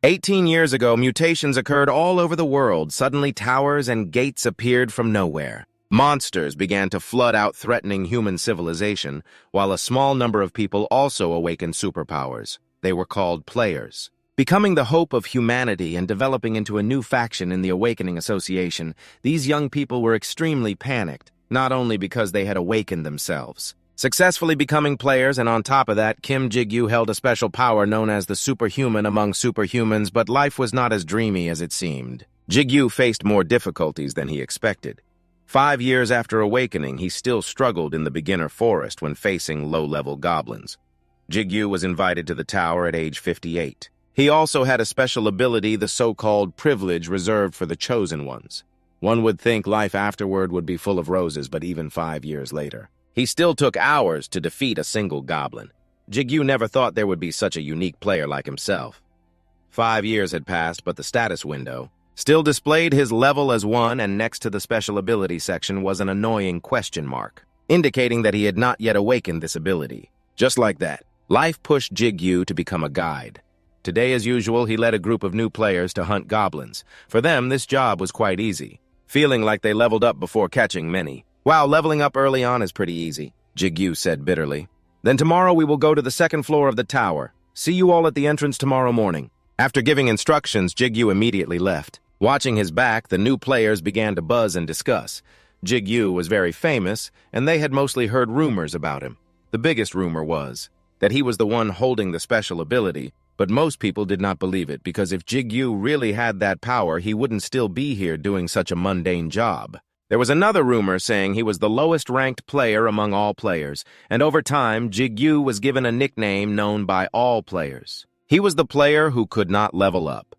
18 years ago, mutations occurred all over the world. Suddenly, towers and gates appeared from nowhere. Monsters began to flood out, threatening human civilization, while a small number of people also awakened superpowers. They were called players. Becoming the hope of humanity and developing into a new faction in the Awakening Association, these young people were extremely panicked, not only because they had awakened themselves, successfully becoming players, and on top of that, Kim Jigyu held a special power known as the superhuman among superhumans, but life was not as dreamy as it seemed. Jigyu faced more difficulties than he expected. 5 years after awakening, he still struggled in the beginner forest when facing low-level goblins. Jigyu was invited to the tower at age 58. He also had a special ability, the so-called privilege reserved for the chosen ones. One would think life afterward would be full of roses, but even 5 years later, he still took hours to defeat a single goblin. Jigyu never thought there would be such a unique player like himself. 5 years had passed, but the status window still displayed his level as 1, and next to the special ability section was an annoying question mark, indicating that he had not yet awakened this ability. Just like that, life pushed Jigyu to become a guide. Today, as usual, he led a group of new players to hunt goblins. For them, this job was quite easy, feeling like they leveled up before catching many. "Wow, leveling up early on is pretty easy," Jigyu said bitterly. "Then tomorrow we will go to the second floor of the tower. See you all at the entrance tomorrow morning." After giving instructions, Jigyu immediately left. Watching his back, the new players began to buzz and discuss. Jigyu was very famous, and they had mostly heard rumors about him. The biggest rumor was that he was the one holding the special ability, but most people did not believe it, because if Jigyu really had that power, he wouldn't still be here doing such a mundane job. There was another rumor saying he was the lowest-ranked player among all players, and over time, Jigyu was given a nickname known by all players. He was the player who could not level up.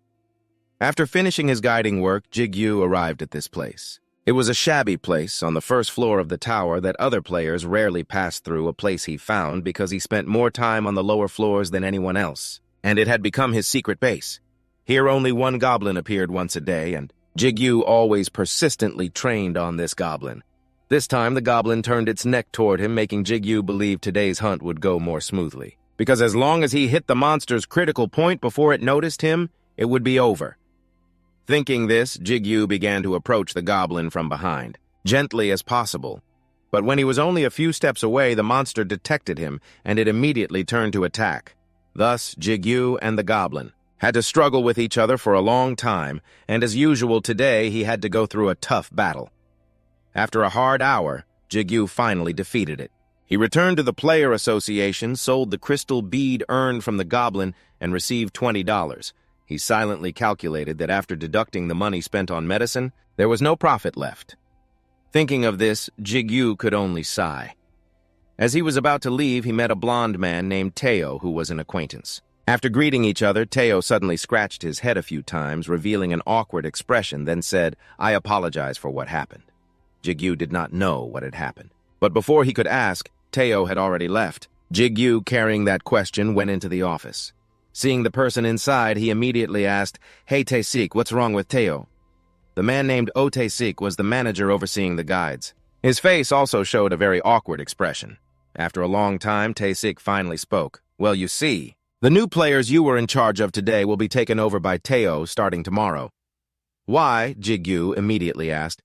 After finishing his guiding work, Jigyu arrived at this place. It was a shabby place on the first floor of the tower that other players rarely passed through, a place he found because he spent more time on the lower floors than anyone else, and it had become his secret base. Here only one goblin appeared once a day, and Jigyu always persistently trained on this goblin. This time the goblin turned its neck toward him, making Jigyu believe today's hunt would go more smoothly, because as long as he hit the monster's critical point before it noticed him, it would be over. Thinking this, Jigyu began to approach the goblin from behind, gently as possible. But when he was only a few steps away, the monster detected him, and it immediately turned to attack. Thus, Jigyu and the goblin had to struggle with each other for a long time, and as usual today, he had to go through a tough battle. After a hard hour, Jigyu finally defeated it. He returned to the Player Association, sold the crystal bead earned from the goblin, and received $20. He silently calculated that after deducting the money spent on medicine, there was no profit left. Thinking of this, Jigyu could only sigh. As he was about to leave, he met a blond man named Teo, who was an acquaintance. After greeting each other, Teo suddenly scratched his head a few times, revealing an awkward expression, then said, "I apologize for what happened." Jigyu did not know what had happened. But before he could ask, Teo had already left. Jigyu, carrying that question, went into the office. Seeing the person inside, he immediately asked, "Hey Tae-sik, what's wrong with Teo?" The man named Oh Tae-sik was the manager overseeing the guides. His face also showed a very awkward expression. After a long time, Tae-sik finally spoke. "Well, you see, the new players you were in charge of today will be taken over by Teo starting tomorrow." "Why?" Jigyu immediately asked.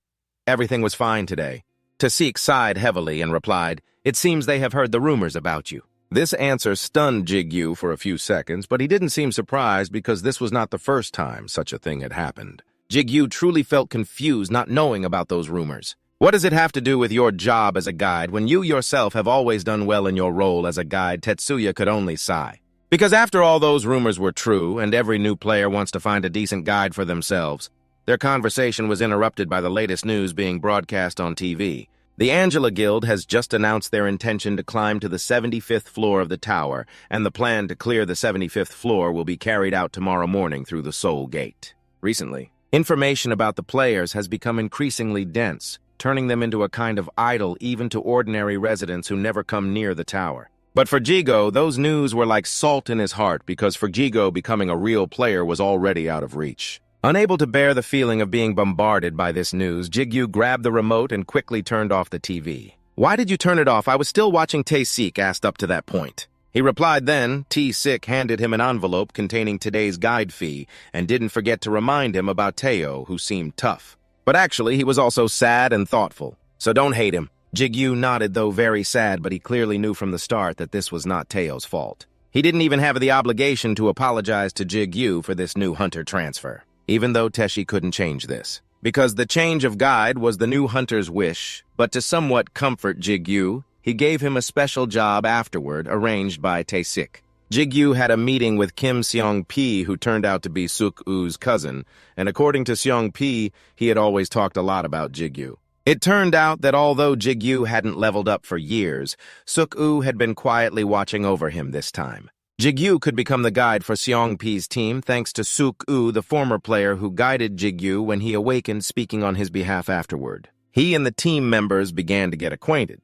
"Everything was fine today." Tae-sik sighed heavily and replied, "It seems they have heard the rumors about you." This answer stunned Jigyu for a few seconds, but he didn't seem surprised because this was not the first time such a thing had happened. Jigyu truly felt confused, not knowing about those rumors. What does it have to do with your job as a guide when you yourself have always done well in your role as a guide? Tetsuya could only sigh. Because after all those rumors were true, and every new player wants to find a decent guide for themselves, their conversation was interrupted by the latest news being broadcast on TV. The Angela Guild has just announced their intention to climb to the 75th floor of the tower, and the plan to clear the 75th floor will be carried out tomorrow morning through the Soul Gate. Recently, information about the players has become increasingly dense, turning them into a kind of idol even to ordinary residents who never come near the tower. But for Jigo, those news were like salt in his heart, because for Jigo, becoming a real player was already out of reach. Unable to bear the feeling of being bombarded by this news, Jigyu grabbed the remote and quickly turned off the TV. "Why did you turn it off? I was still watching Tae-sik," asked up to that point. He replied then. T-Sick handed him an envelope containing today's guide fee and didn't forget to remind him about Teo, who seemed tough. But actually, he was also sad and thoughtful, so don't hate him. Jigyu nodded, though very sad, but he clearly knew from the start that this was not Teo's fault. He didn't even have the obligation to apologize to Jigyu for this new hunter transfer, even though Teshi couldn't change this, because the change of guide was the new hunter's wish. But to somewhat comfort Jigyu, he gave him a special job afterward, arranged by Tae-sik. Jigyu had a meeting with Kim Seong-pi, who turned out to be Suk-woo's cousin, and according to Seong-pi, he had always talked a lot about Jigyu. It turned out that although Jigyu hadn't leveled up for years, Suk-woo had been quietly watching over him this time. Jigyu could become the guide for Seong-pi's team thanks to Suk-woo, the former player who guided Jigyu when he awakened, speaking on his behalf afterward. He and the team members began to get acquainted.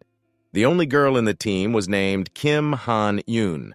The only girl in the team was named Kim Han-yoon.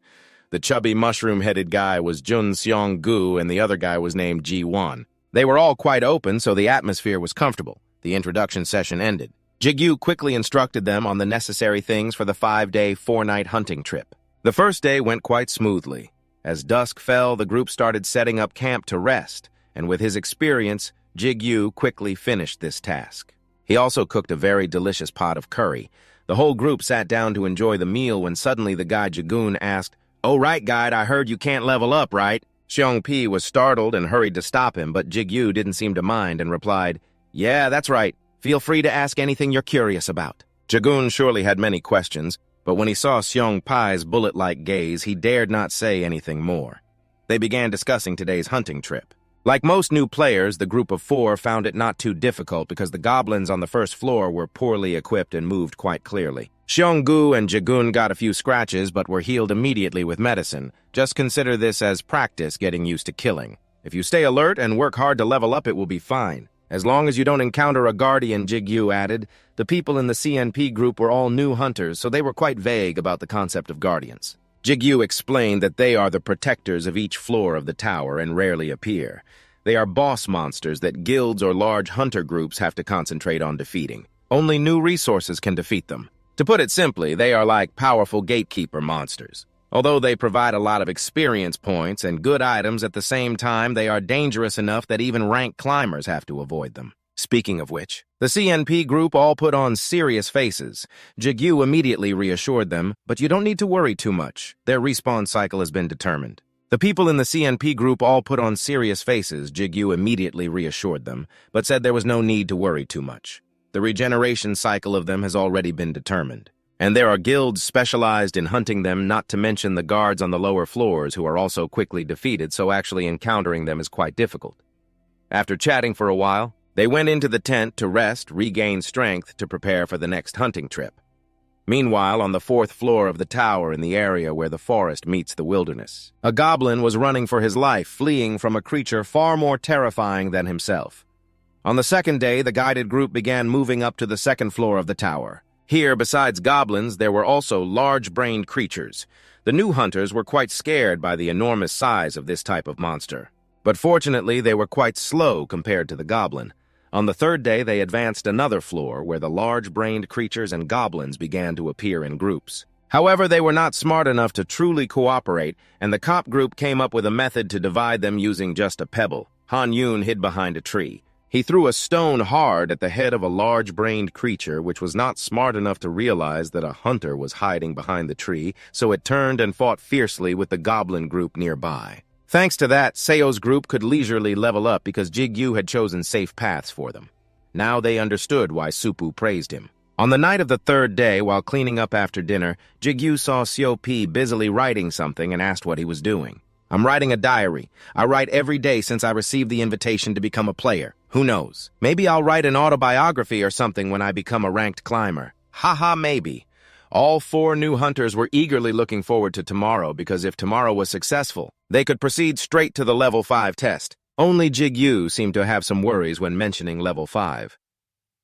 The chubby mushroom-headed guy was Jun Seong-gu, and the other guy was named Ji-won. They were all quite open, so the atmosphere was comfortable. The introduction session ended. Jigyu quickly instructed them on the necessary things for the 5-day, 4-night hunting trip. The first day went quite smoothly. As dusk fell, the group started setting up camp to rest, and with his experience, Jigyu quickly finished this task. He also cooked a very delicious pot of curry. The whole group sat down to enjoy the meal when suddenly the guide Jagoon asked, "Oh, right, guide, I heard you can't level up, right?" Seong-pi was startled and hurried to stop him, but Jigyu didn't seem to mind and replied, "Yeah, that's right. Feel free to ask anything you're curious about." Jagoon surely had many questions, but when he saw Seong-pi's bullet-like gaze, he dared not say anything more. They began discussing today's hunting trip. Like most new players, the group of 4 found it not too difficult because the goblins on the first floor were poorly equipped and moved quite clearly. Seong-gu and Jagoon got a few scratches but were healed immediately with medicine. Just consider this as practice getting used to killing. If you stay alert and work hard to level up, it will be fine. As long as you don't encounter a guardian, Jigyu added. The people in the CNP group were all new hunters, so they were quite vague about the concept of guardians. Jigyu explained that they are the protectors of each floor of the tower and rarely appear. They are boss monsters that guilds or large hunter groups have to concentrate on defeating. Only new resources can defeat them. To put it simply, they are like powerful gatekeeper monsters. Although they provide a lot of experience points and good items, at the same time, they are dangerous enough that even rank climbers have to avoid them. Speaking of which, the CNP group all put on serious faces. Jigyu immediately reassured them, but you don't need to worry too much. Their respawn cycle has been determined. The people in the CNP group all put on serious faces. Jigyu immediately reassured them, but said there was no need to worry too much. The regeneration cycle of them has already been determined. And there are guilds specialized in hunting them, not to mention the guards on the lower floors who are also quickly defeated, so actually encountering them is quite difficult. After chatting for a while, they went into the tent to rest, regain strength to prepare for the next hunting trip. Meanwhile, on the 4th floor of the tower in the area where the forest meets the wilderness, a goblin was running for his life, fleeing from a creature far more terrifying than himself. On the 2nd day, the guided group began moving up to the 2nd floor of the tower. Here, besides goblins, there were also large-brained creatures. The new hunters were quite scared by the enormous size of this type of monster. But fortunately, they were quite slow compared to the goblin. On the 3rd day, they advanced another floor where the large-brained creatures and goblins began to appear in groups. However, they were not smart enough to truly cooperate, and the cop group came up with a method to divide them using just a pebble. Han-yoon hid behind a tree. He threw a stone hard at the head of a large-brained creature which was not smart enough to realize that a hunter was hiding behind the tree, so it turned and fought fiercely with the goblin group nearby. Thanks to that, Seo's group could leisurely level up because Jigyu had chosen safe paths for them. Now they understood why Supu praised him. On the night of the 3rd day, while cleaning up after dinner, Jigyu saw Seo-pi busily writing something and asked what he was doing. "I'm writing a diary. I write every day since I received the invitation to become a player. Who knows? Maybe I'll write an autobiography or something when I become a ranked climber." Haha, maybe. All 4 new hunters were eagerly looking forward to tomorrow because if tomorrow was successful, they could proceed straight to the level 5 test. Only Jigyu seemed to have some worries when mentioning level 5.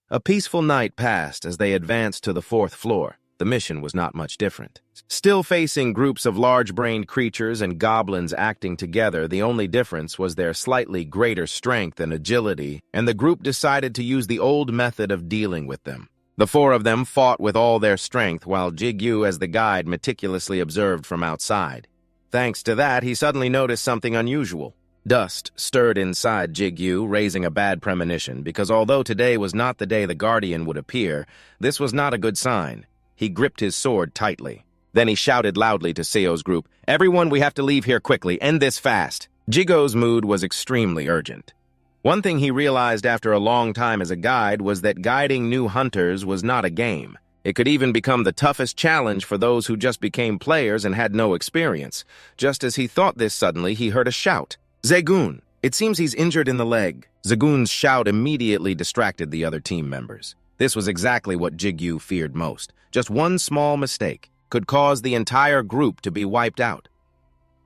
A peaceful night passed as they advanced to the 4th floor. The mission was not much different. Still facing groups of large-brained creatures and goblins acting together, the only difference was their slightly greater strength and agility, and the group decided to use the old method of dealing with them. The four of them fought with all their strength while Jigyu, as the guide, meticulously observed from outside. Thanks to that, he suddenly noticed something unusual. Dust stirred inside Jigyu, raising a bad premonition, because although today was not the day the Guardian would appear, this was not a good sign. He gripped his sword tightly. Then he shouted loudly to Seo's group, "Everyone, we have to leave here quickly. End this fast." Jigo's mood was extremely urgent. One thing he realized after a long time as a guide was that guiding new hunters was not a game. It could even become the toughest challenge for those who just became players and had no experience. Just as he thought this suddenly, he heard a shout. "Zagun! It seems he's injured in the leg." Zagun's shout immediately distracted the other team members. This was exactly what Jigyu feared most. Just one small mistake could cause the entire group to be wiped out.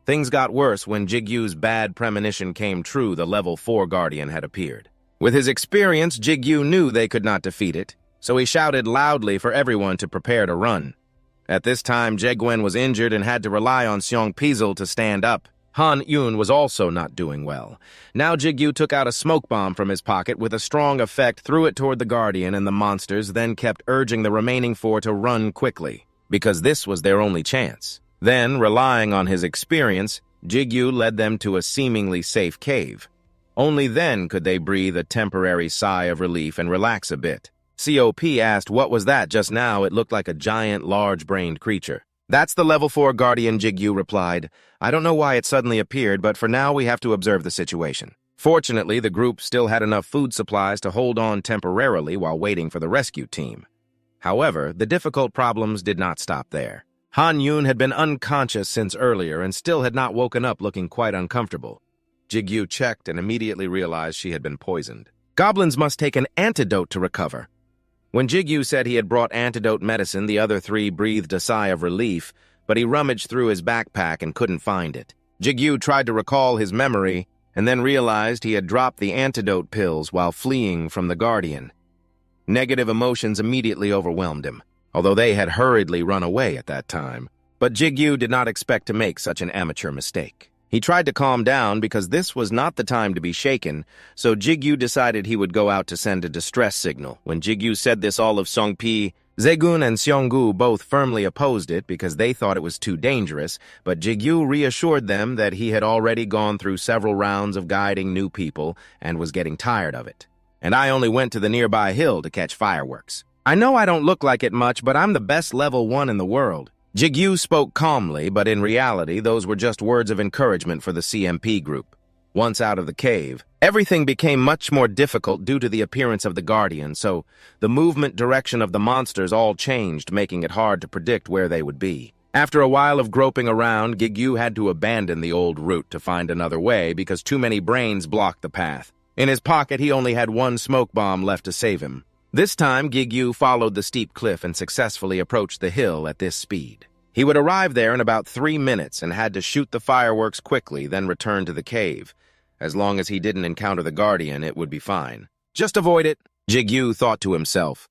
Things got worse when Jigyu's bad premonition came true. The level 4 Guardian had appeared. With his experience, Jigyu knew they could not defeat it, so he shouted loudly for everyone to prepare to run. At this time, Jaegwen was injured and had to rely on Seong Pizel to stand up. Han Yun was also not doing well. Now Jigyu took out a smoke bomb from his pocket with a strong effect, threw it toward the Guardian and the monsters, then kept urging the remaining four to run quickly, because this was their only chance. Then, relying on his experience, Jigyu led them to a seemingly safe cave. Only then could they breathe a temporary sigh of relief and relax a bit. COP asked, "What was that just now?" It looked like a giant, large-brained creature. "That's the level 4 Guardian," Jigyu replied. "I don't know why it suddenly appeared, but for now we have to observe the situation." Fortunately, the group still had enough food supplies to hold on temporarily while waiting for the rescue team. However, the difficult problems did not stop there. Han Yun had been unconscious since earlier and still had not woken up, looking quite uncomfortable. Jigyu checked and immediately realized she had been poisoned. Goblins must take an antidote to recover. When Jigyu said he had brought antidote medicine, the other three breathed a sigh of relief, but he rummaged through his backpack and couldn't find it. Jigyu tried to recall his memory and then realized he had dropped the antidote pills while fleeing from the Guardian. Negative emotions immediately overwhelmed him, although they had hurriedly run away at that time. But Jigyu did not expect to make such an amateur mistake. He tried to calm down because this was not the time to be shaken, so Jigyu decided he would go out to send a distress signal. When Jigyu said this, all of Songpi, Zaegun, and Seonggu both firmly opposed it because they thought it was too dangerous, but Jigyu reassured them that he had already gone through several rounds of guiding new people and was getting tired of it. "And I only went to the nearby hill to catch fireworks. I know I don't look like it much, but I'm the best level 1 in the world." Jigyu spoke calmly, but in reality, those were just words of encouragement for the CMP group. Once out of the cave, everything became much more difficult due to the appearance of the Guardian, so the movement direction of the monsters all changed, making it hard to predict where they would be. After a while of groping around, Jigyu had to abandon the old route to find another way because too many brains blocked the path. In his pocket, he only had one smoke bomb left to save him. This time, Jigyu followed the steep cliff and successfully approached the hill at this speed. He would arrive there in about 3 minutes and had to shoot the fireworks quickly, then return to the cave. As long as he didn't encounter the Guardian, it would be fine. Just avoid it, Jigyu thought to himself.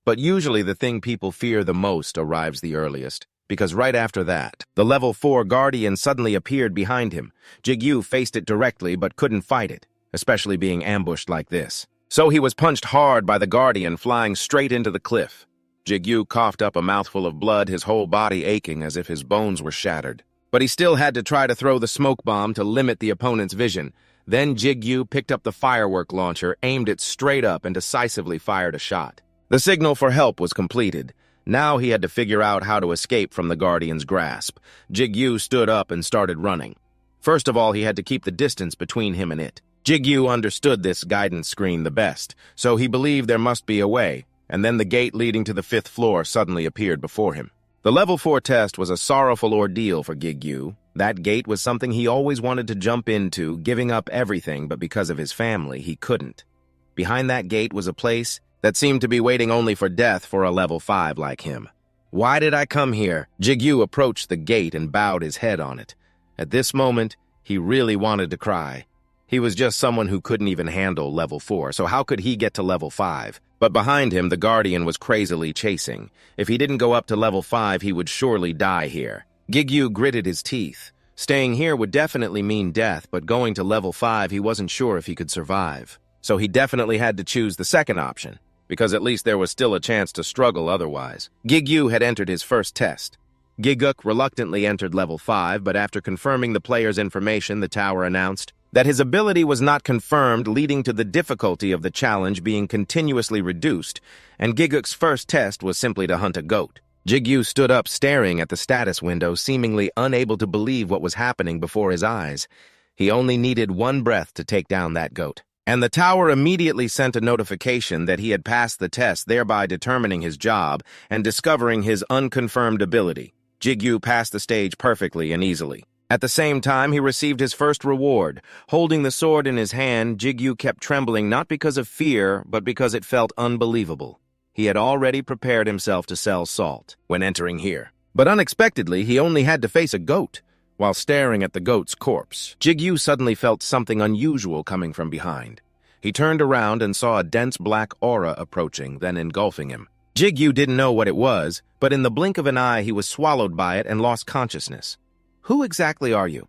But usually the thing people fear the most arrives the earliest, because right after that, the level 4 Guardian suddenly appeared behind him. Jigyu faced it directly but couldn't fight it, especially being ambushed like this. So he was punched hard by the Guardian, flying straight into the cliff. Jigyu coughed up a mouthful of blood, his whole body aching as if his bones were shattered. But he still had to try to throw the smoke bomb to limit the opponent's vision. Then Jigyu picked up the firework launcher, aimed it straight up, and decisively fired a shot. The signal for help was completed. Now he had to figure out how to escape from the Guardian's grasp. Jigyu stood up and started running. First of all, he had to keep the distance between him and it. Jigyu understood this guidance screen the best, so he believed there must be a way, and then the gate leading to the 5th floor suddenly appeared before him. The level 4 test was a sorrowful ordeal for Jigyu. That gate was something he always wanted to jump into, giving up everything, but because of his family, he couldn't. Behind that gate was a place that seemed to be waiting only for death for a level 5 like him. "Why did I come here?" Jigyu approached the gate and bowed his head on it. At this moment, he really wanted to cry. He was just someone who couldn't even handle level 4, so how could he get to level 5? But behind him, the Guardian was crazily chasing. If he didn't go up to level 5, he would surely die here. Jigyu gritted his teeth. Staying here would definitely mean death, but going to level 5, he wasn't sure if he could survive. So he definitely had to choose the second option. because at least there was still a chance to struggle otherwise. Gigyu had entered his first test. Giguk reluctantly entered level 5, but after confirming the player's information, the tower announced that his ability was not confirmed, leading to the difficulty of the challenge being continuously reduced, and Giguk's first test was simply to hunt a goat. Gigyu stood up staring at the status window, seemingly unable to believe what was happening before his eyes. He only needed one breath to take down that goat. And the tower immediately sent a notification that he had passed the test, thereby determining his job and discovering his unconfirmed ability. Gigyu passed the stage perfectly and easily. At the same time, he received his first reward. Holding the sword in his hand, Gigyu kept trembling not because of fear, but because it felt unbelievable. He had already prepared himself to sell salt when entering here. But unexpectedly, he only had to face a goat. While staring at the goat's corpse, Gigyu suddenly felt something unusual coming from behind. He turned around and saw a dense black aura approaching, then engulfing him. Gigyu didn't know what it was, but in the blink of an eye he was swallowed by it and lost consciousness. "Who exactly are you?"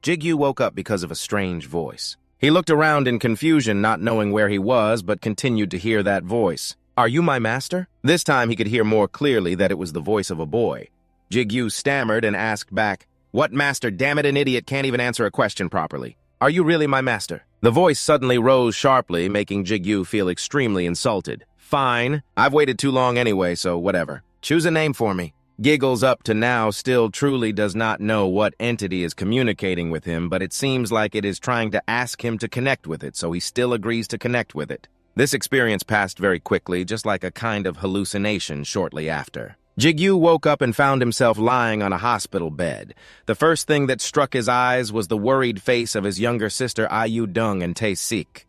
Gigyu woke up because of a strange voice. He looked around in confusion, not knowing where he was, but continued to hear that voice. "Are you my master?" This time he could hear more clearly that it was the voice of a boy. Gigyu stammered and asked back, "What master? Damn it, an idiot can't even answer a question properly. Are you really my master?" The voice suddenly rose sharply, making Gigyu feel extremely insulted. "Fine. I've waited too long anyway, so whatever. Choose a name for me." Giggles up to now still truly does not know what entity is communicating with him, but it seems like it is trying to ask him to connect with it, so he still agrees to connect with it. This experience passed very quickly, just like a kind of hallucination shortly after. Gigyu woke up and found himself lying on a hospital bed. The first thing that struck his eyes was the worried face of his younger sister Ayu Dung and Tae Sik.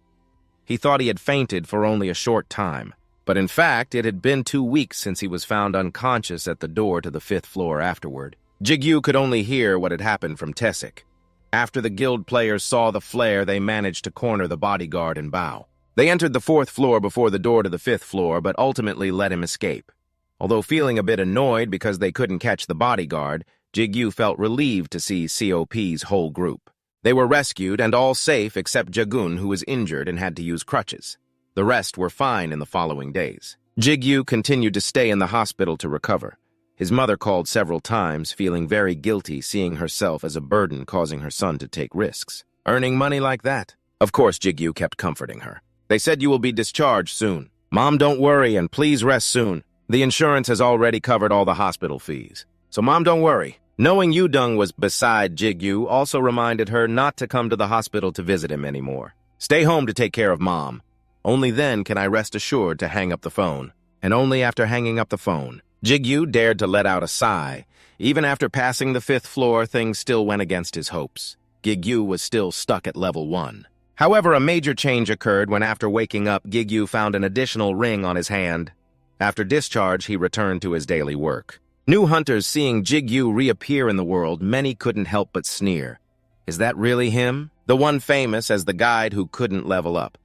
He thought he had fainted for only a short time. But in fact, it had been 2 weeks since he was found unconscious at the door to the 5th floor afterward. Gigyu could only hear what had happened from Tessik. After the guild players saw the flare, they managed to corner the bodyguard and Bao. They entered the 4th floor before the door to the 5th floor, but ultimately let him escape. Although feeling a bit annoyed because they couldn't catch the bodyguard, Gigyu felt relieved to see COP's whole group. They were rescued and all safe except Jagun, who was injured and had to use crutches. The rest were fine in the following days. Gigyu continued to stay in the hospital to recover. His mother called several times, feeling very guilty seeing herself as a burden causing her son to take risks. Earning money like that? Of course, Gigyu kept comforting her. "They said you will be discharged soon. Mom, don't worry and please rest soon. The insurance has already covered all the hospital fees. So Mom, don't worry." Knowing Yudung was beside Gigyu also reminded her not to come to the hospital to visit him anymore. "Stay home to take care of Mom. Only then can I rest assured to hang up the phone." And only after hanging up the phone, Gigyu dared to let out a sigh. Even after passing the 5th floor, things still went against his hopes. Gigyu was still stuck at level 1. However, a major change occurred when after waking up, Gigyu found an additional ring on his hand. After discharge, he returned to his daily work. New hunters seeing Gigyu reappear in the world, many couldn't help but sneer. Is that really him? The one famous as the guide who couldn't level up.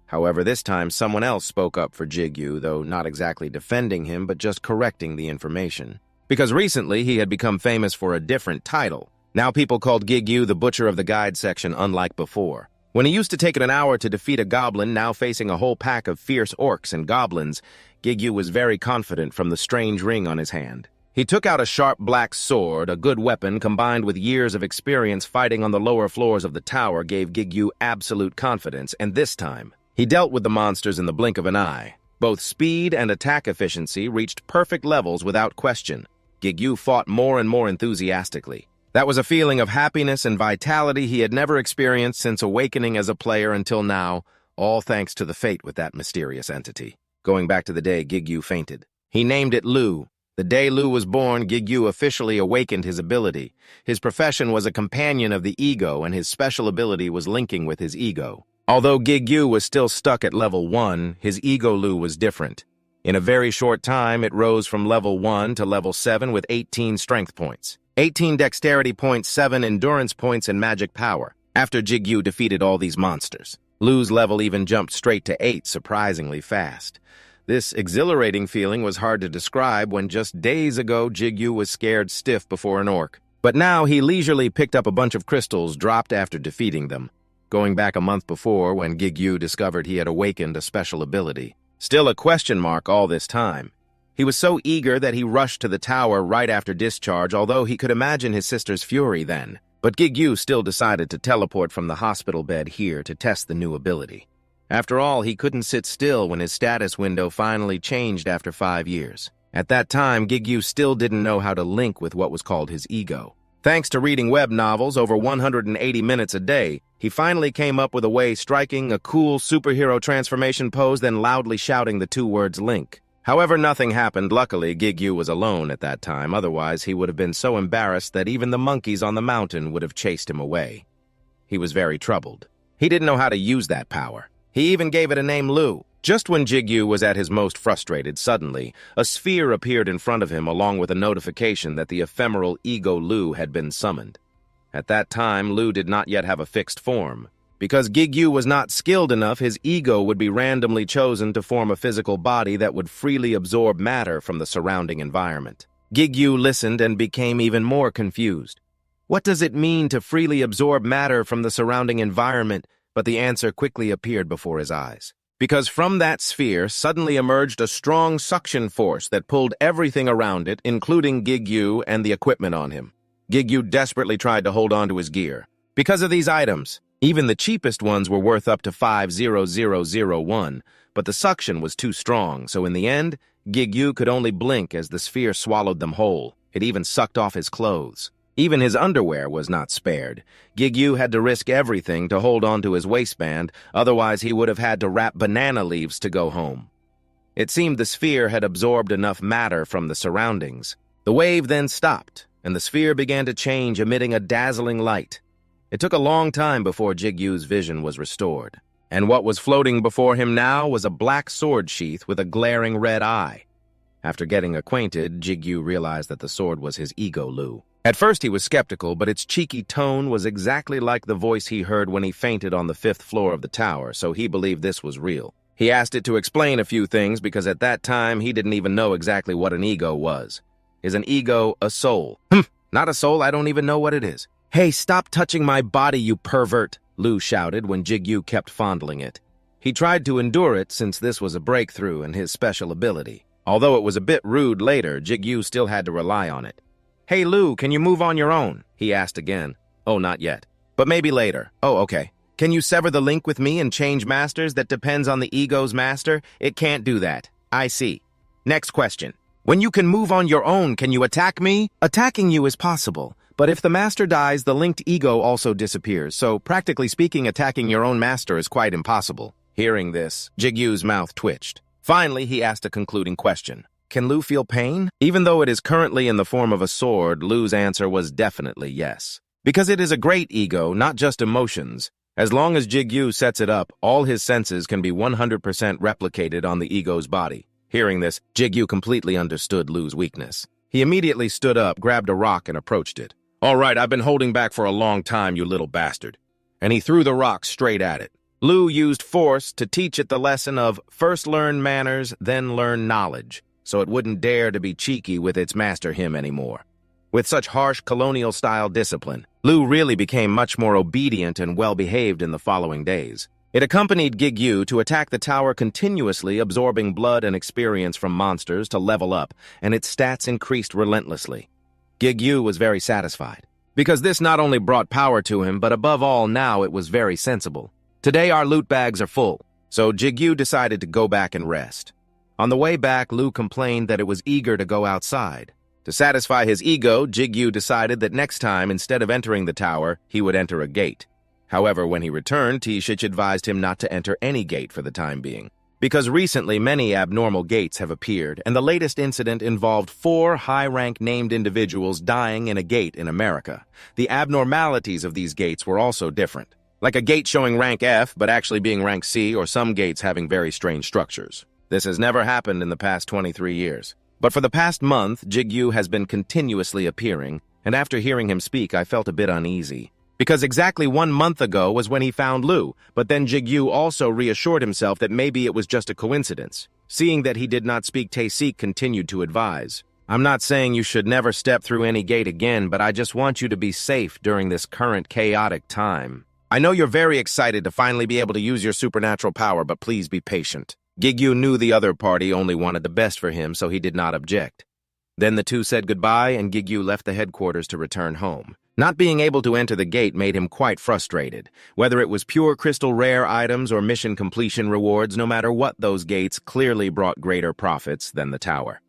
However, this time someone else spoke up for Gigyu, though not exactly defending him, but just correcting the information. Because recently he had become famous for a different title. Now people called Gigyu the Butcher of the Guide section, unlike before. When he used to take it an hour to defeat a goblin, now facing a whole pack of fierce orcs and goblins, Gigyu was very confident from the strange ring on his hand. He took out a sharp black sword. A good weapon combined with years of experience fighting on the lower floors of the tower gave Gigyu absolute confidence, and this time, he dealt with the monsters in the blink of an eye. Both speed and attack efficiency reached perfect levels without question. Gigyu fought more and more enthusiastically. That was a feeling of happiness and vitality he had never experienced since awakening as a player until now, all thanks to the fate with that mysterious entity. Going back to the day Gigyu fainted. He named it Lu. The day Lu was born, Gigyu officially awakened his ability. His profession was a companion of the ego, and his special ability was linking with his ego. Although Gigyu was still stuck at level 1, his ego Lu was different. In a very short time, it rose from level 1 to level 7 with 18 strength points, 18 dexterity points, 7 endurance points, and magic power. After Gigyu defeated all these monsters, Lu's level even jumped straight to 8 surprisingly fast. This exhilarating feeling was hard to describe when just days ago Gigyu was scared stiff before an orc. But now he leisurely picked up a bunch of crystals dropped after defeating them. Going back a month before when Gigyu discovered he had awakened a special ability. Still a question mark all this time. He was so eager that he rushed to the tower right after discharge, although he could imagine his sister's fury then. But Gigyu still decided to teleport from the hospital bed here to test the new ability. After all, he couldn't sit still when his status window finally changed after 5 years. At that time, Gigyu still didn't know how to link with what was called his ego. Thanks to reading web novels over 180 minutes a day, he finally came up with a way striking a cool superhero transformation pose, then loudly shouting the 2 words link. However, nothing happened. Luckily, Gigyu was alone at that time, otherwise he would have been so embarrassed that even the monkeys on the mountain would have chased him away. He was very troubled. He didn't know how to use that power. He even gave it a name, Lu. Just when Gigyu was at his most frustrated, suddenly, a sphere appeared in front of him along with a notification that the ephemeral ego Lu had been summoned. At that time, Lu did not yet have a fixed form. Because Gigyu was not skilled enough, his ego would be randomly chosen to form a physical body that would freely absorb matter from the surrounding environment. Gigyu listened and became even more confused. What does it mean to freely absorb matter from the surrounding environment? But the answer quickly appeared before his eyes. Because from that sphere suddenly emerged a strong suction force that pulled everything around it, including Gigyu and the equipment on him. Gigyu desperately tried to hold on to his gear. Because of these items, even the cheapest ones were worth up to 5,000,001, but the suction was too strong, so in the end, Gigyu could only blink as the sphere swallowed them whole. It even sucked off his clothes. Even his underwear was not spared. Gigyu had to risk everything to hold on to his waistband, otherwise he would have had to wrap banana leaves to go home. It seemed the sphere had absorbed enough matter from the surroundings. The wave then stopped, and the sphere began to change, emitting a dazzling light. It took a long time before Jigyu's vision was restored, and what was floating before him now was a black sword sheath with a glaring red eye. After getting acquainted, Gigyu realized that the sword was his ego Lu. At first he was skeptical, but its cheeky tone was exactly like the voice he heard when he fainted on the 5th floor of the tower, so he believed this was real. He asked it to explain a few things because at that time he didn't even know exactly what an ego was. Is an ego a soul? Not a soul, I don't even know what it is. Hey, stop touching my body, you pervert, Lu shouted when Gigyu kept fondling it. He tried to endure it since this was a breakthrough in his special ability. Although it was a bit rude later, Gigyu still had to rely on it. Hey Lu, can you move on your own? He asked again. Oh, not yet. But maybe later. Oh, okay. Can you sever the link with me and change masters? That depends on the ego's master. It can't do that. I see. Next question. When you can move on your own, can you attack me? Attacking you is possible. But if the master dies, the linked ego also disappears, so practically speaking, attacking your own master is quite impossible. Hearing this, Jigyu's mouth twitched. Finally, he asked a concluding question. Can Lu feel pain? Even though it is currently in the form of a sword, Lu's answer was definitely yes. Because it is a great ego, not just emotions. As long as Gigyu sets it up, all his senses can be 100% replicated on the ego's body. Hearing this, Gigyu completely understood Lu's weakness. He immediately stood up, grabbed a rock, and approached it. All right, I've been holding back for a long time, you little bastard. And he threw the rock straight at it. Lu used force to teach it the lesson of first learn manners, then learn knowledge, so it wouldn't dare to be cheeky with its master him anymore. With such harsh colonial-style discipline, Lu really became much more obedient and well-behaved in the following days. It accompanied Gigyu to attack the tower continuously, absorbing blood and experience from monsters to level up, and its stats increased relentlessly. Gigyu was very satisfied, because this not only brought power to him, but above all now it was very sensible. Today our loot bags are full, so Gigyu decided to go back and rest. On the way back, Lu complained that it was eager to go outside. To satisfy his ego, Gigyu decided that next time, instead of entering the tower, he would enter a gate. However, when he returned, T-Shich advised him not to enter any gate for the time being, because recently many abnormal gates have appeared, and the latest incident involved 4 high-rank named individuals dying in a gate in America. The abnormalities of these gates were also different, like a gate showing rank F but actually being rank C, or some gates having very strange structures. This has never happened in the past 23 years. But for the past month, Gigyu has been continuously appearing, and after hearing him speak, I felt a bit uneasy. Because exactly 1 month ago was when he found Lu, but then Gigyu also reassured himself that maybe it was just a coincidence. Seeing that he did not speak, Tae-Sik continued to advise. I'm not saying you should never step through any gate again, but I just want you to be safe during this current chaotic time. I know you're very excited to finally be able to use your supernatural power, but please be patient. Gigyu knew the other party only wanted the best for him, so he did not object. Then the two said goodbye, and Gigyu left the headquarters to return home. Not being able to enter the gate made him quite frustrated. Whether it was pure crystal rare items or mission completion rewards, no matter what, those gates clearly brought greater profits than the tower.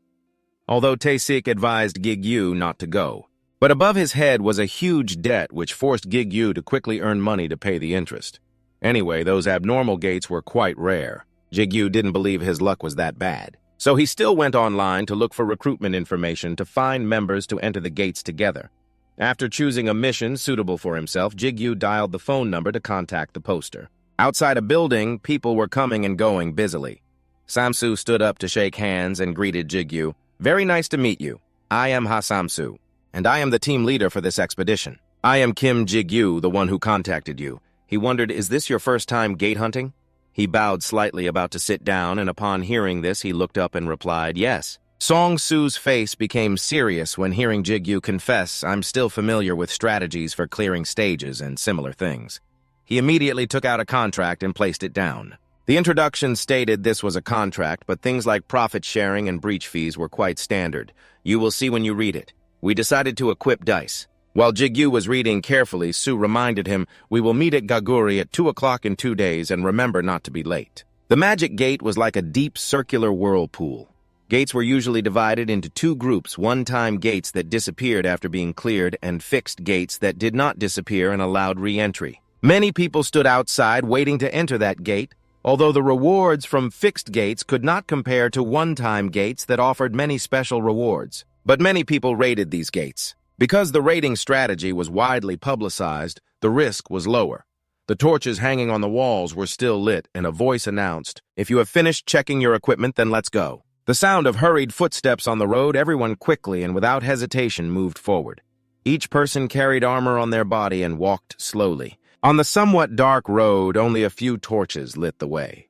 Although Tae-sik advised Gigyu not to go. But above his head was a huge debt which forced Gigyu to quickly earn money to pay the interest. Anyway, those abnormal gates were quite rare. Gigyu didn't believe his luck was that bad. So he still went online to look for recruitment information to find members to enter the gates together. After choosing a mission suitable for himself, Gigyu dialed the phone number to contact the poster. Outside a building, people were coming and going busily. Samsu stood up to shake hands and greeted Gigyu. "Very nice to meet you. I am Ha-Samsu, and I am the team leader for this expedition. I am Kim Gigyu, the one who contacted you." He wondered, "Is this your first time gate hunting?" He bowed slightly, about to sit down, and upon hearing this, he looked up and replied, "Yes." Song-Su's face became serious when hearing Gigyu confess, "I'm still familiar with strategies for clearing stages and similar things." He immediately took out a contract and placed it down. The introduction stated this was a contract, but things like profit sharing and breach fees were quite standard. You will see when you read it. We decided to equip dice. While Gigyu was reading carefully, Su reminded him, "We will meet at Gaguri at 2 o'clock in 2 days, and remember not to be late." The magic gate was like a deep circular whirlpool. Gates were usually divided into two groups: one-time gates that disappeared after being cleared and fixed gates that did not disappear and allowed re-entry. Many people stood outside waiting to enter that gate, although the rewards from fixed gates could not compare to one-time gates that offered many special rewards. But many people raided these gates. Because the raiding strategy was widely publicized, the risk was lower. The torches hanging on the walls were still lit, and a voice announced, "If you have finished checking your equipment, then let's go." The sound of hurried footsteps on the road, everyone quickly and without hesitation moved forward. Each person carried armor on their body and walked slowly. On the somewhat dark road, only a few torches lit the way.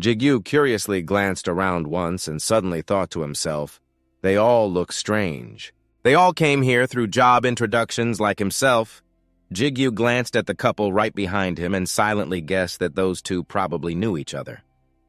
Gigyu curiously glanced around once and suddenly thought to himself, "They all look strange. They all came here through job introductions like himself." Gigyu glanced at the couple right behind him and silently guessed that those two probably knew each other.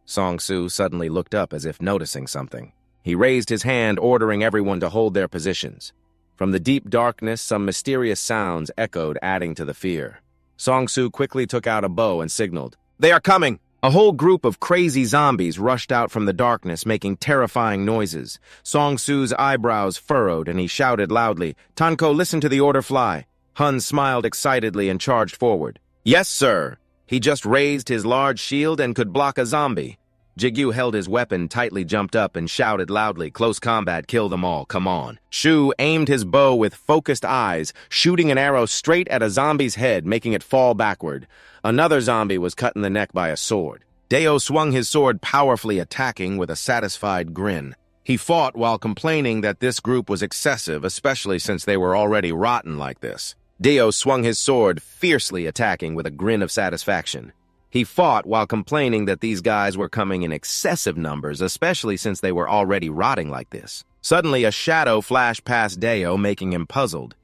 Song-Su suddenly looked up as if noticing something. He raised his hand, ordering everyone to hold their positions. From the deep darkness, some mysterious sounds echoed, adding to the fear. Song-Su quickly took out a bow and signaled, "They are coming!" A whole group of crazy zombies rushed out from the darkness, making terrifying noises. Song-Su's eyebrows furrowed, and he shouted loudly, "Tanko, listen to the order, fly." Hun smiled excitedly and charged forward. "Yes, sir." He just raised his large shield and could block a zombie. Gigyu held his weapon tightly, jumped up, and shouted loudly, "Close combat, kill them all, come on." Shu aimed his bow with focused eyes, shooting an arrow straight at a zombie's head, making it fall backward. Another zombie was cut in the neck by a sword. Deo swung his sword powerfully, attacking with a satisfied grin. He fought while complaining that this group was excessive, especially since they were already rotten like this. Deo swung his sword, fiercely attacking with a grin of satisfaction. He fought while complaining that these guys were coming in excessive numbers, especially since they were already rotting like this. Suddenly, a shadow flashed past Deo, making him puzzled.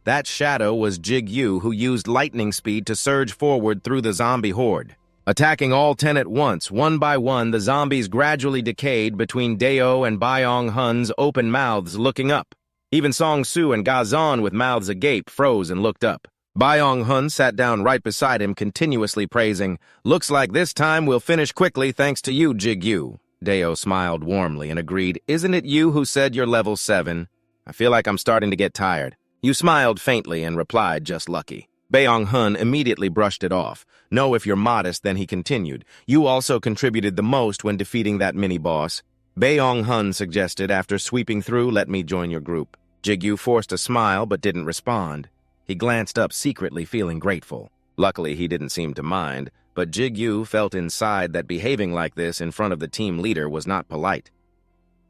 That shadow was Gigyu, who used lightning speed to surge forward through the zombie horde. Attacking all 10 at once, one by one, the zombies gradually decayed between Deo and Byong-hun's open mouths looking up. Even Song-Su and Gazan, with mouths agape, froze and looked up. Byong-hun sat down right beside him, continuously praising, "Looks like this time we'll finish quickly thanks to you, Gigyu." Deo smiled warmly and agreed, "Isn't it you who said you're level 7? I feel like I'm starting to get tired." You smiled faintly and replied, "Just lucky." Byong-hun immediately brushed it off. "No, if you're modest," then he continued, "You also contributed the most when defeating that mini-boss." Byong-hun suggested, after sweeping through, "Let me join your group." Gigyu forced a smile but didn't respond. He glanced up secretly, feeling grateful. Luckily, he didn't seem to mind, but Gigyu felt inside that behaving like this in front of the team leader was not polite.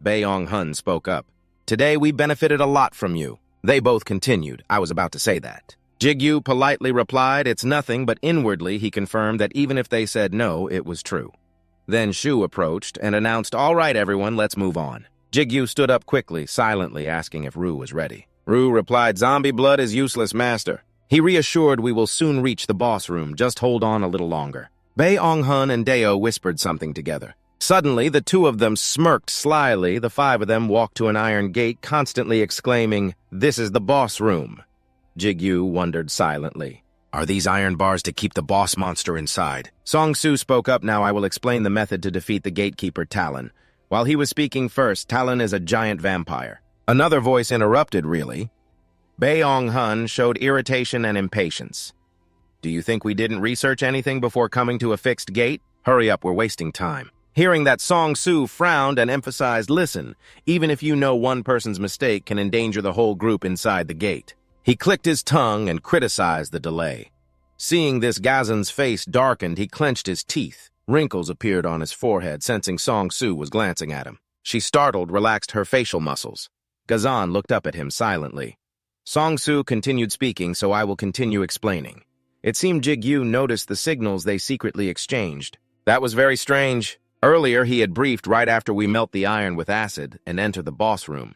Byong-hun spoke up. "Today we benefited a lot from you." They both continued, "I was about to say that." Gigyu politely replied, "It's nothing," but inwardly he confirmed that even if they said no, it was true. Then Shu approached and announced, "All right, everyone, let's move on." Gigyu stood up quickly, silently asking if Ru was ready. Ru replied, "Zombie blood is useless, master." He reassured, "We will soon reach the boss room, just hold on a little longer." Byong-hun and Deo whispered something together. Suddenly, the two of them smirked slyly. The five of them walked to an iron gate, constantly exclaiming, "This is the boss room." Jigyu wondered silently. "Are these iron bars to keep the boss monster inside?" Song-Soo spoke up. "Now I will explain the method to defeat the gatekeeper Talon." While he was speaking first, Talon is a giant vampire. Another voice interrupted, "Really?" Bae-Ong-hun showed irritation and impatience. "Do you think we didn't research anything before coming to a fixed gate? Hurry up, we're wasting time." Hearing that, Song-Soo frowned and emphasized, "Listen, even if you know one person's mistake can endanger the whole group inside the gate." He clicked his tongue and criticized the delay. Seeing this, Gazan's face darkened. He clenched his teeth. Wrinkles appeared on his forehead, sensing Song-Soo was glancing at him. She, startled, relaxed her facial muscles. Gazan looked up at him silently. Song-Soo continued speaking, so I will continue explaining. It seemed Jigyu noticed the signals they secretly exchanged. That was very strange. Earlier, he had briefed right after we melt the iron with acid and enter the boss room.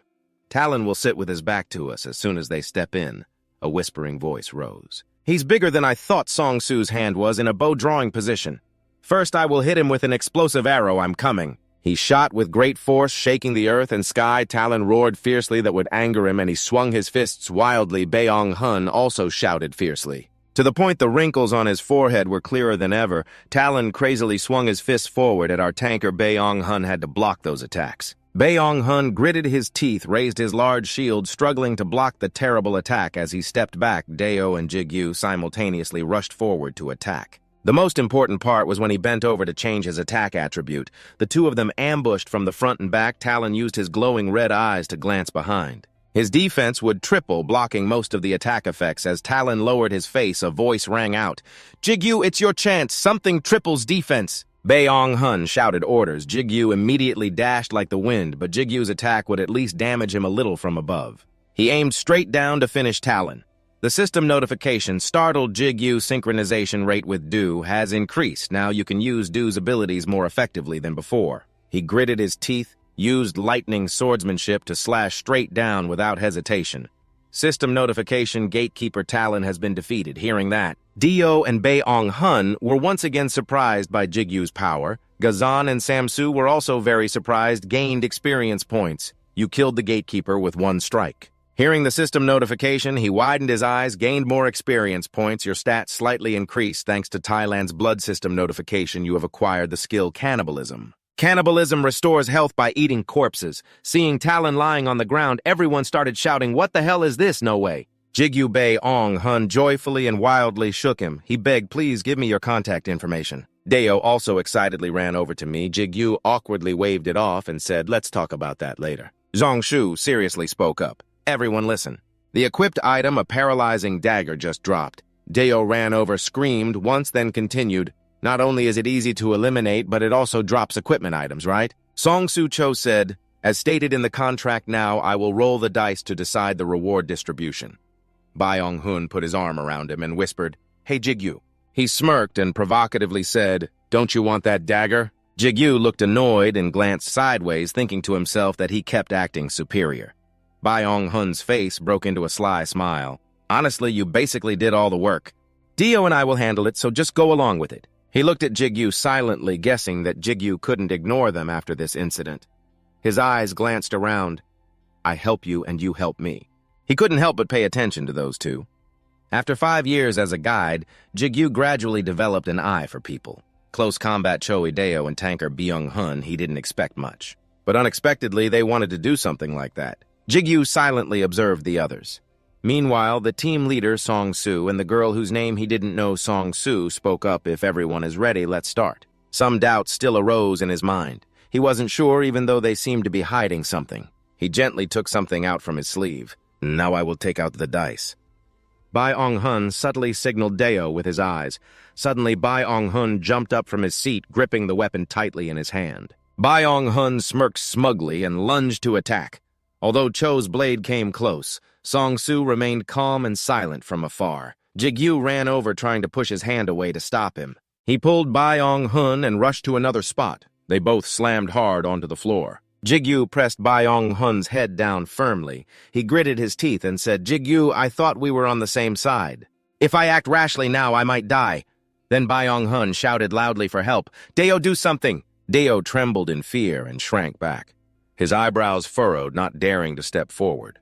"Talon will sit with his back to us as soon as they step in," a whispering voice rose. "He's bigger than I thought." Song-Soo's hand was in a bow drawing position. "First, I will hit him with an explosive arrow. I'm coming." He shot with great force, shaking the earth and sky. Talon roared fiercely that would anger him, and he swung his fists wildly. Bae-Ong-hun also shouted fiercely. To the point the wrinkles on his forehead were clearer than ever, Talon crazily swung his fists forward at our tanker. Bae-Ong-hun had to block those attacks. Bae-Ong-hun gritted his teeth, raised his large shield, struggling to block the terrible attack. As he stepped back, Deo and Jigyu simultaneously rushed forward to attack. The most important part was when he bent over to change his attack attribute. The two of them ambushed from the front and back. Talon used his glowing red eyes to glance behind. His defense would triple, blocking most of the attack effects. As Talon lowered his face, a voice rang out. "Jigyu, it's your chance. Something triples defense." Bae-Ong-hun shouted orders. Jigyu immediately dashed like the wind, but Jigyu's attack would at least damage him a little from above. He aimed straight down to finish Talon. The system notification startled Jigyu. Synchronization rate with Do has increased. Now you can use Do's abilities more effectively than before. He gritted his teeth, used lightning swordsmanship to slash straight down without hesitation. System notification: Gatekeeper Talon has been defeated. Hearing that, Dio and Bae-Ong-hun were once again surprised by Jigyu's power. Gazan and Samsu were also very surprised, gained experience points. You killed the Gatekeeper with one strike. Hearing the system notification, he widened his eyes, gained more experience points. Your stats slightly increased thanks to Thailand's blood system notification. You have acquired the skill Cannibalism. Cannibalism restores health by eating corpses. Seeing Talon lying on the ground, everyone started shouting, "What the hell is this? No way." Jigyu Bae-Ong-hun joyfully and wildly shook him. He begged, "Please give me your contact information." Deo also excitedly ran over to me. Jigyu awkwardly waved it off and said, "Let's talk about that later." Zhongshu seriously spoke up. "Everyone listen. The equipped item, a paralyzing dagger, just dropped." Deo ran over, screamed once, then continued, "Not only is it easy to eliminate, but it also drops equipment items, right?" Song-Soo Cho said, "As stated in the contract now, I will roll the dice to decide the reward distribution." Bae-Ong-hun put his arm around him and whispered, "Hey, Jigyu." He smirked and provocatively said, "Don't you want that dagger?" Jigyu looked annoyed and glanced sideways, thinking to himself that he kept acting superior. Bae-Ong-hun's face broke into a sly smile. "Honestly, you basically did all the work. Dio and I will handle it, so just go along with it." He looked at Jigyu silently, guessing that Jigyu couldn't ignore them after this incident. His eyes glanced around. "I help you and you help me." He couldn't help but pay attention to those two. After 5 years as a guide, Jigyu gradually developed an eye for people. Close combat Choi Deo and tanker Byung-hun, he didn't expect much. But unexpectedly, they wanted to do something like that. Jigyu silently observed the others. Meanwhile, the team leader, Song-Soo, and the girl whose name he didn't know, Song-Soo, spoke up. "If everyone is ready, let's start." Some doubt still arose in his mind. He wasn't sure, even though they seemed to be hiding something. He gently took something out from his sleeve. "Now I will take out the dice." Bae-Ong-hun subtly signaled Deo with his eyes. Suddenly, Bae-Ong-hun jumped up from his seat, gripping the weapon tightly in his hand. Bae-Ong-hun smirked smugly and lunged to attack. Although Cho's blade came close, Song-Soo remained calm and silent from afar. Jigyu ran over, trying to push his hand away to stop him. He pulled Bae-Ong-hun and rushed to another spot. They both slammed hard onto the floor. Jigyu pressed Bae-Ong-hun's head down firmly. He gritted his teeth and said, "Jigyu, I thought we were on the same side. If I act rashly now, I might die." Then Bae-Ong-hun shouted loudly for help. "Deo, do something!" Deo trembled in fear and shrank back. His eyebrows furrowed, not daring to step forward.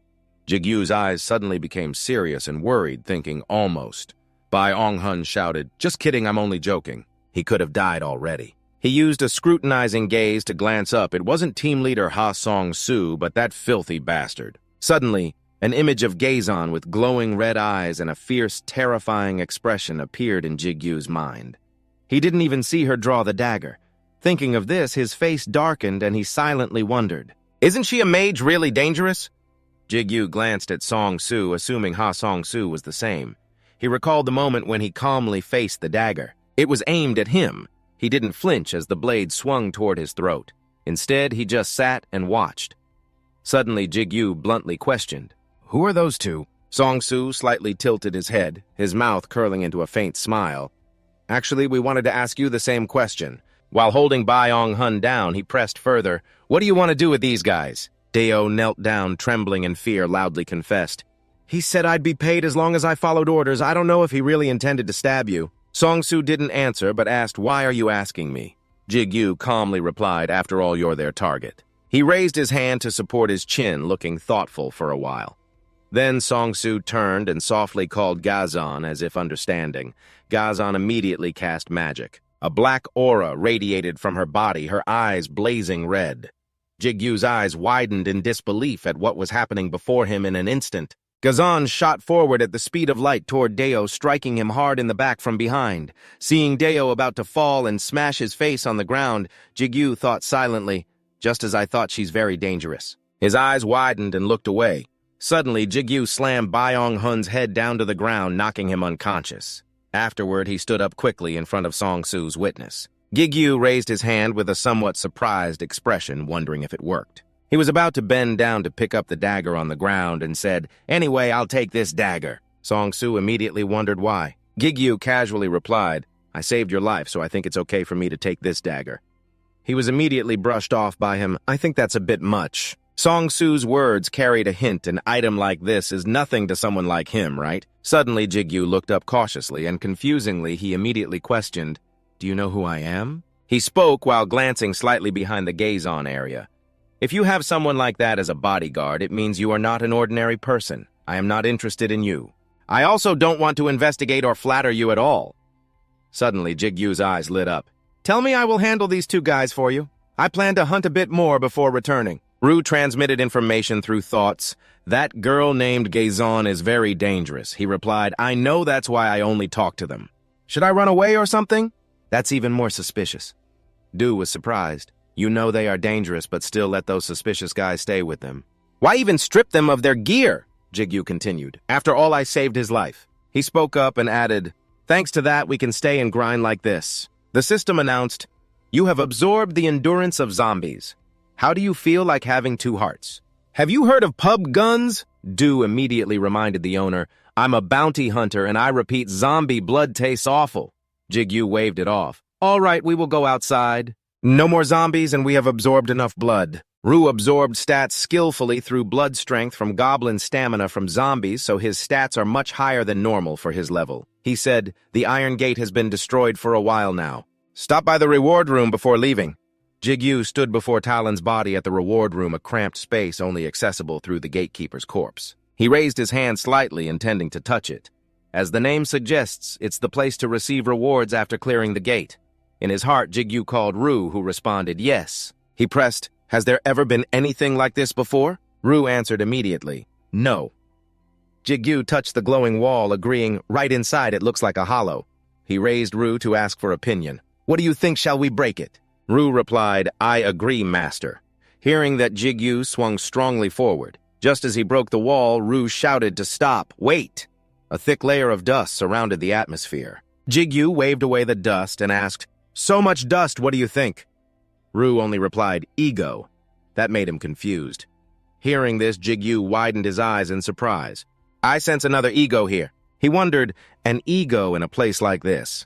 Jigyu's eyes suddenly became serious and worried, thinking almost. Bai Onghun shouted, "Just kidding, I'm only joking." He could have died already. He used a scrutinizing gaze to glance up. It wasn't team leader Ha Song-soo, but that filthy bastard. Suddenly, an image of Gazon with glowing red eyes and a fierce, terrifying expression appeared in Jigyu's mind. He didn't even see her draw the dagger. Thinking of this, his face darkened and he silently wondered, "Isn't she a mage really dangerous?" Jigyu glanced at Song-soo, assuming Ha Song-soo was the same. He recalled the moment when he calmly faced the dagger. It was aimed at him. He didn't flinch as the blade swung toward his throat. Instead, he just sat and watched. Suddenly, Jigyu bluntly questioned, "Who are those two?" Song-soo slightly tilted his head, his mouth curling into a faint smile. "Actually, we wanted to ask you the same question." While holding Bai Onghun down, he pressed further, "What do you want to do with these guys?" Deo knelt down, trembling in fear, loudly confessed, "He said I'd be paid as long as I followed orders. I don't know if he really intended to stab you." Song-soo didn't answer, but asked, "Why are you asking me?" Jigyu calmly replied, "After all, you're their target." He raised his hand to support his chin, looking thoughtful for a while. Then Song-soo turned and softly called Gazon as if understanding. Gazon immediately cast magic. A black aura radiated from her body, her eyes blazing red. Jigyu's eyes widened in disbelief at what was happening before him in an instant. Gazon shot forward at the speed of light toward Deo, striking him hard in the back from behind. Seeing Deo about to fall and smash his face on the ground, Jigyu thought silently, "Just as I thought, she's very dangerous." His eyes widened and looked away. Suddenly, Jigyu slammed Bai Onghun's head down to the ground, knocking him unconscious. Afterward, he stood up quickly in front of Song-soo's witness. Jigyu raised his hand with a somewhat surprised expression, wondering if it worked. He was about to bend down to pick up the dagger on the ground and said, "Anyway, I'll take this dagger." Song-soo immediately wondered why. Jigyu casually replied, "I saved your life, so I think it's okay for me to take this dagger." He was immediately brushed off by him. "I think that's a bit much." Song-soo's words carried a hint. An item like this is nothing to someone like him, right? Suddenly, Jigyu looked up cautiously, and confusingly, he immediately questioned, "Do you know who I am?" He spoke while glancing slightly behind the gaze-on area. "If you have someone like that as a bodyguard, it means you are not an ordinary person. I am not interested in you. I also don't want to investigate or flatter you at all." Suddenly, Jigyu's eyes lit up. "Tell me I will handle these two guys for you. I plan to hunt a bit more before returning." Ru transmitted information through thoughts. "That girl named Gazon is very dangerous," he replied. "I know, that's why I only talk to them. Should I run away or something? That's even more suspicious." Du was surprised. "You know they are dangerous, but still let those suspicious guys stay with them. Why even strip them of their gear?" Jigyu continued. "After all, I saved his life." He spoke up and added, "Thanks to that, we can stay and grind like this." The system announced, "You have absorbed the endurance of zombies. How do you feel like having two hearts?" "Have you heard of pub guns?" Du immediately reminded the owner, "I'm a bounty hunter, and I repeat, zombie blood tastes awful." Jigyu waved it off. "All right, we will go outside. No more zombies, and we have absorbed enough blood." Ru absorbed stats skillfully through blood strength from goblin stamina from zombies, so his stats are much higher than normal for his level. He said, "The Iron Gate has been destroyed for a while now. Stop by the reward room before leaving." Jigyu stood before Talon's body at the reward room, a cramped space only accessible through the gatekeeper's corpse. He raised his hand slightly, intending to touch it. As the name suggests, it's the place to receive rewards after clearing the gate. In his heart, Jigyu called Ru, who responded, "Yes." He pressed, "Has there ever been anything like this before?" Ru answered immediately, "No." Jigyu touched the glowing wall, agreeing, "Right inside it looks like a hollow." He raised Ru to ask for opinion. "What do you think, shall we break it?" Ru replied, "I agree, master." Hearing that, Jigyu swung strongly forward. Just as he broke the wall, Ru shouted to stop. "Wait!" A thick layer of dust surrounded the atmosphere. Jigyu waved away the dust and asked, "So much dust, what do you think?" Ru only replied, "Ego." That made him confused. Hearing this, Jigyu widened his eyes in surprise. "I sense another ego here." He wondered, an ego in a place like this.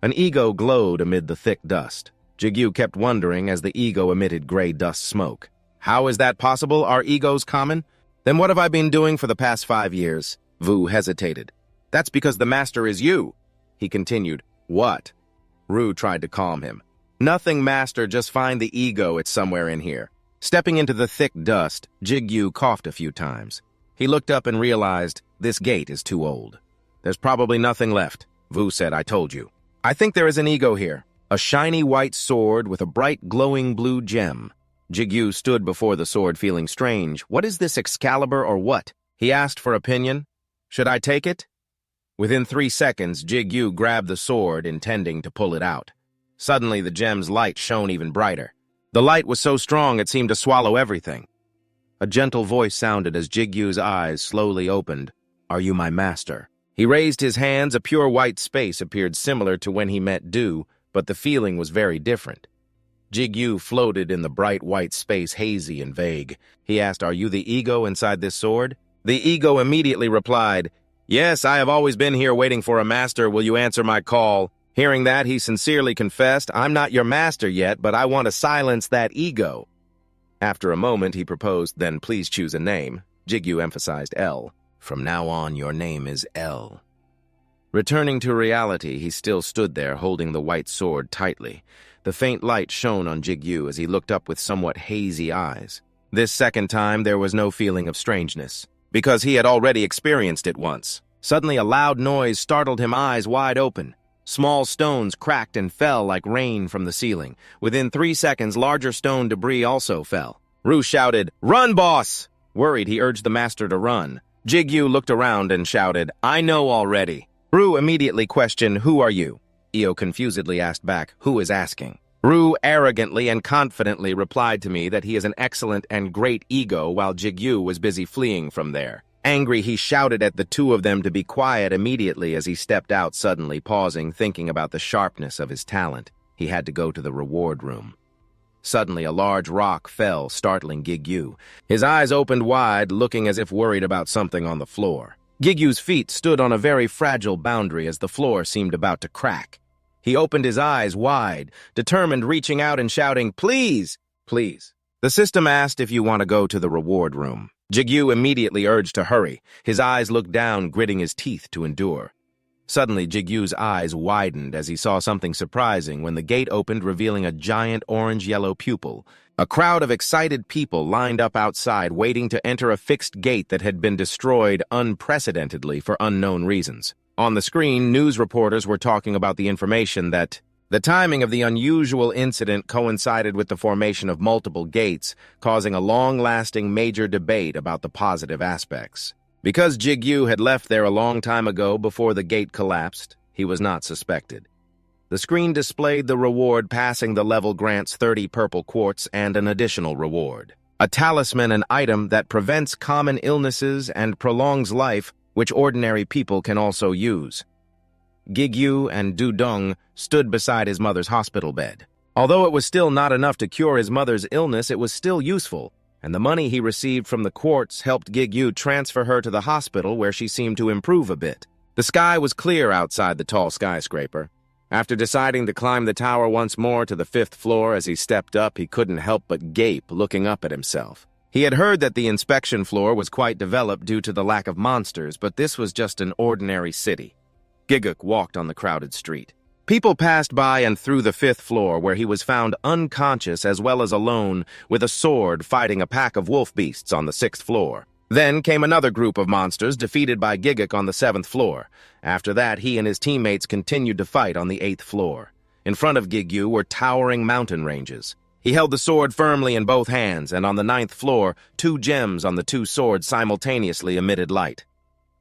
An ego glowed amid the thick dust. Jigyu kept wondering as the ego emitted gray dust smoke. How is that possible? Are egos common? Then what have I been doing for the past 5 years? Vu hesitated. That's because the master is you. He continued, "What?" Ru tried to calm him. Nothing, master, just find the ego, it's somewhere in here. Stepping into the thick dust, Jigyu coughed a few times. He looked up and realized this gate is too old. There's probably nothing left. Vu said, I told you. I think there is an ego here. A shiny white sword with a bright glowing blue gem. Jigyu stood before the sword feeling strange. What is this, Excalibur or what? He asked for opinion. Should I take it? Within 3 seconds, Jigyu grabbed the sword, intending to pull it out. Suddenly, the gem's light shone even brighter. The light was so strong it seemed to swallow everything. A gentle voice sounded as Jigyu's eyes slowly opened. Are you my master? He raised his hands. A pure white space appeared similar to when he met Du, but the feeling was very different. Jigyu floated in the bright white space, hazy and vague. He asked, Are you the ego inside this sword? The ego immediately replied, Yes, I have always been here waiting for a master. Will you answer my call? Hearing that, he sincerely confessed, I'm not your master yet, but I want to silence that ego. After a moment, he proposed, Then please choose a name. Jigyu emphasized L. From now on, your name is L. Returning to reality, he still stood there, holding the white sword tightly. The faint light shone on Jigyu as he looked up with somewhat hazy eyes. This second time, there was no feeling of strangeness, because he had already experienced it once. Suddenly, a loud noise startled him, eyes wide open. Small stones cracked and fell like rain from the ceiling. Within 3 seconds, larger stone debris also fell. Ru shouted, Run, boss! Worried, he urged the master to run. Jigyu looked around and shouted, I know already. Ru immediately questioned, Who are you? Io confusedly asked back, Who is asking? Ru arrogantly and confidently replied to me that he is an excellent and great ego while Jigyu was busy fleeing from there. Angry, he shouted at the two of them to be quiet immediately as he stepped out, suddenly pausing, thinking about the sharpness of his talent. He had to go to the reward room. Suddenly, a large rock fell, startling Jigyu. His eyes opened wide, looking as if worried about something on the floor. Jigyu's feet stood on a very fragile boundary as the floor seemed about to crack. He opened his eyes wide, determined, reaching out and shouting, Please! Please. The system asked if you want to go to the reward room. Jigyu immediately urged to hurry. His eyes looked down, gritting his teeth to endure. Suddenly, Jigyu's eyes widened as he saw something surprising when the gate opened, revealing a giant orange-yellow pupil. A crowd of excited people lined up outside, waiting to enter a fixed gate that had been destroyed unprecedentedly for unknown reasons. On the screen, news reporters were talking about the information that the timing of the unusual incident coincided with the formation of multiple gates, causing a long-lasting major debate about the positive aspects. Because Jigyu had left there a long time ago before the gate collapsed, he was not suspected. The screen displayed the reward. Passing the level grants 30 purple quartz and an additional reward. A talisman, an item that prevents common illnesses and prolongs life, which ordinary people can also use. Jigyu and Dudong stood beside his mother's hospital bed. Although it was still not enough to cure his mother's illness, it was still useful, and the money he received from the quartz helped Jigyu transfer her to the hospital, where she seemed to improve a bit. The sky was clear outside the tall skyscraper. After deciding to climb the tower once more to the 5th floor, as he stepped up, he couldn't help but gape, looking up at himself. He had heard that the inspection floor was quite developed due to the lack of monsters, but this was just an ordinary city. Giguk walked on the crowded street. People passed by and through the 5th floor, where he was found unconscious as well as alone, with a sword fighting a pack of wolf beasts on the 6th floor. Then came another group of monsters, defeated by Giguk on the 7th floor. After that, he and his teammates continued to fight on the 8th floor. In front of Jigyu were towering mountain ranges. He held the sword firmly in both hands, and on the 9th floor, 2 gems on the 2 swords simultaneously emitted light.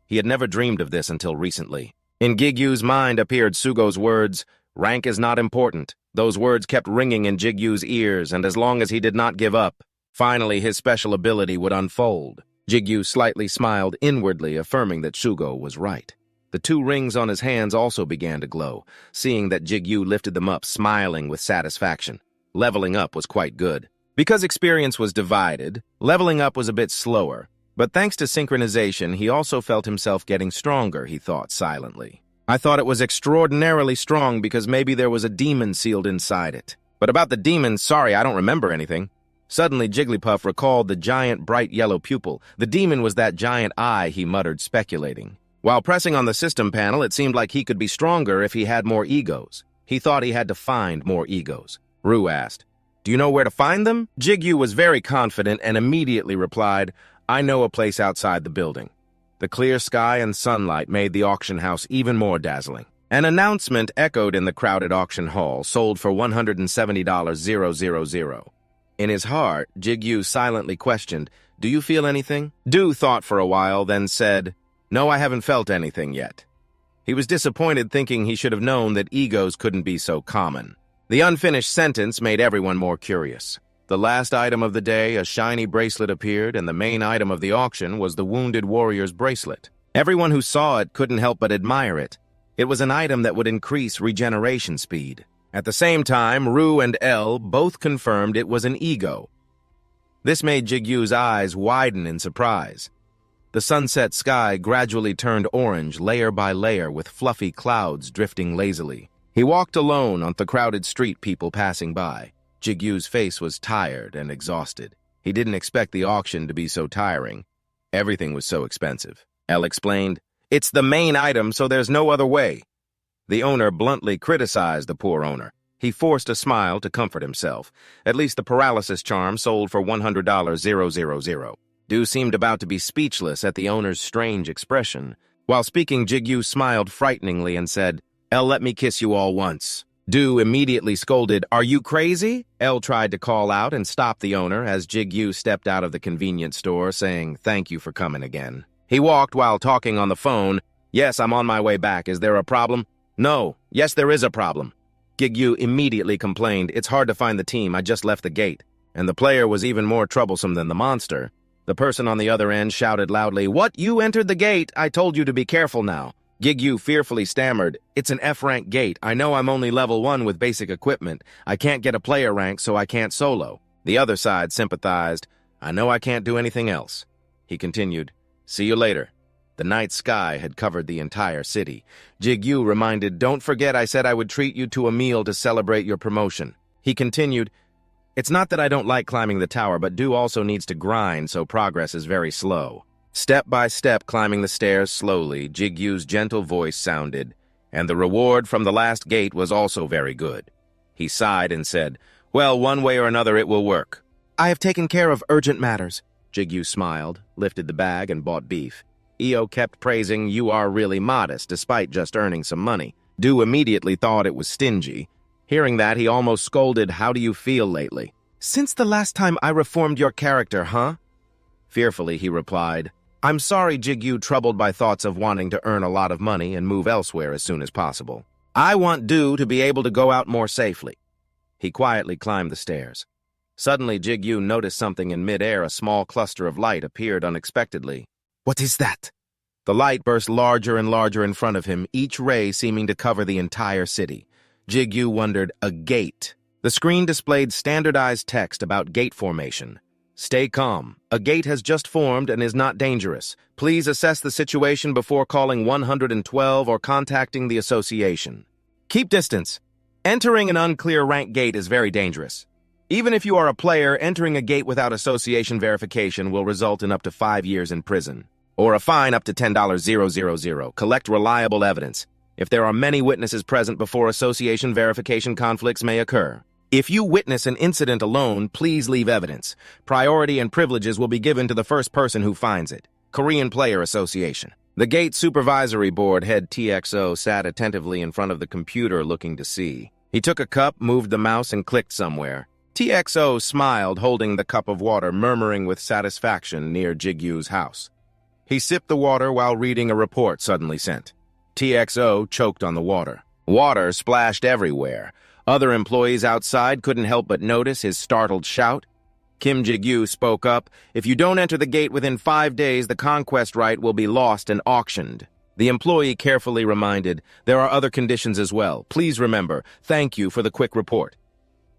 He had never dreamed of this until recently. In Jigyu's mind appeared Sugo's words, "Rank is not important." Those words kept ringing in Jigyu's ears, and as long as he did not give up, finally his special ability would unfold. Jigyu slightly smiled inwardly, affirming that Sugo was right. The 2 rings on his hands also began to glow, seeing that Jigyu lifted them up, smiling with satisfaction. Leveling up was quite good. Because experience was divided, leveling up was a bit slower. But thanks to synchronization, he also felt himself getting stronger, he thought silently. I thought it was extraordinarily strong because maybe there was a demon sealed inside it. But about the demon, sorry, I don't remember anything. Suddenly, Jigglypuff recalled the giant bright yellow pupil. The demon was that giant eye, he muttered, speculating. While pressing on the system panel, it seemed like he could be stronger if he had more egos. He thought he had to find more egos. Ru asked. Do you know where to find them? Jigyu was very confident and immediately replied, I know a place outside the building. The clear sky and sunlight made the auction house even more dazzling. An announcement echoed in the crowded auction hall, sold for $170,000. In his heart, Jigyu silently questioned, Do you feel anything? Du thought for a while, then said, No, I haven't felt anything yet. He was disappointed, thinking he should have known that egos couldn't be so common. The unfinished sentence made everyone more curious. The last item of the day, a shiny bracelet appeared, and the main item of the auction was the wounded warrior's bracelet. Everyone who saw it couldn't help but admire it. It was an item that would increase regeneration speed. At the same time, Ru and El both confirmed it was an ego. This made Jigyu's eyes widen in surprise. The sunset sky gradually turned orange layer by layer with fluffy clouds drifting lazily. He walked alone on the crowded street, people passing by. Jigyu's face was tired and exhausted. He didn't expect the auction to be so tiring. Everything was so expensive. El explained, It's the main item, so there's no other way. The owner bluntly criticized the poor owner. He forced a smile to comfort himself. At least the paralysis charm sold for $100,000. Du seemed about to be speechless at the owner's strange expression. While speaking, Jigyu smiled frighteningly and said, El, let me kiss you all once. Du immediately scolded, Are you crazy? El tried to call out and stop the owner as Jigyu stepped out of the convenience store, saying, Thank you for coming again. He walked while talking on the phone. Yes, I'm on my way back. Is there a problem? No. Yes, there is a problem. Jigyu immediately complained, It's hard to find the team. I just left the gate. And the player was even more troublesome than the monster. The person on the other end shouted loudly, What? You entered the gate? I told you to be careful now. Jigyu fearfully stammered, It's an F-rank gate. I know I'm only level 1 with basic equipment. I can't get a player rank, so I can't solo. The other side sympathized, I know I can't do anything else. He continued, See you later. The night sky had covered the entire city. Jigyu reminded, Don't forget I said I would treat you to a meal to celebrate your promotion. He continued, It's not that I don't like climbing the tower, but Du also needs to grind, so progress is very slow. Step by step climbing the stairs slowly, Jigyu's gentle voice sounded, and the reward from the last gate was also very good. He sighed and said, Well, one way or another it will work. I have taken care of urgent matters. Jigyu smiled, lifted the bag, and bought beef. Io kept praising, You are really modest, despite just earning some money. Du immediately thought it was stingy. Hearing that, he almost scolded, How do you feel lately? Since the last time I reformed your character, huh? Fearfully, he replied, I'm sorry, Jigyu, troubled by thoughts of wanting to earn a lot of money and move elsewhere as soon as possible. I want Du to be able to go out more safely. He quietly climbed the stairs. Suddenly, Jigyu noticed something in midair. A small cluster of light appeared unexpectedly. What is that? The light burst larger and larger in front of him, each ray seeming to cover the entire city. Jigyu wondered, a gate. The screen displayed standardized text about gate formation. Stay calm. A gate has just formed and is not dangerous. Please assess the situation before calling 112 or contacting the association. Keep distance. Entering an unclear rank gate is very dangerous. Even if you are a player, entering a gate without association verification will result in up to 5 years in prison, or a fine up to $10,000. Collect reliable evidence. If there are many witnesses present before association verification, conflicts may occur. If you witness an incident alone, please leave evidence. Priority and privileges will be given to the first person who finds it. Korean Player Association. The Gate Supervisory Board head TXO sat attentively in front of the computer looking to see. He took a cup, moved the mouse, and clicked somewhere. TXO smiled, holding the cup of water, murmuring with satisfaction near Jigyu's house. He sipped the water while reading a report suddenly sent. TXO choked on the water. Water splashed everywhere. Other employees outside couldn't help but notice his startled shout. Kim Jigyu spoke up, If you don't enter the gate within 5 days, the conquest right will be lost and auctioned. The employee carefully reminded, There are other conditions as well. Please remember, thank you for the quick report.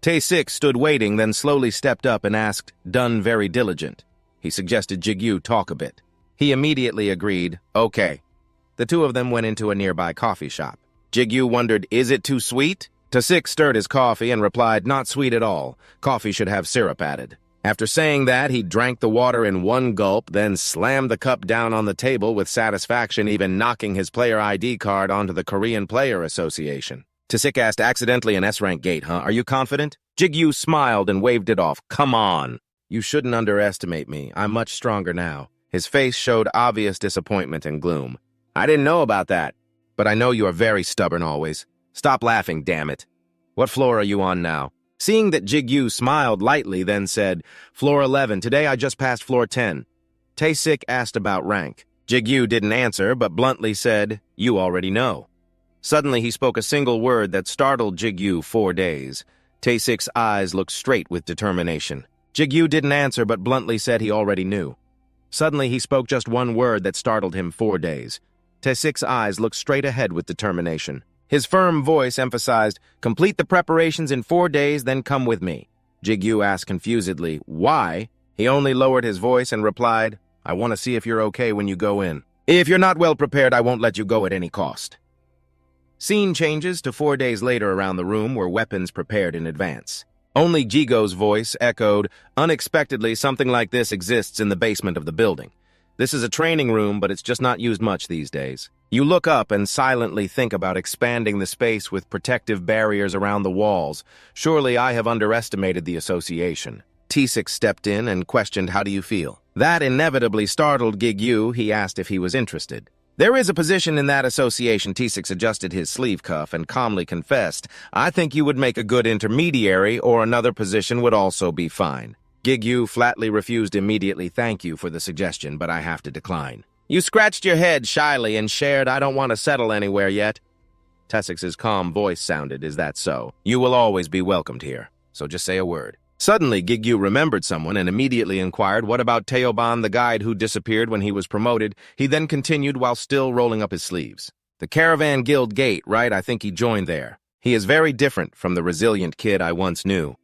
Tae-sik stood waiting, then slowly stepped up and asked, Done very diligent. He suggested Jigyu talk a bit. He immediately agreed, Okay. The two of them went into a nearby coffee shop. Jigyu wondered, Is it too sweet? Tae-sik stirred his coffee and replied, Not sweet at all. Coffee should have syrup added. After saying that, he drank the water in one gulp, then slammed the cup down on the table with satisfaction, even knocking his player ID card onto the Korean Player Association. Tae-sik asked, Accidentally an S-rank gate, huh? Are you confident? Jigyu smiled and waved it off. Come on. You shouldn't underestimate me. I'm much stronger now. His face showed obvious disappointment and gloom. I didn't know about that. But I know you are very stubborn always. Stop laughing, damn it. What floor are you on now? Seeing that Jigyu smiled lightly, then said, Floor 11. Today I just passed floor 10. Tae-sik asked about rank. Jigyu didn't answer, but bluntly said, You already know. Suddenly he spoke a single word that startled Jigyu 4 days. Tae-sik's eyes looked straight with determination. Jigyu didn't answer, but bluntly said he already knew. Suddenly he spoke just one word that startled him 4 days. Tae-sik's eyes looked straight ahead with determination. His firm voice emphasized, Complete the preparations in 4 days, then come with me. Jigyu asked confusedly, Why? He only lowered his voice and replied, I want to see if you're okay when you go in. If you're not well prepared, I won't let you go at any cost. Scene changes to 4 days later around the room were weapons prepared in advance. Only Jigo's voice echoed, Unexpectedly, something like this exists in the basement of the building. This is a training room, but it's just not used much these days. You look up and silently think about expanding the space with protective barriers around the walls. Surely I have underestimated the association. Tae-sik stepped in and questioned, How do you feel? That inevitably startled Jigyu. He asked if he was interested. There is a position in that association. Tae-sik adjusted his sleeve cuff and calmly confessed, I think you would make a good intermediary, or another position would also be fine. Jigyu flatly refused immediately. Thank you for the suggestion, but I have to decline. You scratched your head shyly and shared, I don't want to settle anywhere yet. Tae-sik's calm voice sounded, Is that so? You will always be welcomed here, so just say a word. Suddenly, Jigyu remembered someone and immediately inquired, What about Taeoban, the guide who disappeared when he was promoted? He then continued while still rolling up his sleeves. The Caravan Guild Gate, right? I think he joined there. He is very different from the resilient kid I once knew.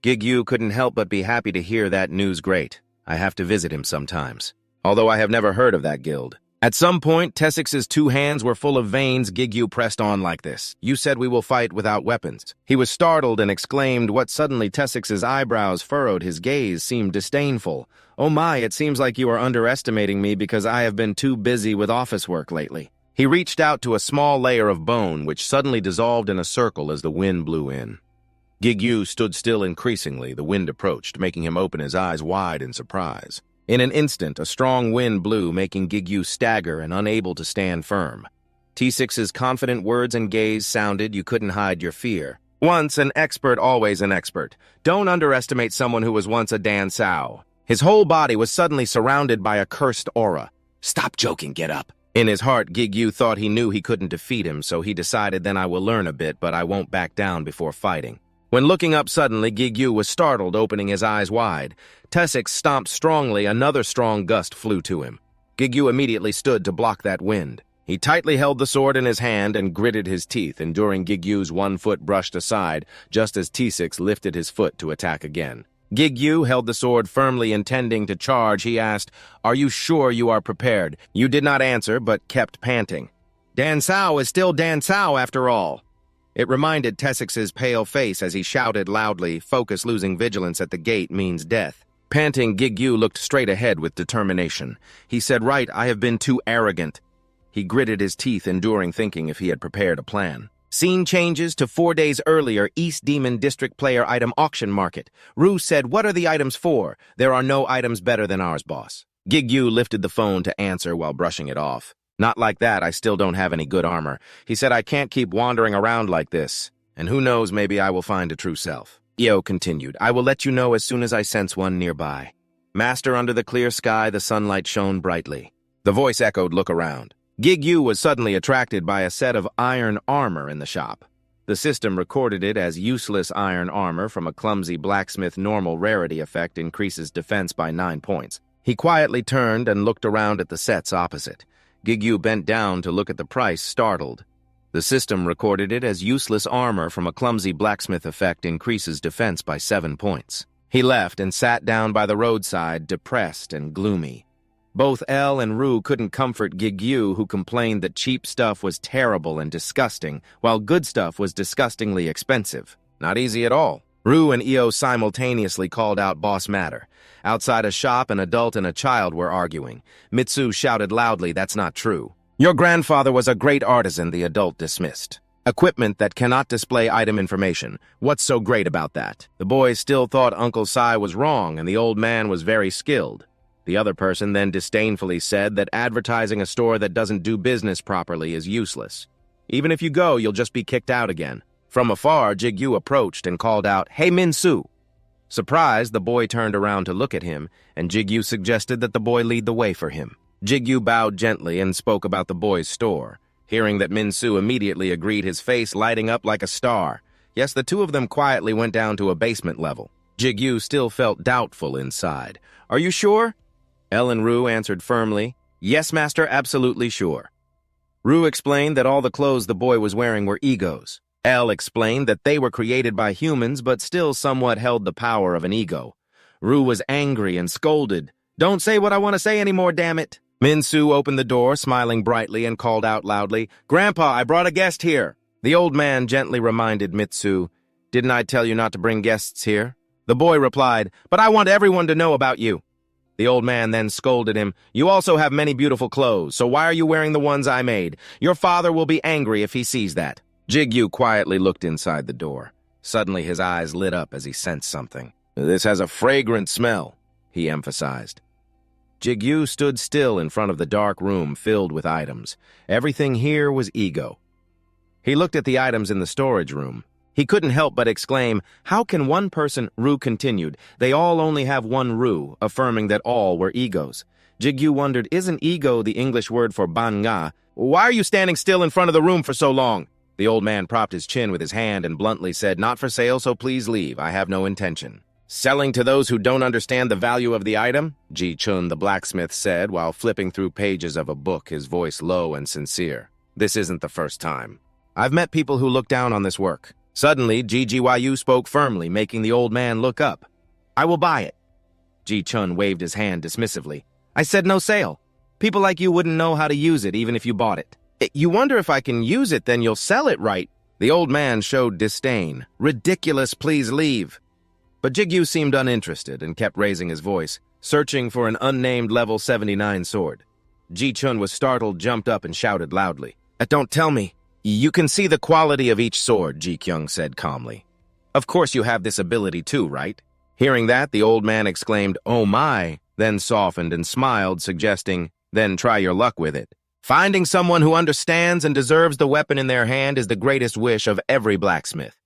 Jigyu couldn't help but be happy to hear that news. Great. I have to visit him sometimes. Although I have never heard of that guild. At some point, Tae-sik's 2 hands were full of veins. Jigyu pressed on like this. You said we will fight without weapons. He was startled and exclaimed, What? Suddenly Tae-sik's eyebrows furrowed. His gaze seemed disdainful. Oh my, it seems like you are underestimating me because I have been too busy with office work lately. He reached out to a small layer of bone, which suddenly dissolved in a circle as the wind blew in. Jigyu stood still increasingly. The wind approached, making him open his eyes wide in surprise. In an instant, a strong wind blew, making Jigyu stagger and unable to stand firm. Tae-sik's confident words and gaze sounded, You couldn't hide your fear. Once an expert, always an expert. Don't underestimate someone who was once a Dan Sao. His whole body was suddenly surrounded by a cursed aura. Stop joking, get up. In his heart, Jigyu thought he knew he couldn't defeat him, so he decided, Then I will learn a bit, but I won't back down before fighting. When looking up suddenly, Jigyu was startled, opening his eyes wide. Tae-sik stomped strongly. Another strong gust flew to him. Jigyu immediately stood to block that wind. He tightly held the sword in his hand and gritted his teeth, enduring Gigyu's 1 foot brushed aside, just as Tae-sik lifted his foot to attack again. Jigyu held the sword firmly, intending to charge. He asked, Are you sure you are prepared? You did not answer, but kept panting. Dan Sao is still Dan Sao after all. It reminded Tae-sik's pale face as he shouted loudly, Focus, losing vigilance at the gate means death. Panting, Jigyu looked straight ahead with determination. He said, Right, I have been too arrogant. He gritted his teeth, enduring thinking if he had prepared a plan. Scene changes to 4 days earlier, East Demon District Player Item Auction Market. Rue said, What are the items for? There are no items better than ours, boss. Jigyu lifted the phone to answer while brushing it off. Not like that, I still don't have any good armor. He said I can't keep wandering around like this. And who knows, maybe I will find a true self. Io continued, I will let you know as soon as I sense one nearby. Master, under the clear sky, the sunlight shone brightly. The voice echoed, Look around. Jigyu was suddenly attracted by a set of iron armor in the shop. The system recorded it as useless iron armor from a clumsy blacksmith. Normal rarity effect increases defense by 9 points. He quietly turned and looked around at the sets opposite. Jigyu bent down to look at the price, startled. The system recorded it as useless armor from a clumsy blacksmith effect increases defense by 7 points. He left and sat down by the roadside, depressed and gloomy. Both Elle and Rue couldn't comfort Jigyu, who complained that cheap stuff was terrible and disgusting, while good stuff was disgustingly expensive. Not easy at all. Rue and Io simultaneously called out Boss Matter. Outside a shop, an adult and a child were arguing. Mitsu shouted loudly, That's not true. Your grandfather was a great artisan, the adult dismissed. Equipment that cannot display item information. What's so great about that? The boys still thought Uncle Si was wrong and the old man was very skilled. The other person then disdainfully said that advertising a store that doesn't do business properly is useless. Even if you go, you'll just be kicked out again. From afar, Jigyu approached and called out, "Hey, Min-Soo!" Surprised, the boy turned around to look at him, and Jigyu suggested that the boy lead the way for him. Jigyu bowed gently and spoke about the boy's store. Hearing that Min-Soo immediately agreed, his face lighting up like a star. Yes, the two of them quietly went down to a basement level. Jigyu still felt doubtful inside. "Are you sure?" Ellen Rue answered firmly, "Yes, master, absolutely sure." Rue explained that all the clothes the boy was wearing were egos. Elle explained that they were created by humans but still somewhat held the power of an ego. Rue was angry and scolded. "Don't say what I want to say anymore, damn it." Min-Soo opened the door, smiling brightly, and called out loudly, "Grandpa, I brought a guest here." The old man gently reminded Mitsu, "Didn't I tell you not to bring guests here?" The boy replied, "But I want everyone to know about you." The old man then scolded him, "You also have many beautiful clothes, so why are you wearing the ones I made? Your father will be angry if he sees that." Jigyu quietly looked inside the door. Suddenly his eyes lit up as he sensed something. "This has a fragrant smell," he emphasized. Jigyu stood still in front of the dark room filled with items. Everything here was ego. He looked at the items in the storage room. He couldn't help but exclaim, "How can one person," Rue continued, "they all only have one Rue," affirming that all were egos. Jigyu wondered, isn't ego the English word for banga? "Why are you standing still in front of the room for so long?" The old man propped his chin with his hand and bluntly said, "Not for sale, so please leave. I have no intention." "Selling to those who don't understand the value of the item?" Ji-chun, the blacksmith, said while flipping through pages of a book, his voice low and sincere. "This isn't the first time. I've met people who look down on this work." Suddenly, Ji-Ji-Yu spoke firmly, making the old man look up. "I will buy it." Ji-chun waved his hand dismissively. "I said no sale. People like you wouldn't know how to use it even if you bought it." "You wonder if I can use it, then you'll sell it, right?" The old man showed disdain. "Ridiculous, please leave." But Jigyu seemed uninterested and kept raising his voice, searching for an unnamed level 79 sword. Ji-chun was startled, jumped up, and shouted loudly, "Don't tell me." "You can see the quality of each sword," Ji-kyung said calmly. "Of course you have this ability too, right?" Hearing that, the old man exclaimed, "Oh my," then softened and smiled, suggesting, "Then try your luck with it." Finding someone who understands and deserves the weapon in their hand is the greatest wish of every blacksmith.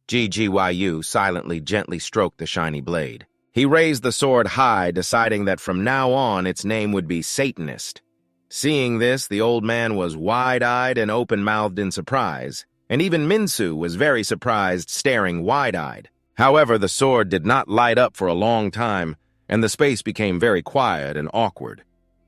Ji-Ji-Yu silently, gently stroked the shiny blade. He raised the sword high, deciding that from now on its name would be Satanist. Seeing this, the old man was wide-eyed and open-mouthed in surprise, and even Min-Soo was very surprised, staring wide-eyed. However, the sword did not light up for a long time, and the space became very quiet and awkward.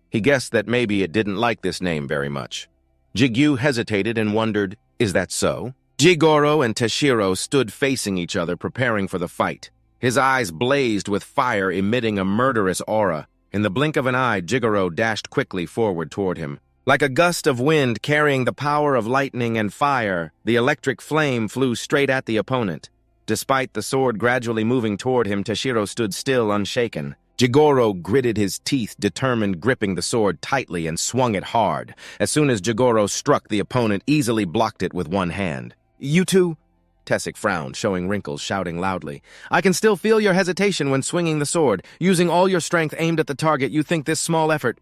He guessed that maybe it didn't like this name very much. Jigyu hesitated and wondered, is that so? Jigoro and Tashiro stood facing each other, preparing for the fight. His eyes blazed with fire, emitting a murderous aura. In the blink of an eye, Jigoro dashed quickly forward toward him. Like a gust of wind carrying the power of lightning and fire, the electric flame flew straight at the opponent. Despite the sword gradually moving toward him, Tashiro stood still, unshaken. Jigoro gritted his teeth, determined, gripping the sword tightly, and swung it hard. As soon as Jigoro struck, the opponent easily blocked it with one hand. "You two?" Tessic frowned, showing wrinkles, shouting loudly. "I can still feel your hesitation when swinging the sword. Using all your strength aimed at the target, you think this small effort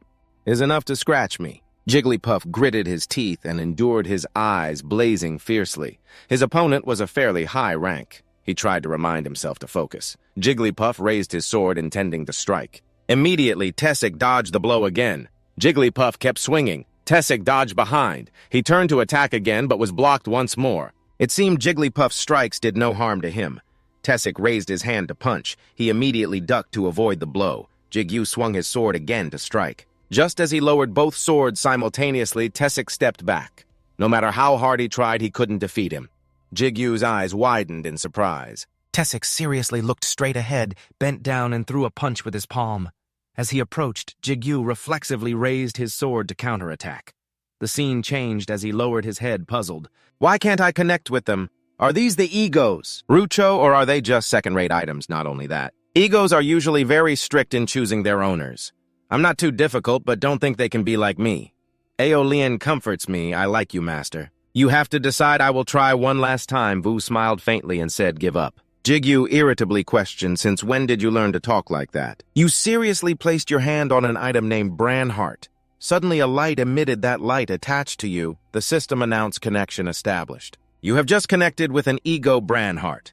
is enough to scratch me." Jigglypuff gritted his teeth and endured, his eyes blazing fiercely. His opponent was a fairly high rank. He tried to remind himself to focus. Jigglypuff raised his sword, intending to strike. Immediately, Tessic dodged the blow again. Jigglypuff kept swinging. Tessic dodged behind. He turned to attack again, but was blocked once more. It seemed Jigglypuff's strikes did no harm to him. Tessic raised his hand to punch. He immediately ducked to avoid the blow. Jigyu swung his sword again to strike. Just as he lowered both swords simultaneously, Tessic stepped back. No matter how hard he tried, he couldn't defeat him. Jigyu's eyes widened in surprise. Tessic seriously looked straight ahead, bent down, and threw a punch with his palm. As he approached, Jigyu reflexively raised his sword to counterattack. The scene changed as he lowered his head, puzzled. "Why can't I connect with them? Are these the egos, Rucho, or are they just second-rate items? Not only that, egos are usually very strict in choosing their owners. I'm not too difficult, but don't think they can be like me. Aeolian comforts me. I like you, master." You have to decide. I will try one last time. Vu smiled faintly and said, give up. Jigyu irritably questioned, since when did you learn to talk like that? You seriously placed your hand on an item named Branhart. Suddenly a light emitted. That light attached to you. The system announced connection established. You have just connected with an ego Branhart.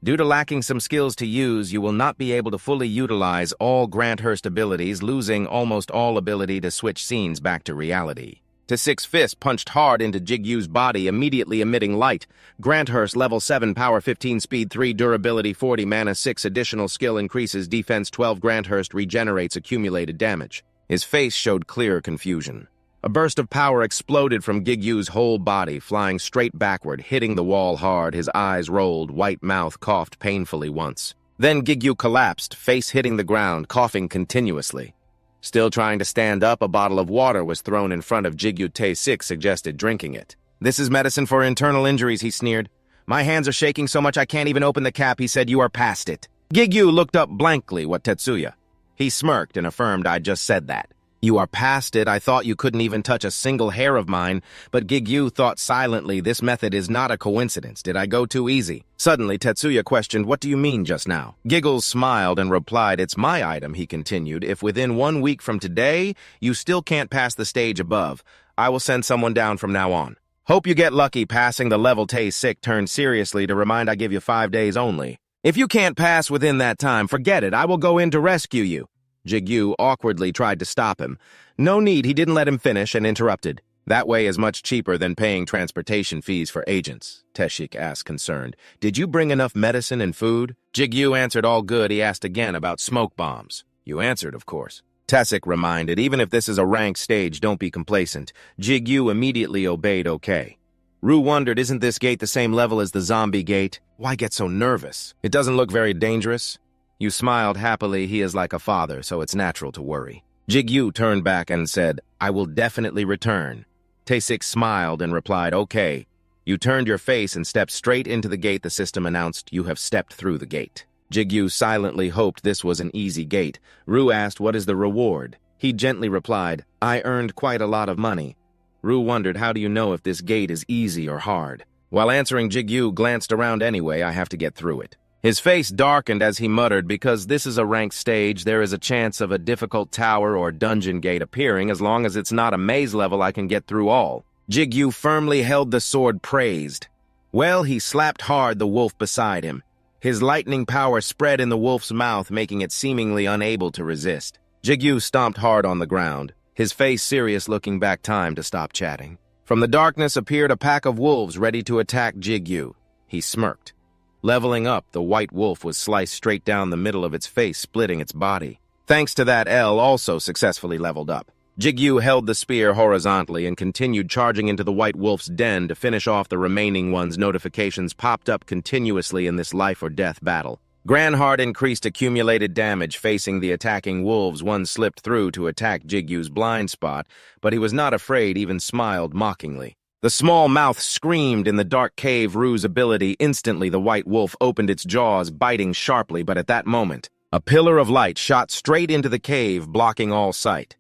Due to lacking some skills to use, you will not be able to fully utilize all Granthurst abilities, losing almost all ability to switch scenes back to reality. T6 fist punched hard into Jigyu's body, immediately emitting light. Granthurst, level 7, power 15, speed 3, durability 40, mana 6, additional skill increases, defense 12. Granthurst regenerates accumulated damage. His face showed clear confusion. A burst of power exploded from Jigyu's whole body, flying straight backward, hitting the wall hard. His eyes rolled, white mouth coughed painfully once. Then Jigyu collapsed, face hitting the ground, coughing continuously. Still trying to stand up, a bottle of water was thrown in front of Jigyu. T6 suggested drinking it. This is medicine for internal injuries, he sneered. My hands are shaking so much I can't even open the cap, he said. You are past it. Jigyu looked up blankly at Tetsuya. He smirked and affirmed, I just said that. You are past it. I thought you couldn't even touch a single hair of mine, but Jigyu thought silently, this method is not a coincidence. Did I go too easy? Suddenly, Tetsuya questioned, what do you mean just now? Giggles smiled and replied, it's my item, he continued. If within 1 week from today, you still can't pass the stage above, I will send someone down from now on. Hope you get lucky passing the level. T6 turned seriously to remind, I give you 5 days only. If you can't pass within that time, forget it. I will go in to rescue you. Jigyu awkwardly tried to stop him. No need, he didn't let him finish and interrupted. That way is much cheaper than paying transportation fees for agents, Teshik asked, concerned. Did you bring enough medicine and food? Jigyu answered all good. He asked again about smoke bombs. You answered, of course. Teshik reminded, even if this is a ranked stage, don't be complacent. Jigyu immediately obeyed okay. Ru wondered, isn't this gate the same level as the zombie gate? Why get so nervous? It doesn't look very dangerous. You smiled happily. He is like a father, so it's natural to worry. Jigyu turned back and said, I will definitely return. T6 smiled and replied, okay. You turned your face and stepped straight into the gate. The system announced, you have stepped through the gate. Jigyu silently hoped this was an easy gate. Ru asked, what is the reward? He gently replied, I earned quite a lot of money. Ru wondered, how do you know if this gate is easy or hard? While answering, Jigyu glanced around anyway. I have to get through it. His face darkened as he muttered, because this is a ranked stage, there is a chance of a difficult tower or dungeon gate appearing. As long as it's not a maze level, I can get through all. Jigyu firmly held the sword praised. Well, he slapped hard the wolf beside him. His lightning power spread in the wolf's mouth, making it seemingly unable to resist. Jigyu stomped hard on the ground, his face serious, looking back. Time to stop chatting. From the darkness appeared a pack of wolves ready to attack Jigyu. He smirked. Leveling up, the white wolf was sliced straight down the middle of its face, splitting its body. Thanks to that, L also successfully leveled up. Jigyu held the spear horizontally and continued charging into the white wolf's den to finish off the remaining ones. Notifications popped up continuously in this life-or-death battle. Granhart increased accumulated damage facing the attacking wolves. One slipped through to attack Jigyu's blind spot, but he was not afraid, even smiled mockingly. The small mouth screamed in the dark cave. Ru's ability. Instantly, the white wolf opened its jaws, biting sharply, but at that moment, a pillar of light shot straight into the cave, blocking all sight.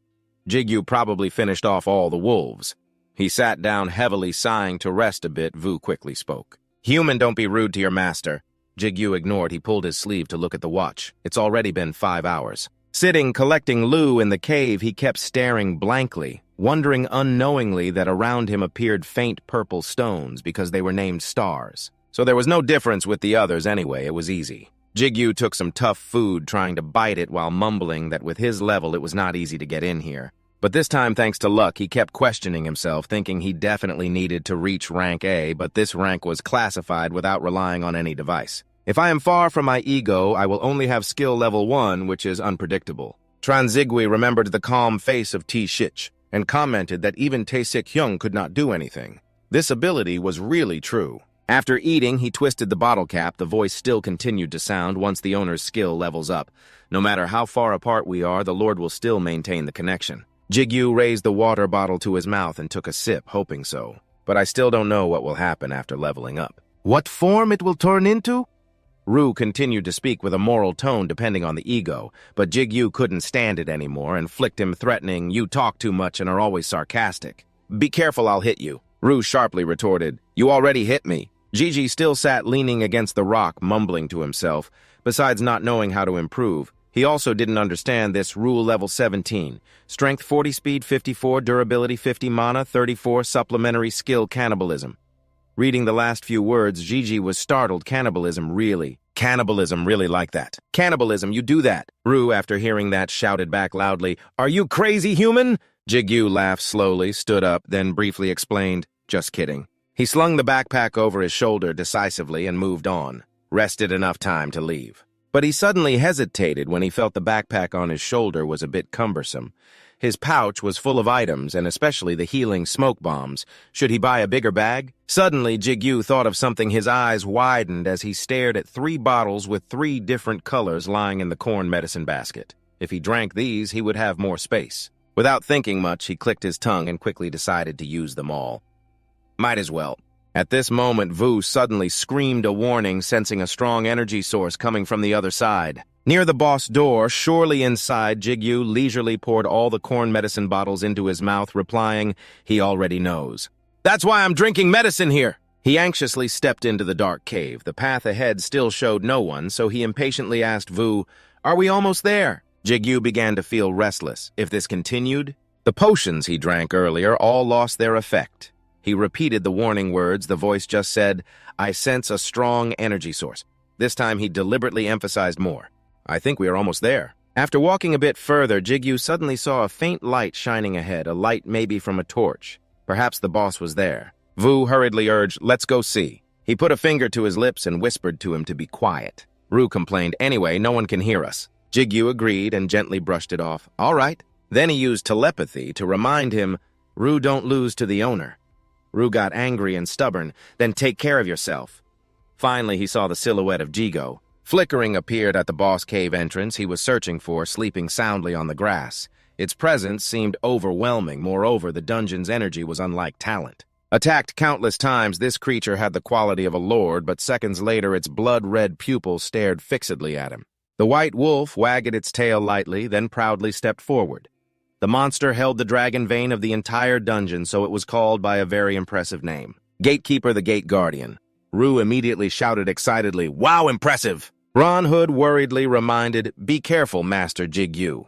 Jigyu probably finished off all the wolves. He sat down heavily, sighing to rest a bit. Vu quickly spoke. Human, don't be rude to your master. Jigyu ignored. He pulled his sleeve to look at the watch. It's already been 5 hours. Sitting, collecting Lu in the cave, he kept staring blankly, wondering unknowingly that around him appeared faint purple stones because they were named stars. So there was no difference with the others anyway. It was easy. Jigyu took some tough food, trying to bite it while mumbling that with his level it was not easy to get in here. But this time, thanks to luck, he kept questioning himself, thinking he definitely needed to reach rank A, but this rank was classified without relying on any device. If I am far from my ego, I will only have skill level 1, which is unpredictable. Tranzigui remembered the calm face of T-Shich and commented that even Tae-Sik-hyung could not do anything. This ability was really true. After eating, he twisted the bottle cap. The voice still continued to sound once the owner's skill levels up. No matter how far apart we are, the Lord will still maintain the connection. Jigyu raised the water bottle to his mouth and took a sip, hoping so. But I still don't know what will happen after leveling up. What form it will turn into? Ru continued to speak with a moral tone depending on the ego, but Jigyu couldn't stand it anymore and flicked him, threatening, you talk too much and are always sarcastic. Be careful, I'll hit you. Ru sharply retorted, "You already hit me." Gigi still sat leaning against the rock, mumbling to himself. Besides not knowing how to improve, he also didn't understand this rule level 17. Strength 40, speed 54, durability 50, mana 34, supplementary skill cannibalism. Reading the last few words, Gigi was startled. Cannibalism, really? Cannibalism, really like that? Cannibalism, you do that? Ru, after hearing that, shouted back loudly, "Are you crazy, human?" Jigyu laughed slowly, stood up, then briefly explained, "Just kidding." He slung the backpack over his shoulder decisively and moved on. Rested enough time to leave. But he suddenly hesitated when he felt the backpack on his shoulder was a bit cumbersome. His pouch was full of items, and especially the healing smoke bombs. Should he buy a bigger bag? Suddenly, Jigyu thought of something. His eyes widened as he stared at 3 bottles with 3 different colors lying in the corn medicine basket. If he drank these, he would have more space. Without thinking much, he clicked his tongue and quickly decided to use them all. Might as well. At this moment, Vu suddenly screamed a warning, sensing a strong energy source coming from the other side. Near the boss door, surely inside, Jigyu leisurely poured all the corn medicine bottles into his mouth, replying, "He already knows. That's why I'm drinking medicine here." He anxiously stepped into the dark cave. The path ahead still showed no one, so he impatiently asked Vu, "Are we almost there?" Jigyu began to feel restless. If this continued, the potions he drank earlier all lost their effect. He repeated the warning words. The voice just said, "I sense a strong energy source." This time he deliberately emphasized more. "I think we are almost there." After walking a bit further, Jigyu suddenly saw a faint light shining ahead, a light maybe from a torch. Perhaps the boss was there. Vu hurriedly urged, "Let's go see." He put a finger to his lips and whispered to him to be quiet. Ru complained, "Anyway, no one can hear us." Jigyu agreed and gently brushed it off. "All right." Then he used telepathy to remind him, "Ru, don't lose to the owner." Ru got angry and stubborn. "Then take care of yourself." Finally, he saw the silhouette of Jigo. Flickering appeared at the boss cave entrance he was searching for, sleeping soundly on the grass. Its presence seemed overwhelming. Moreover, the dungeon's energy was unlike talent. Attacked countless times, this creature had the quality of a lord, but seconds later its blood-red pupils stared fixedly at him. The white wolf wagged its tail lightly, then proudly stepped forward. The monster held the dragon vein of the entire dungeon, so it was called by a very impressive name. Gatekeeper the Gate Guardian. Ru immediately shouted excitedly, "Wow, impressive!" Ron Hood worriedly reminded, "Be careful, Master Jigyu."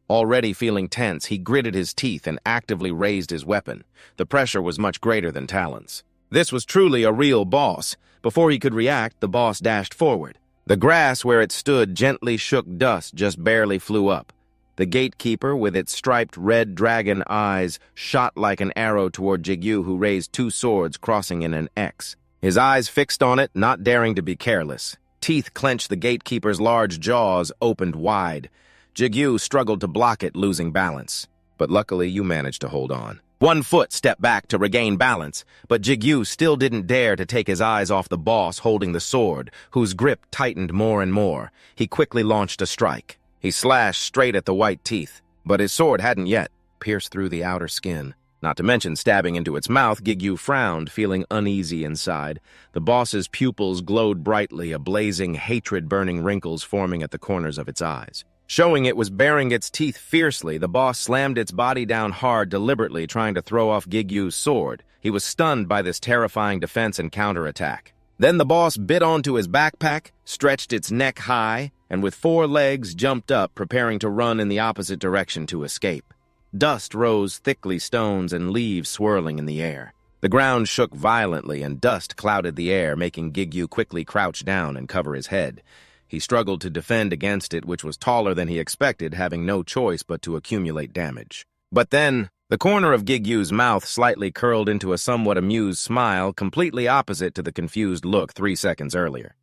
Already feeling tense, he gritted his teeth and actively raised his weapon. The pressure was much greater than Talon's. This was truly a real boss. Before he could react, the boss dashed forward. The grass where it stood gently shook. Dust just barely flew up. The gatekeeper, with its striped red dragon eyes, shot like an arrow toward Jigyu, who raised 2 swords crossing in an X. His eyes fixed on it, not daring to be careless. Teeth clenched. The gatekeeper's large jaws opened wide. Jigyu struggled to block it, losing balance. But luckily, you managed to hold on. 1 foot stepped back to regain balance, but Jigyu still didn't dare to take his eyes off the boss holding the sword, whose grip tightened more and more. He quickly launched a strike. He slashed straight at the white teeth, but his sword hadn't yet pierced through the outer skin. Not to mention stabbing into its mouth, Jigyu frowned, feeling uneasy inside. The boss's pupils glowed brightly, a blazing hatred burning wrinkles forming at the corners of its eyes. Showing it was baring its teeth fiercely, the boss slammed its body down hard, deliberately trying to throw off Jigyu's sword. He was stunned by this terrifying defense and counterattack. Then the boss bit onto his backpack, stretched its neck high, and with 4 legs jumped up, preparing to run in the opposite direction to escape. Dust rose thickly, stones and leaves swirling in the air. The ground shook violently and dust clouded the air, making Jigyu quickly crouch down and cover his head. He struggled to defend against it, which was taller than he expected, having no choice but to accumulate damage. But then, the corner of Jigyu's mouth slightly curled into a somewhat amused smile, completely opposite to the confused look 3 seconds earlier.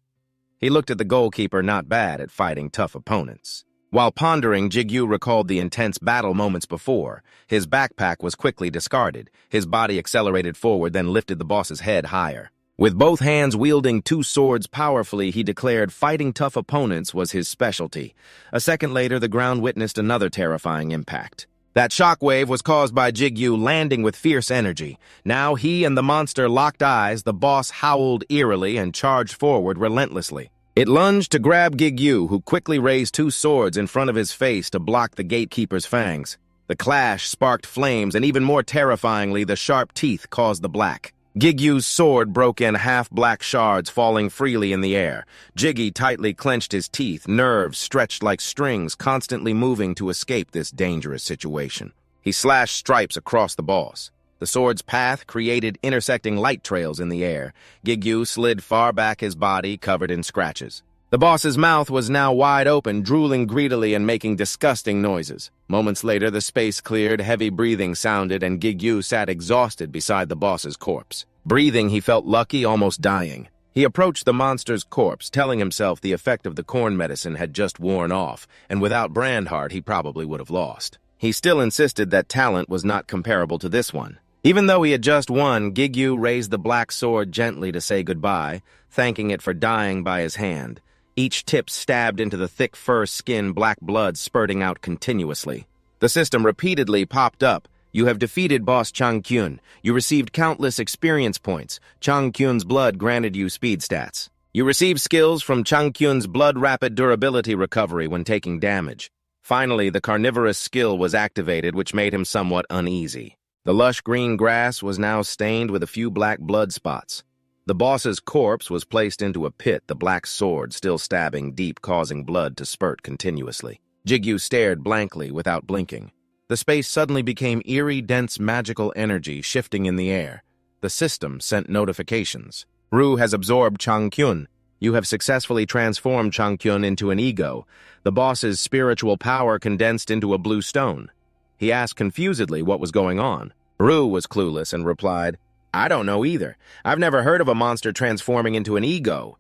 He looked at the goalkeeper, not bad at fighting tough opponents. While pondering, Jigyu recalled the intense battle moments before. His backpack was quickly discarded. His body accelerated forward, then lifted the boss's head higher. With both hands wielding 2 swords powerfully, he declared fighting tough opponents was his specialty. A second later, the ground witnessed another terrifying impact. That shockwave was caused by Jigyu landing with fierce energy. Now he and the monster locked eyes. The boss howled eerily and charged forward relentlessly. It lunged to grab Jigyu, who quickly raised 2 swords in front of his face to block the gatekeeper's fangs. The clash sparked flames, and even more terrifyingly, the sharp teeth caused the black. Gigyu's sword broke in half-black shards falling freely in the air. Jiggy tightly clenched his teeth, nerves stretched like strings, constantly moving to escape this dangerous situation. He slashed stripes across the boss. The sword's path created intersecting light trails in the air. Gigyu slid far back his body, covered in scratches. The boss's mouth was now wide open, drooling greedily and making disgusting noises. Moments later, the space cleared, heavy breathing sounded, and Gigyu sat exhausted beside the boss's corpse. Breathing, he felt lucky, almost dying. He approached the monster's corpse, telling himself the effect of the corn medicine had just worn off, and without Brandheart, he probably would have lost. He still insisted that talent was not comparable to this one. Even though he had just won, Gigyu raised the black sword gently to say goodbye, thanking it for dying by his hand. Each tip stabbed into the thick fur skin, black blood spurting out continuously. The system repeatedly popped up. You have defeated Boss Changkyun. You received countless experience points. Changkyun's blood granted you speed stats. You received skills from Changkyun's blood rapid durability recovery when taking damage. Finally, the carnivorous skill was activated, which made him somewhat uneasy. The lush green grass was now stained with a few black blood spots. The boss's corpse was placed into a pit, the black sword still stabbing deep, causing blood to spurt continuously. Gigyu stared blankly without blinking. The space suddenly became eerie, dense, magical energy shifting in the air. The system sent notifications. Ru has absorbed Changkyun. You have successfully transformed Changkyun into an ego. The boss's spiritual power condensed into a blue stone. He asked confusedly what was going on. Ru was clueless and replied, I don't know either. I've never heard of a monster transforming into an ego.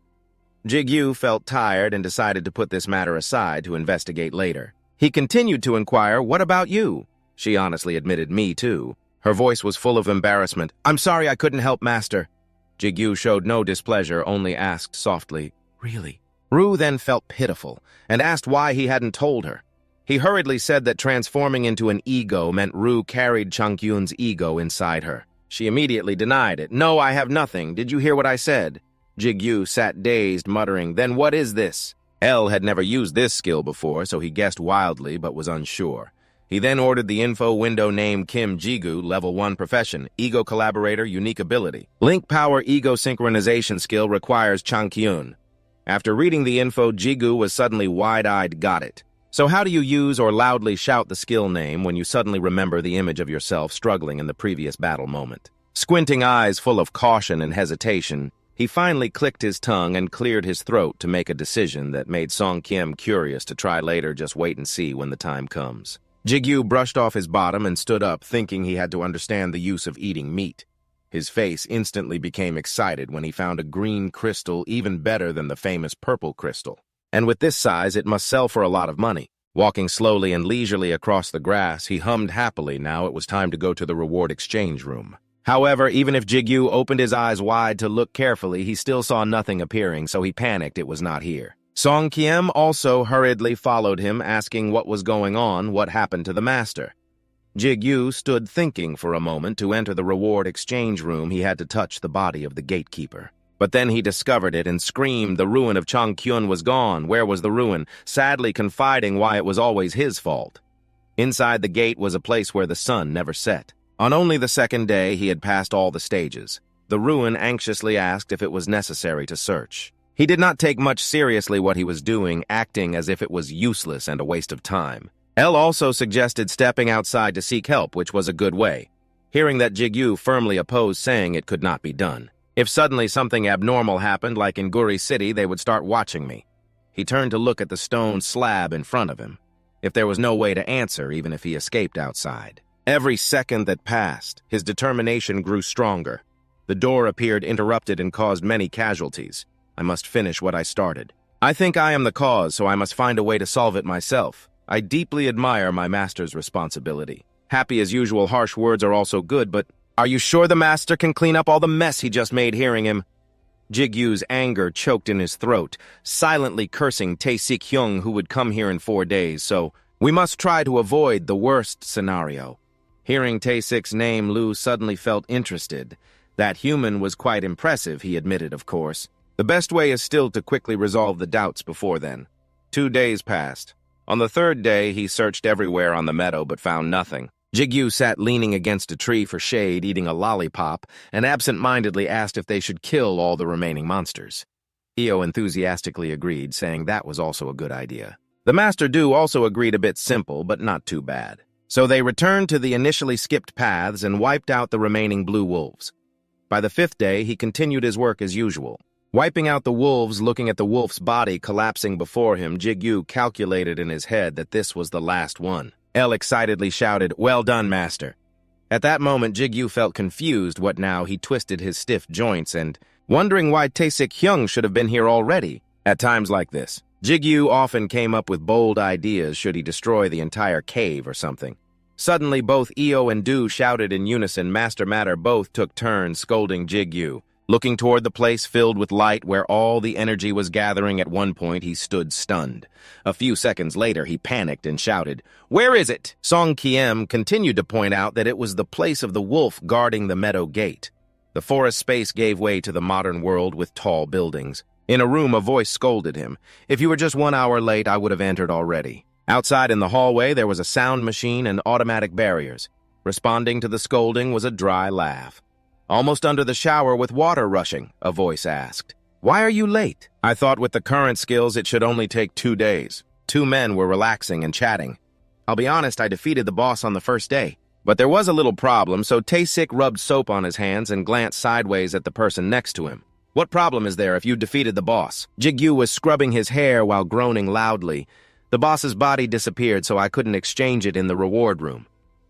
Gigyu felt tired and decided to put this matter aside to investigate later. He continued to inquire, what about you? She honestly admitted, me too. Her voice was full of embarrassment. I'm sorry I couldn't help, Master. Gigyu showed no displeasure, only asked softly, really? Ru then felt pitiful and asked why he hadn't told her. He hurriedly said that transforming into an ego meant Ru carried Changkyun's ego inside her. She immediately denied it. No, I have nothing. Did you hear what I said? Gigyu sat dazed, muttering, then what is this? L had never used this skill before, so he guessed wildly but was unsure. He then ordered the info window name Kim Jigu, level 1 profession, ego collaborator, unique ability. Link power ego synchronization skill requires Changkyun. After reading the info, Jigu was suddenly wide-eyed, got it. So how do you use or loudly shout the skill name when you suddenly remember the image of yourself struggling in the previous battle moment? Squinting eyes full of caution and hesitation, he finally clicked his tongue and cleared his throat to make a decision that made Song Kiem curious to try later, just wait and see when the time comes. Gigyu brushed off his bottom and stood up, thinking he had to understand the use of eating meat. His face instantly became excited when he found a green crystal even better than the famous purple crystal. And with this size, it must sell for a lot of money. Walking slowly and leisurely across the grass, he hummed happily. Now it was time to go to the reward exchange room. However, even if Gigyu opened his eyes wide to look carefully, he still saw nothing appearing, so he panicked it was not here. Song Kiem also hurriedly followed him, asking what was going on, what happened to the master. Gigyu stood thinking for a moment. To enter the reward exchange room, he had to touch the body of the gatekeeper. But then he discovered it and screamed the ruin of Changkyun was gone. Where was the ruin? Sadly confiding why it was always his fault. Inside the gate was a place where the sun never set. On only the second day, he had passed all the stages. The ruin anxiously asked if it was necessary to search. He did not take much seriously what he was doing, acting as if it was useless and a waste of time. L also suggested stepping outside to seek help, which was a good way. Hearing that, Gigyu firmly opposed, saying it could not be done. If suddenly something abnormal happened, like in Guri City, they would start watching me. He turned to look at the stone slab in front of him. If there was no way to answer, even if he escaped outside. Every second that passed, his determination grew stronger. The door appeared interrupted and caused many casualties. I must finish what I started. I think I am the cause, so I must find a way to solve it myself. I deeply admire my master's responsibility. Happy as usual, harsh words are also good, but are you sure the master can clean up all the mess he just made hearing him? Jigyu's anger choked in his throat, silently cursing Tae-sik-hyung, who would come here in 4 days, so we must try to avoid the worst scenario. Hearing Tae-sik's name, Lu suddenly felt interested. That human was quite impressive, he admitted, of course. The best way is still to quickly resolve the doubts before then. 2 days passed. On the third day, he searched everywhere on the meadow but found nothing. Jigyu sat leaning against a tree for shade, eating a lollipop, and absent-mindedly asked if they should kill all the remaining monsters. Io enthusiastically agreed, saying that was also a good idea. The Master Do also agreed, a bit simple, but not too bad. So they returned to the initially skipped paths and wiped out the remaining blue wolves. By the fifth day, he continued his work as usual. Wiping out the wolves, looking at the wolf's body collapsing before him, Jigyu calculated in his head that this was the last one. El excitedly shouted, "Well done, Master." At that moment, Jigyu felt confused. What now? He twisted his stiff joints and, wondering why Tae-sik Hyung should have been here already. At times like this, Jigyu often came up with bold ideas should he destroy the entire cave or something. Suddenly, both Io and Do shouted in unison. Master Matter both took turns scolding Jigyu. Looking toward the place filled with light where all the energy was gathering, at one point he stood stunned. A few seconds later, he panicked and shouted, "Where is it?" Song Kiem continued to point out that it was the place of the wolf guarding the meadow gate. The forest space gave way to the modern world with tall buildings. In a room, a voice scolded him. "If you were just 1 hour late, I would have entered already." Outside in the hallway, there was a sound machine and automatic barriers. Responding to the scolding was a dry laugh. "Almost under the shower with water rushing," a voice asked. "Why are you late?" "I thought with the current skills it should only take 2 days. 2 men were relaxing and chatting. I'll be honest, I defeated the boss on the first day. But there was a little problem, so Tae-sik rubbed soap on his hands and glanced sideways at the person next to him. "What problem is there if you defeated the boss?" Jigyu was scrubbing his hair while groaning loudly. "The boss's body disappeared, so I couldn't exchange it in the reward room."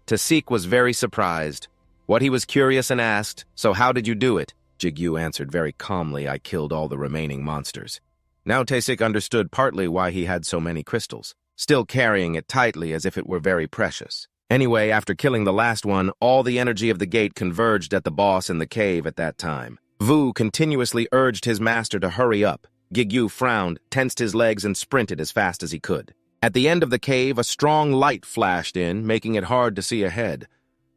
Tae-sik was very surprised. What he was curious and asked, "So how did you do it?" Jigyu answered very calmly, "I killed all the remaining monsters." Now Tae-sik understood partly why he had so many crystals, still carrying it tightly as if it were very precious. Anyway, after killing the last one, all the energy of the gate converged at the boss in the cave at that time. Vu continuously urged his master to hurry up. Jigyu frowned, tensed his legs, and sprinted as fast as he could. At the end of the cave, a strong light flashed in, making it hard to see ahead.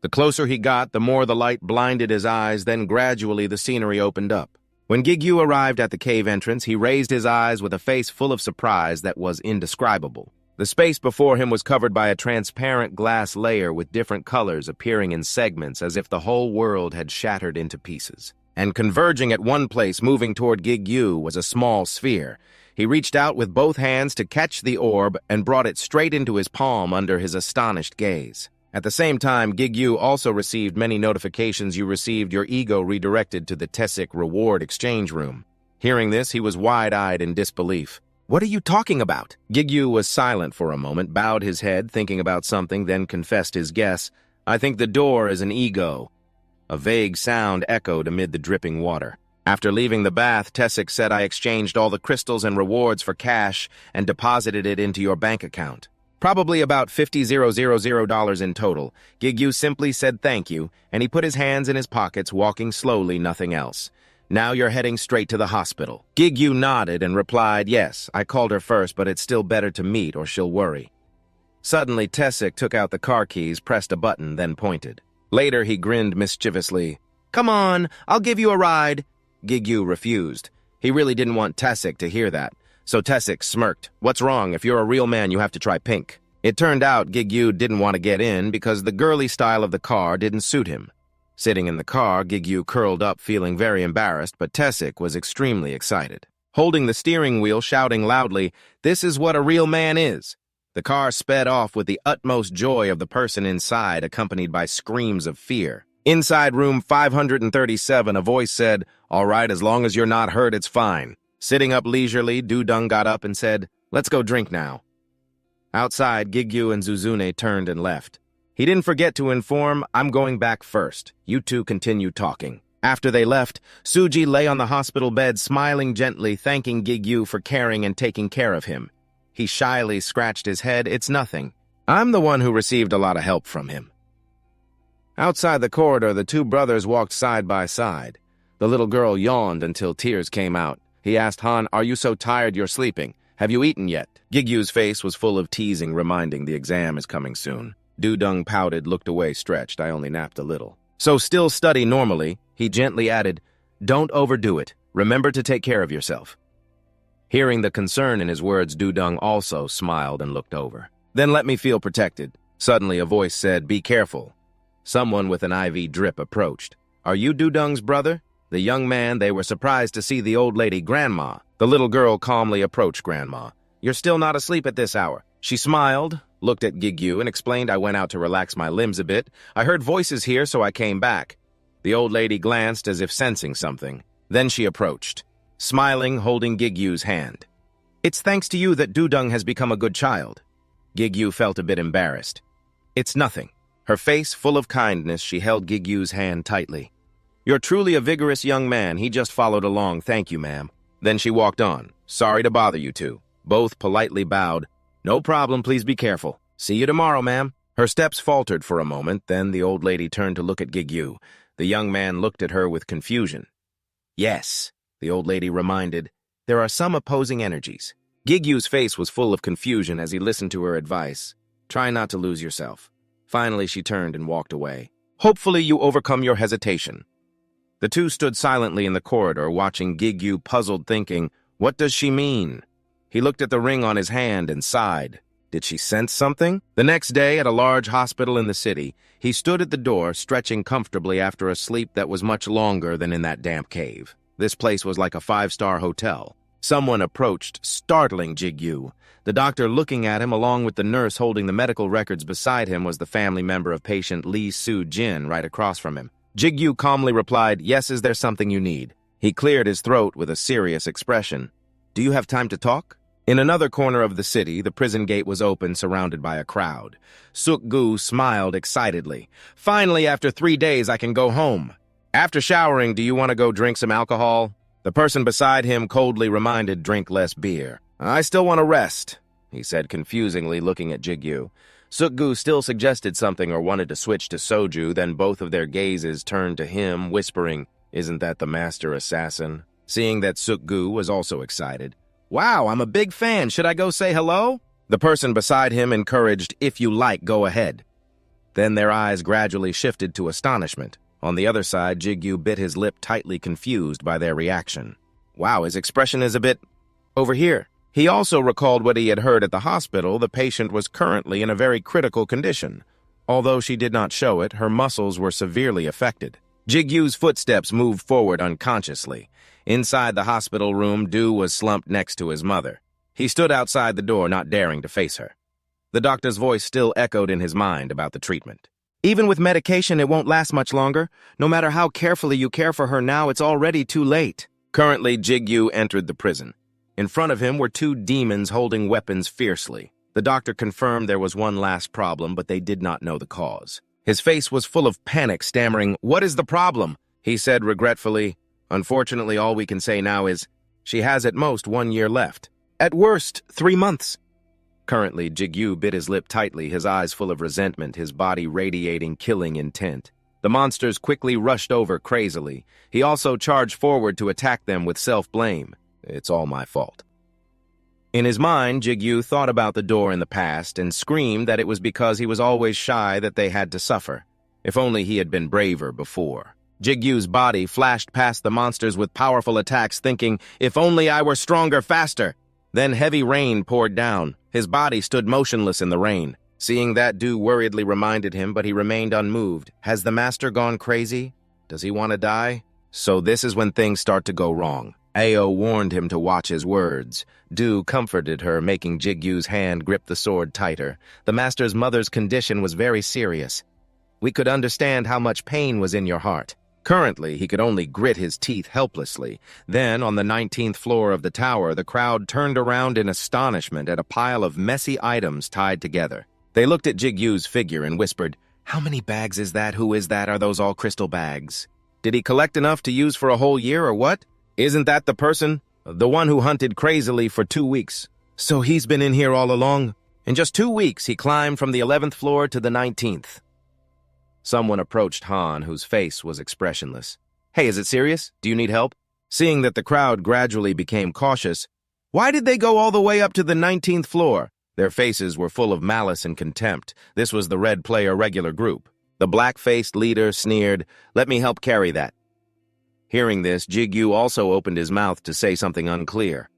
The closer he got, the more the light blinded his eyes, then gradually the scenery opened up. When Jigyu arrived at the cave entrance, he raised his eyes with a face full of surprise that was indescribable. The space before him was covered by a transparent glass layer with different colors appearing in segments as if the whole world had shattered into pieces. And converging at one place, moving toward Jigyu, was a small sphere. He reached out with both hands to catch the orb and brought it straight into his palm under his astonished gaze. At the same time, Jigyu also received many notifications. You received your ego redirected to the Tae-sik reward exchange room. Hearing this, he was wide-eyed in disbelief. "What are you talking about?" Jigyu was silent for a moment, bowed his head, thinking about something, then confessed his guess. "I think the door is an ego." A vague sound echoed amid the dripping water. After leaving the bath, Tae-sik said, "I exchanged all the crystals and rewards for cash and deposited it into your bank account. Probably about $50,000 in total." Jigyu simply said thank you, and he put his hands in his pockets, walking slowly, nothing else. "Now you're heading straight to the hospital." Jigyu nodded and replied, "Yes, I called her first, but it's still better to meet or she'll worry." Suddenly, Tae-sik took out the car keys, pressed a button, then pointed. Later, he grinned mischievously. "Come on, I'll give you a ride." Jigyu refused. He really didn't want Tae-sik to hear that. So Tae-sik smirked. "What's wrong? If you're a real man, you have to try pink." It turned out Jigyu didn't want to get in because the girly style of the car didn't suit him. Sitting in the car, Jigyu curled up, feeling very embarrassed, but Tae-sik was extremely excited. Holding the steering wheel, shouting loudly, "This is what a real man is." The car sped off with the utmost joy of the person inside, accompanied by screams of fear. Inside room 537, a voice said, "All right, as long as you're not hurt, it's fine." Sitting up leisurely, Dudung got up and said, "Let's go drink now." Outside, Jigyu and Suzune turned and left. He didn't forget to inform, "I'm going back first. You two continue talking." After they left, Suji lay on the hospital bed, smiling gently, thanking Jigyu for caring and taking care of him. He shyly scratched his head. "It's nothing. I'm the one who received a lot of help from him." Outside the corridor, the two brothers walked side by side. The little girl yawned until tears came out. He asked Han, "Are you so tired you're sleeping? Have you eaten yet?" Jigyu's face was full of teasing, reminding the exam is coming soon. Dudung pouted, looked away, stretched. "I only napped a little." "So still study normally," he gently added. "Don't overdo it. Remember to take care of yourself." Hearing the concern in his words, Dudong also smiled and looked over. Then let me feel protected. Suddenly a voice said, "Be careful." Someone with an IV drip approached. "Are you Dudong's brother?" The young man, they were surprised to see the old lady, Grandma. The little girl calmly approached Grandma. "You're still not asleep at this hour." She smiled, looked at Gigyu, and explained, "I went out to relax my limbs a bit. I heard voices here, so I came back." The old lady glanced as if sensing something. Then she approached, smiling, holding Gigyu's hand. "It's thanks to you that Dudong has become a good child." Gigyu felt a bit embarrassed. "It's nothing." Her face full of kindness, she held Gigyu's hand tightly. "You're truly a vigorous young man. He just followed along. Thank you, ma'am." Then she walked on. "Sorry to bother you two." Both politely bowed. "No problem, please be careful. See you tomorrow, ma'am." Her steps faltered for a moment, then the old lady turned to look at Gigyu. The young man looked at her with confusion. "Yes," the old lady reminded, "there are some opposing energies." Gigyu's face was full of confusion as he listened to her advice. "Try not to lose yourself." Finally, she turned and walked away. "Hopefully you overcome your hesitation." The two stood silently in the corridor, watching Gigyu, puzzled, thinking, "What does she mean?" He looked at the ring on his hand and sighed. Did she sense something? The next day, at a large hospital in the city, he stood at the door, stretching comfortably after a sleep that was much longer than in that damp cave. This place was like a five-star hotel. Someone approached, startling Gigyu. The doctor looking at him, along with the nurse holding the medical records beside him, was the family member of patient Lee Soo-jin right across from him. Gigyu calmly replied, "Yes, is there something you need?" He cleared his throat with a serious expression. "Do you have time to talk?" In another corner of the city, the prison gate was open, surrounded by a crowd. Suk-gu smiled excitedly. "Finally, after 3 days, I can go home. After showering, do you want to go drink some alcohol?" The person beside him coldly reminded, "Drink less beer." "I still want to rest," he said confusingly, looking at Gigyu. Suk-gu still suggested something or wanted to switch to soju, then both of their gazes turned to him, whispering, "Isn't that the master assassin?" Seeing that Suk-gu was also excited. "Wow, I'm a big fan. Should I go say hello?" The person beside him encouraged, "If you like, go ahead." Then their eyes gradually shifted to astonishment. On the other side, Gigyu bit his lip tightly, confused by their reaction. Wow, his expression is a bit over here. He also recalled what he had heard at the hospital. The patient was currently in a very critical condition. Although she did not show it, her muscles were severely affected. Jigyu's footsteps moved forward unconsciously. Inside the hospital room, Du was slumped next to his mother. He stood outside the door, not daring to face her. The doctor's voice still echoed in his mind about the treatment. "Even with medication, it won't last much longer. No matter how carefully you care for her now, it's already too late." Currently, Gigyu entered the prison. In front of him were two demons holding weapons fiercely. The doctor confirmed there was one last problem, but they did not know the cause. His face was full of panic, stammering, "What is the problem?" He said regretfully, "Unfortunately, all we can say now is, she has at most 1 year left. At worst, 3 months. Currently, Gigyu bit his lip tightly, his eyes full of resentment, his body radiating killing intent. The monsters quickly rushed over crazily. He also charged forward to attack them with self-blame. "It's all my fault." In his mind, Gigyu thought about the door in the past and screamed that it was because he was always shy that they had to suffer. If only he had been braver before. Jigyu's body flashed past the monsters with powerful attacks, thinking, "If only I were stronger faster." Then heavy rain poured down. His body stood motionless in the rain. Seeing that, Du worriedly reminded him, but he remained unmoved. Has the master gone crazy? Does he want to die? So this is when things start to go wrong. Ao warned him to watch his words. Du comforted her, making Jigyu's hand grip the sword tighter. The master's mother's condition was very serious. "We could understand how much pain was in your heart." Currently, he could only grit his teeth helplessly. Then, on the 19th floor of the tower, the crowd turned around in astonishment at a pile of messy items tied together. They looked at Jigyu's figure and whispered, "How many bags is that? Who is that? Are those all crystal bags? Did he collect enough to use for a whole year or what? Isn't that the person? The one who hunted crazily for 2 weeks. So he's been in here all along? In just 2 weeks, he climbed from the 11th floor to the 19th. Someone approached Han, whose face was expressionless. "Hey, is it serious? Do you need help?" Seeing that the crowd gradually became cautious, "Why did they go all the way up to the 19th floor?" Their faces were full of malice and contempt. This was the Red Player regular group. The black-faced leader sneered, "Let me help carry that." Hearing this, Jigyu also opened his mouth to say something unclear.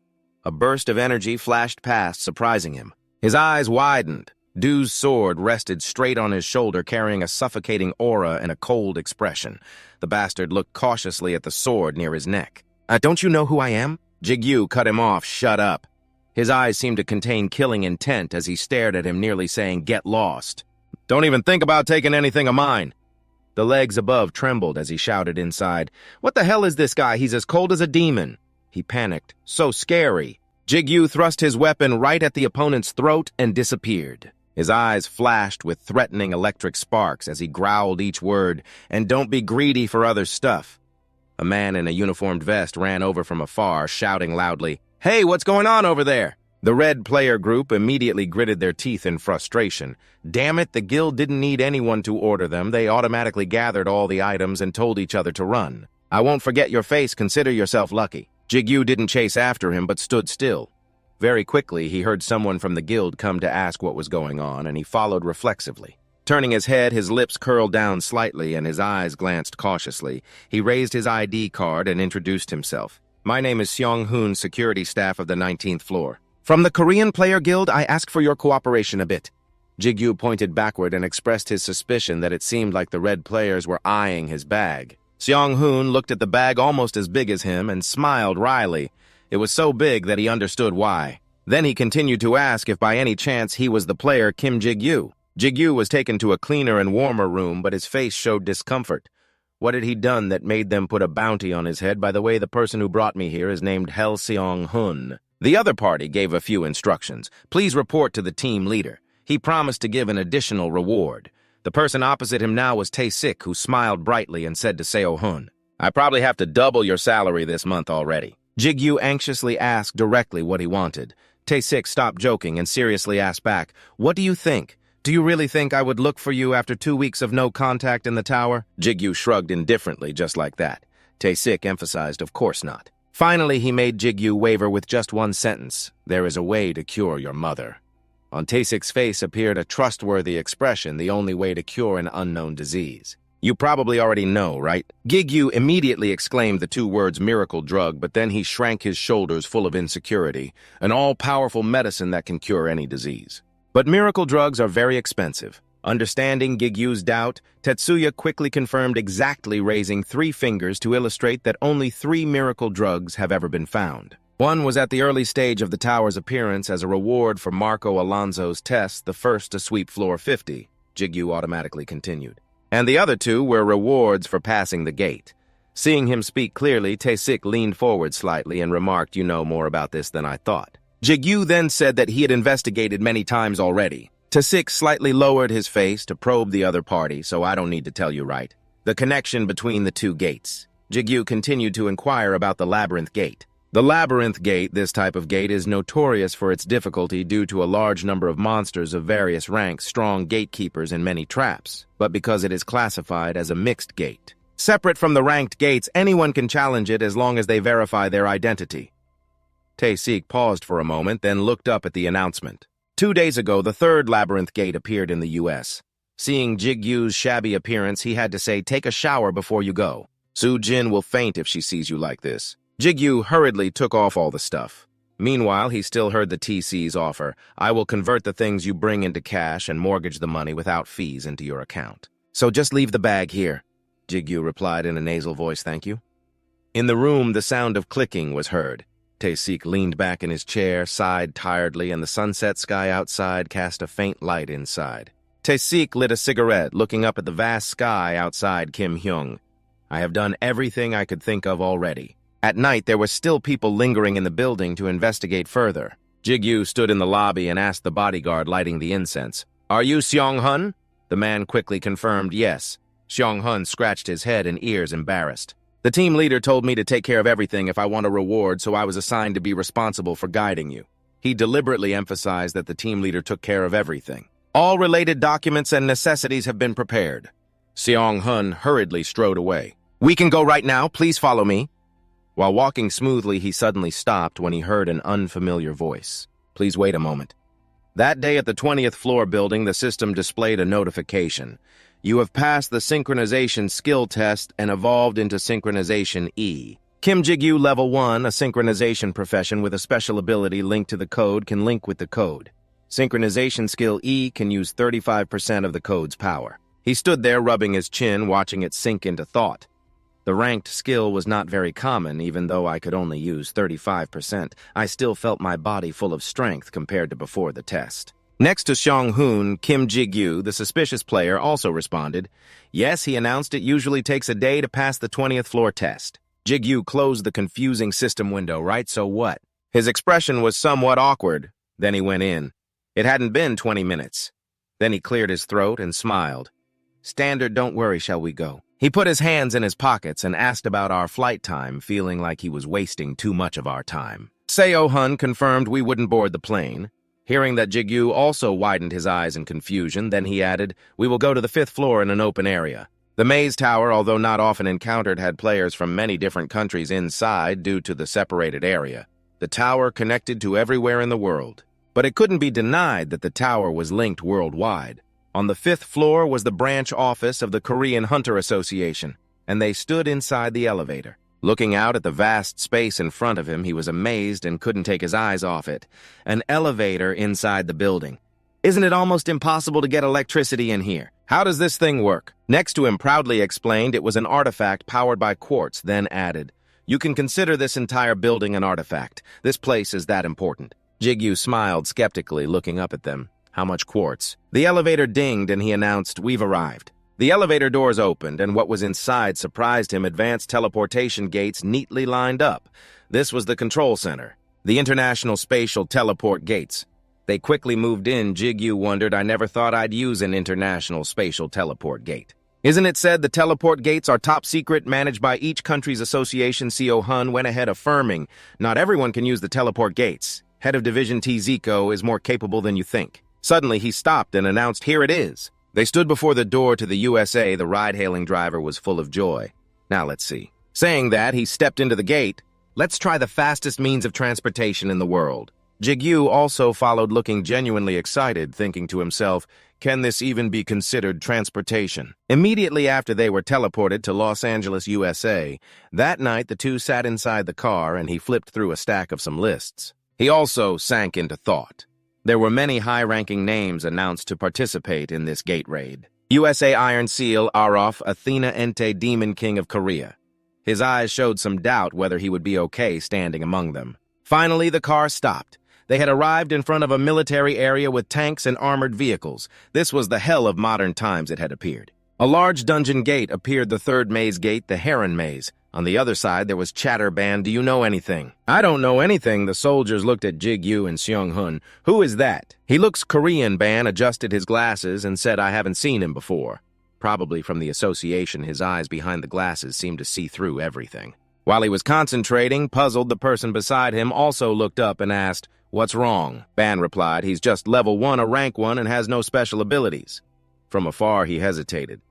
A burst of energy flashed past, surprising him. His eyes widened. Du's sword rested straight on his shoulder, carrying a suffocating aura and a cold expression. The bastard looked cautiously at the sword near his neck. Don't you know who I am? Jigyu cut him off. Shut up. His eyes seemed to contain killing intent as he stared at him, nearly saying, "Get lost. Don't even think about taking anything of mine." The legs above trembled as he shouted inside, "What the hell is this guy? He's as cold as a demon." He panicked. So scary. Jigyu thrust his weapon right at the opponent's throat and disappeared. His eyes flashed with threatening electric sparks as he growled each word, "And don't be greedy for other stuff." A man in a uniformed vest ran over from afar, shouting loudly, "Hey, what's going on over there?" The red player group immediately gritted their teeth in frustration. Damn it, the guild didn't need anyone to order them. They automatically gathered all the items and told each other to run. "I won't forget your face. Consider yourself lucky." Jigyu didn't chase after him, but stood still. Very quickly, he heard someone from the guild come to ask what was going on, and he followed reflexively. Turning his head, his lips curled down slightly and his eyes glanced cautiously. He raised his ID card and introduced himself. "My name is Seong-hoon, security staff of the 19th floor. From the Korean Player Guild, I ask for your cooperation a bit." Jigyu pointed backward and expressed his suspicion that it seemed like the red players were eyeing his bag. Seong-hoon looked at the bag almost as big as him and smiled wryly. It was so big that he understood why. Then he continued to ask if by any chance he was the player Kim Jigyu. Jigyu was taken to a cleaner and warmer room, but his face showed discomfort. What had he done that made them put a bounty on his head? By the way, the person who brought me here is named Hel Seong-hoon. The other party gave a few instructions. Please report to the team leader. He promised to give an additional reward. The person opposite him now was Tae-sik, who smiled brightly and said to Seo-hoon, "I probably have to double your salary this month already." Jigyu anxiously asked directly what he wanted. Tae-sik stopped joking and seriously asked back, "What do you think? Do you really think I would look for you after 2 weeks of no contact in the tower?" Jigyu shrugged indifferently just like that. Tae-sik emphasized, "Of course not." Finally, he made Jigyu waver with just one sentence. "There is a way to cure your mother." On Tae-sik's face appeared a trustworthy expression, the only way to cure an unknown disease. "You probably already know, right?" Jigyu immediately exclaimed the two words miracle drug, but then he shrank his shoulders full of insecurity. An all-powerful medicine that can cure any disease. But miracle drugs are very expensive. Understanding Gigyu's doubt, Tetsuya quickly confirmed, exactly raising 3 fingers to illustrate that only 3 miracle drugs have ever been found. One was at the early stage of the tower's appearance as a reward for Marco Alonso's test, the first to sweep floor 50, Jigyu automatically continued. And the other 2 were rewards for passing the gate. Seeing him speak clearly, Tae-sik leaned forward slightly and remarked, "You know more about this than I thought." Jigyu then said that he had investigated many times already. Tae-sik slightly lowered his face to probe the other party, so I don't need to tell you, right? The connection between the 2 gates. Jigyu continued to inquire about the Labyrinth Gate. The Labyrinth Gate, this type of gate, is notorious for its difficulty due to a large number of monsters of various ranks, strong gatekeepers, and many traps, but because it is classified as a mixed gate. Separate from the ranked gates, anyone can challenge it as long as they verify their identity. Tae-sik paused for a moment, then looked up at the announcement. 2 days ago, the 3rd Labyrinth Gate appeared in the U.S. Seeing Jigyu's shabby appearance, he had to say, "Take a shower before you go. Soo-jin will faint if she sees you like this." Jigyu hurriedly took off all the stuff. Meanwhile, he still heard the TC's offer. "I will convert the things you bring into cash and mortgage the money without fees into your account. So just leave the bag here." Jigyu replied in a nasal voice, "Thank you." In the room, the sound of clicking was heard. Tae-sik leaned back in his chair, sighed tiredly, and the sunset sky outside cast a faint light inside. Tae-sik lit a cigarette, looking up at the vast sky outside Kim Hyung. "I have done everything I could think of already." At night, there were still people lingering in the building to investigate further. Jigyu stood in the lobby and asked the bodyguard lighting the incense, "Are you Seong-hoon?" The man quickly confirmed yes. Seong-hoon scratched his head and ears, embarrassed. "The team leader told me to take care of everything if I want a reward, so I was assigned to be responsible for guiding you." He deliberately emphasized that the team leader took care of everything. "All related documents and necessities have been prepared." Seong-hoon hurriedly strode away. "We can go right now. Please follow me." While walking smoothly, he suddenly stopped when he heard an unfamiliar voice. "Please wait a moment." That day at the 20th floor building, the system displayed a notification. "You have passed the synchronization skill test and evolved into synchronization E. Kim Jigyu Level 1, a synchronization profession with a special ability linked to the code, can link with the code. Synchronization skill E can use 35% of the code's power. He stood there rubbing his chin, watching it sink into thought. The ranked skill was not very common, even though I could only use 35%. I still felt my body full of strength compared to before the test. Next to Xiong-hoon, Kim Jigyu, the suspicious player, also responded. Yes, he announced it usually takes a day to pass the 20th floor test. Jigyu closed the confusing system window, right? So what? His expression was somewhat awkward. Then he went in. It hadn't been 20 minutes. Then he cleared his throat and smiled. Standard, don't worry, shall we go? He put his hands in his pockets and asked about our flight time, feeling like he was wasting too much of our time. Seo-hun confirmed we wouldn't board the plane. Hearing that Jigyu also widened his eyes in confusion, then he added, we will go to the 5th floor in an open area. The maze tower, although not often encountered, had players from many different countries inside due to the separated area. The tower connected to everywhere in the world. But it couldn't be denied that the tower was linked worldwide. On the 5th floor was the branch office of the Korean Hunter Association, and they stood inside the elevator. Looking out at the vast space in front of him, he was amazed and couldn't take his eyes off it. An elevator inside the building. Isn't it almost impossible to get electricity in here? How does this thing work? Next to him proudly explained it was an artifact powered by quartz, then added, you can consider this entire building an artifact. This place is that important. Jigyu smiled skeptically, looking up at them. How much quartz? The elevator dinged and he announced, we've arrived. The elevator doors opened, and what was inside surprised him. Advanced teleportation gates neatly lined up. This was the control center, the International Spatial Teleport Gates. They quickly moved in. Jigyu wondered, I never thought I'd use an International Spatial Teleport Gate. Isn't it said the teleport gates are top secret, managed by each country's association? Seo-hun went ahead affirming, not everyone can use the teleport gates. Head of Division T. Zico is more capable than you think. Suddenly he stopped and announced, here it is. They stood before the door to the USA. The ride-hailing driver was full of joy. Now let's see. Saying that, he stepped into the gate. Let's try the fastest means of transportation in the world. Jigyu also followed, looking genuinely excited, thinking to himself, can this even be considered transportation? Immediately after they were teleported to Los Angeles, USA, that night the two sat inside the car and he flipped through a stack of some lists. He also sank into thought. There were many high-ranking names announced to participate in this gate raid. USA Iron Seal Arof, Athena Ente, Demon King of Korea. His eyes showed some doubt whether he would be okay standing among them. Finally, the car stopped. They had arrived in front of a military area with tanks and armored vehicles. This was the hell of modern times, it had appeared. A large dungeon gate appeared, the third maze gate, the Heron Maze. On the other side, there was chatter band, do you know anything? I don't know anything. The soldiers looked at Jigyu and Xiong-hoon. Who is that? He looks Korean. Ban adjusted his glasses and said, I haven't seen him before. Probably from the association, his eyes behind the glasses seemed to see through everything. While he was concentrating, puzzled, the person beside him also looked up and asked, what's wrong? Ban replied, he's just level 1, a rank 1, and has no special abilities. From afar, he hesitated.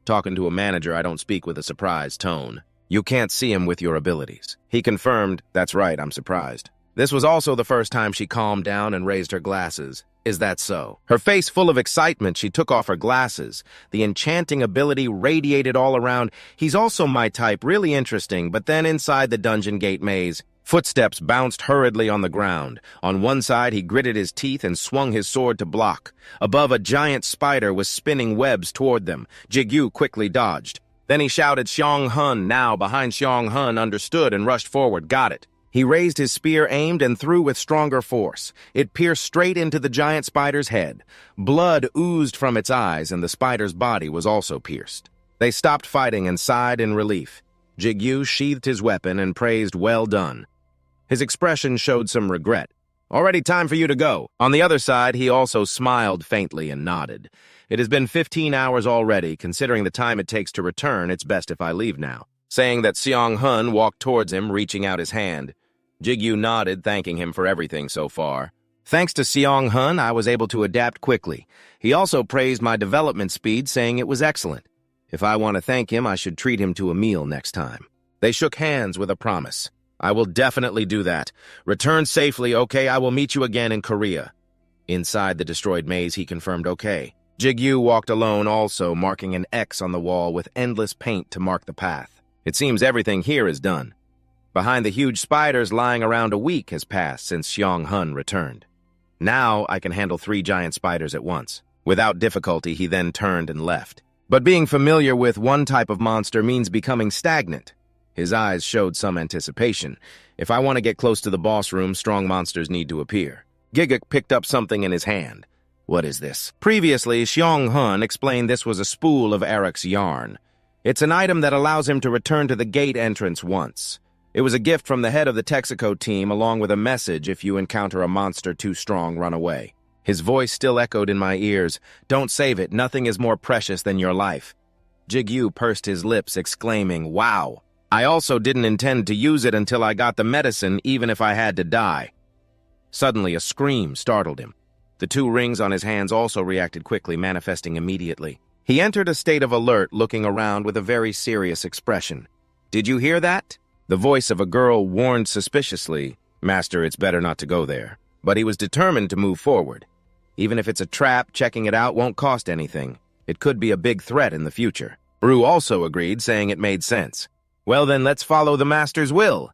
Talking to a manager, I don't speak with a surprised tone. You can't see him with your abilities. He confirmed, that's right, I'm surprised. This was also the first time she calmed down and raised her glasses. Is that so? Her face full of excitement, she took off her glasses. The enchanting ability radiated all around. He's also my type, really interesting, but then inside the dungeon gate maze, footsteps bounced hurriedly on the ground. On one side, he gritted his teeth and swung his sword to block. Above, a giant spider was spinning webs toward them. Jigyu quickly dodged. Then he shouted, Xiong-hoon, now behind Xiong-hoon, understood and rushed forward, got it. He raised his spear, aimed, and threw with stronger force. It pierced straight into the giant spider's head. Blood oozed from its eyes, and the spider's body was also pierced. They stopped fighting and sighed in relief. Jigyu sheathed his weapon and praised, well done. His expression showed some regret. Already time for you to go. On the other side, he also smiled faintly and nodded. It has been 15 hours already. Considering the time it takes to return, it's best if I leave now. Saying that, Xiong-hoon walked towards him, reaching out his hand. Jigyu nodded, thanking him for everything so far. Thanks to Xiong-hoon, I was able to adapt quickly. He also praised my development speed, saying it was excellent. If I want to thank him, I should treat him to a meal next time. They shook hands with a promise. I will definitely do that. Return safely, okay? I will meet you again in Korea. Inside the destroyed maze, he confirmed okay. Jigyu walked alone also, marking an X on the wall with endless paint to mark the path. It seems everything here is done. Behind the huge spiders lying around, a week has passed since Xiong-hun returned. Now I can handle 3 giant spiders at once. Without difficulty, he then turned and left. But being familiar with one type of monster means becoming stagnant. His eyes showed some anticipation. If I want to get close to the boss room, strong monsters need to appear. Giguk picked up something in his hand. What is this? Previously, Xiong-hun explained this was a spool of Eric's yarn. It's an item that allows him to return to the gate entrance once. It was a gift from the head of the Texaco team, along with a message: if you encounter a monster too strong, run away. His voice still echoed in my ears. Don't save it. Nothing is more precious than your life. Jigyu pursed his lips, exclaiming, wow. I also didn't intend to use it until I got the medicine, even if I had to die. Suddenly, a scream startled him. The 2 rings on his hands also reacted quickly, manifesting immediately. He entered a state of alert, looking around with a very serious expression. Did you hear that? The voice of a girl warned suspiciously, Master, it's better not to go there. But he was determined to move forward. Even if it's a trap, checking it out won't cost anything. It could be a big threat in the future. Rue also agreed, saying it made sense. Well then, let's follow the Master's will.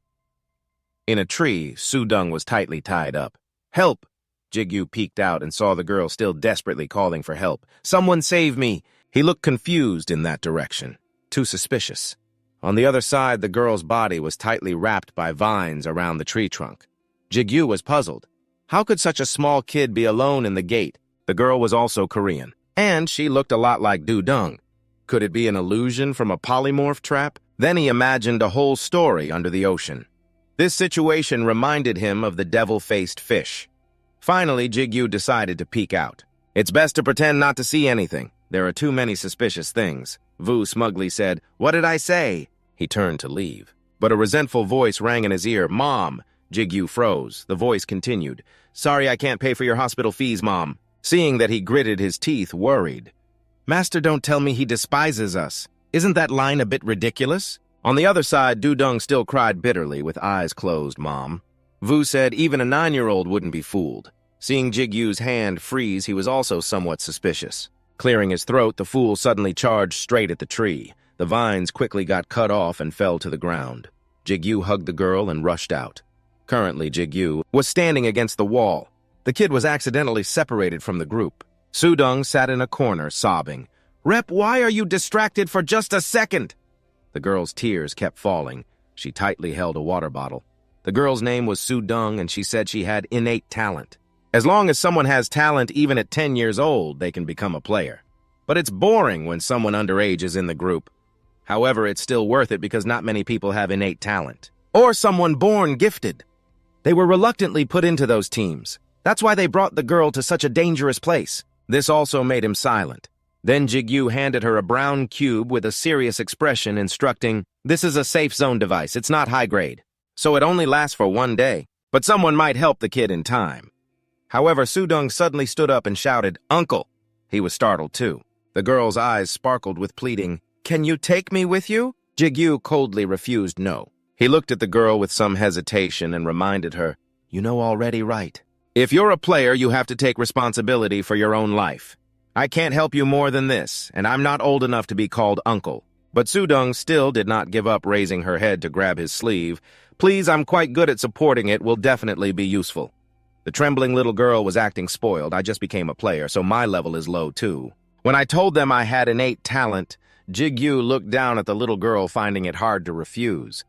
In a tree, Sudong was tightly tied up. Help! Jigyu peeked out and saw the girl still desperately calling for help. Someone save me! He looked confused in that direction. Too suspicious. On the other side, the girl's body was tightly wrapped by vines around the tree trunk. Jigyu was puzzled. How could such a small kid be alone in the gate? The girl was also Korean, and she looked a lot like Du-dung. Could it be an illusion from a polymorph trap? Then he imagined a whole story under the ocean. This situation reminded him of the devil-faced fish. Finally, Jigyu decided to peek out. It's best to pretend not to see anything. There are too many suspicious things. Vu smugly said, What did I say? He turned to leave. But a resentful voice rang in his ear. Mom! Jigyu froze. The voice continued. Sorry I can't pay for your hospital fees, Mom. Seeing that he gritted his teeth, worried. Master, don't tell me he despises us. Isn't that line a bit ridiculous? On the other side, Du-dung still cried bitterly, with eyes closed, Mom. Vu said even a 9-year-old wouldn't be fooled. Seeing Jigyu's hand freeze, he was also somewhat suspicious. Clearing his throat, the fool suddenly charged straight at the tree. The vines quickly got cut off and fell to the ground. Jigyu hugged the girl and rushed out. Currently, Jigyu was standing against the wall. The kid was accidentally separated from the group. Sudong sat in a corner, sobbing. Rep, why are you distracted for just a second? The girl's tears kept falling. She tightly held a water bottle. The girl's name was Sudong, and she said she had innate talent. As long as someone has talent even at 10 years old, they can become a player. But it's boring when someone underage is in the group. However, it's still worth it because not many people have innate talent. Or someone born gifted. They were reluctantly put into those teams. That's why they brought the girl to such a dangerous place. This also made him silent. Then Jigyu handed her a brown cube with a serious expression, instructing, This is a safe zone device, it's not high grade. So it only lasts for 1 day, but someone might help the kid in time. However, Sudong suddenly stood up and shouted, Uncle! He was startled too. The girl's eyes sparkled with pleading, Can you take me with you? Jigyu coldly refused no. He looked at the girl with some hesitation and reminded her, You know already, right? If you're a player, you have to take responsibility for your own life. I can't help you more than this, and I'm not old enough to be called uncle. But Sudong still did not give up, raising her head to grab his sleeve. Please, I'm quite good at supporting it, will definitely be useful. The trembling little girl was acting spoiled. I just became a player, so my level is low too. When I told them I had innate talent, Jigyu looked down at the little girl, finding it hard to refuse.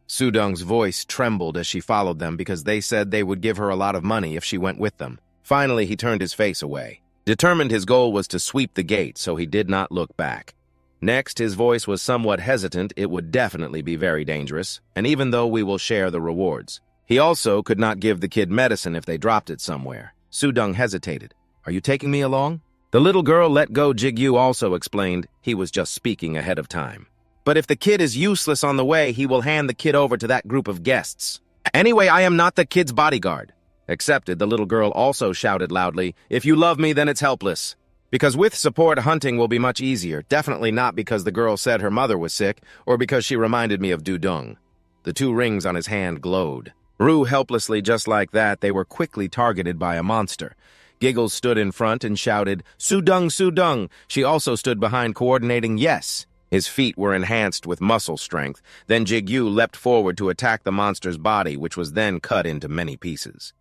Sudong's voice trembled as she followed them because they said they would give her a lot of money if she went with them. Finally, he turned his face away. Determined his goal was to sweep the gate, so he did not look back. Next, his voice was somewhat hesitant. It would definitely be very dangerous, and even though we will share the rewards. He also could not give the kid medicine if they dropped it somewhere. Sudong hesitated. Are you taking me along? The little girl let go. Jigyu also explained he was just speaking ahead of time. But if the kid is useless on the way, he will hand the kid over to that group of guests. Anyway, I am not the kid's bodyguard. Accepted, the little girl also shouted loudly, If you love me, then it's helpless. Because with support, hunting will be much easier. Definitely not because the girl said her mother was sick, or because she reminded me of Du-dung. The 2 rings on his hand glowed. Rue helplessly just like that, they were quickly targeted by a monster. Giggles stood in front and shouted, Sudong, Sudong. She also stood behind, coordinating, Yes. His feet were enhanced with muscle strength. Then Jigyu leapt forward to attack the monster's body, which was then cut into many pieces.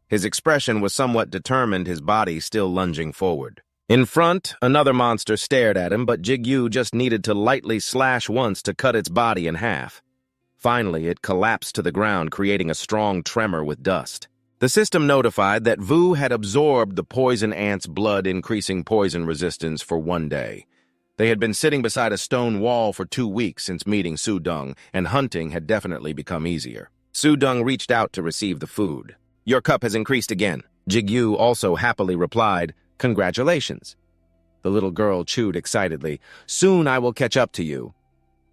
His expression was somewhat determined, his body still lunging forward. In front, another monster stared at him, but Jigyu just needed to lightly slash once to cut its body in half. Finally, it collapsed to the ground, creating a strong tremor with dust. The system notified that Vu had absorbed the poison ant's blood, increasing poison resistance for 1 day. They had been sitting beside a stone wall for 2 weeks since meeting Su-Dung, and hunting had definitely become easier. Su-Dung reached out to receive the food. "Your cup has increased again." Jigyu also happily replied, "Congratulations." The little girl chewed excitedly. "Soon I will catch up to you."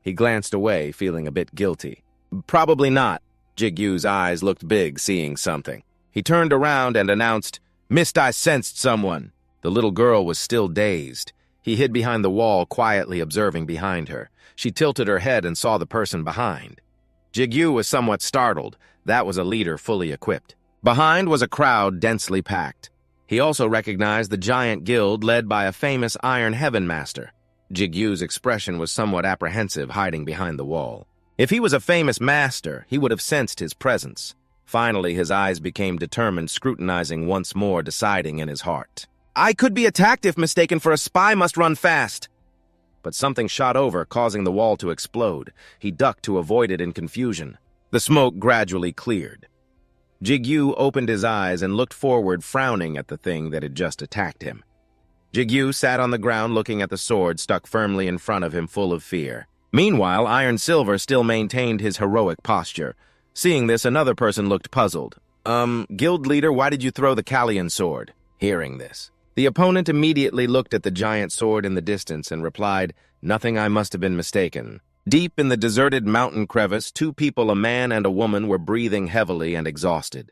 He glanced away, feeling a bit guilty. "Probably not." Jigyu's eyes looked big, seeing something. He turned around and announced, "Missed, I sensed someone." The little girl was still dazed. He hid behind the wall, quietly observing behind her. She tilted her head and saw the person behind. Jigyu was somewhat startled. That was a leader fully equipped. Behind was a crowd densely packed. He also recognized the giant guild led by a famous Iron Heaven Master. Jigyu's expression was somewhat apprehensive, hiding behind the wall. If he was a famous master, he would have sensed his presence. Finally, his eyes became determined, scrutinizing once more, deciding in his heart. "I could be attacked if mistaken for a spy, must run fast." But something shot over, causing the wall to explode. He ducked to avoid it in confusion. The smoke gradually cleared. Jigyu opened his eyes and looked forward, frowning at the thing that had just attacked him. Jigyu sat on the ground looking at the sword stuck firmly in front of him, full of fear. Meanwhile, Iron Silver still maintained his heroic posture. Seeing this, another person looked puzzled. Guild leader, why did you throw the Kallian sword?" Hearing this, the opponent immediately looked at the giant sword in the distance and replied, "Nothing, I must have been mistaken." Deep in the deserted mountain crevice, 2 people, a man and a woman, were breathing heavily and exhausted.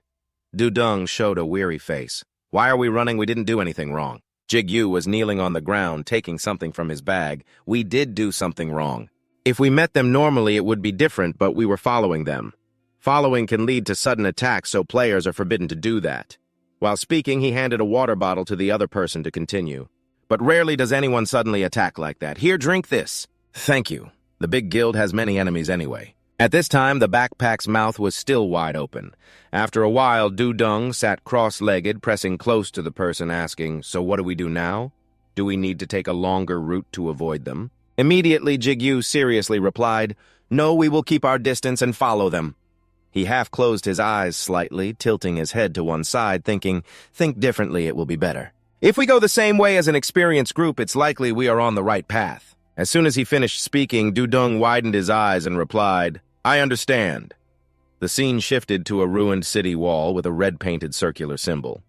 Su-Dung showed a weary face. "Why are we running? We didn't do anything wrong." Jigyu was kneeling on the ground, taking something from his bag. "We did do something wrong. If we met them normally, it would be different, but we were following them. Following can lead to sudden attacks, so players are forbidden to do that." While speaking, he handed a water bottle to the other person to continue. "But rarely does anyone suddenly attack like that. Here, drink this." "Thank you. The big guild has many enemies anyway." At this time, the backpack's mouth was still wide open. After a while, Su-Dung sat cross-legged, pressing close to the person, asking, "So what do we do now? Do we need to take a longer route to avoid them?" Immediately, Jigyu seriously replied, "No, we will keep our distance and follow them." He half closed his eyes slightly, tilting his head to one side, thinking, "Think differently, it will be better. If we go the same way as an experienced group, it's likely we are on the right path." As soon as he finished speaking, Su-Dung widened his eyes and replied, "I understand." The scene shifted to a ruined city wall with a red-painted circular symbol.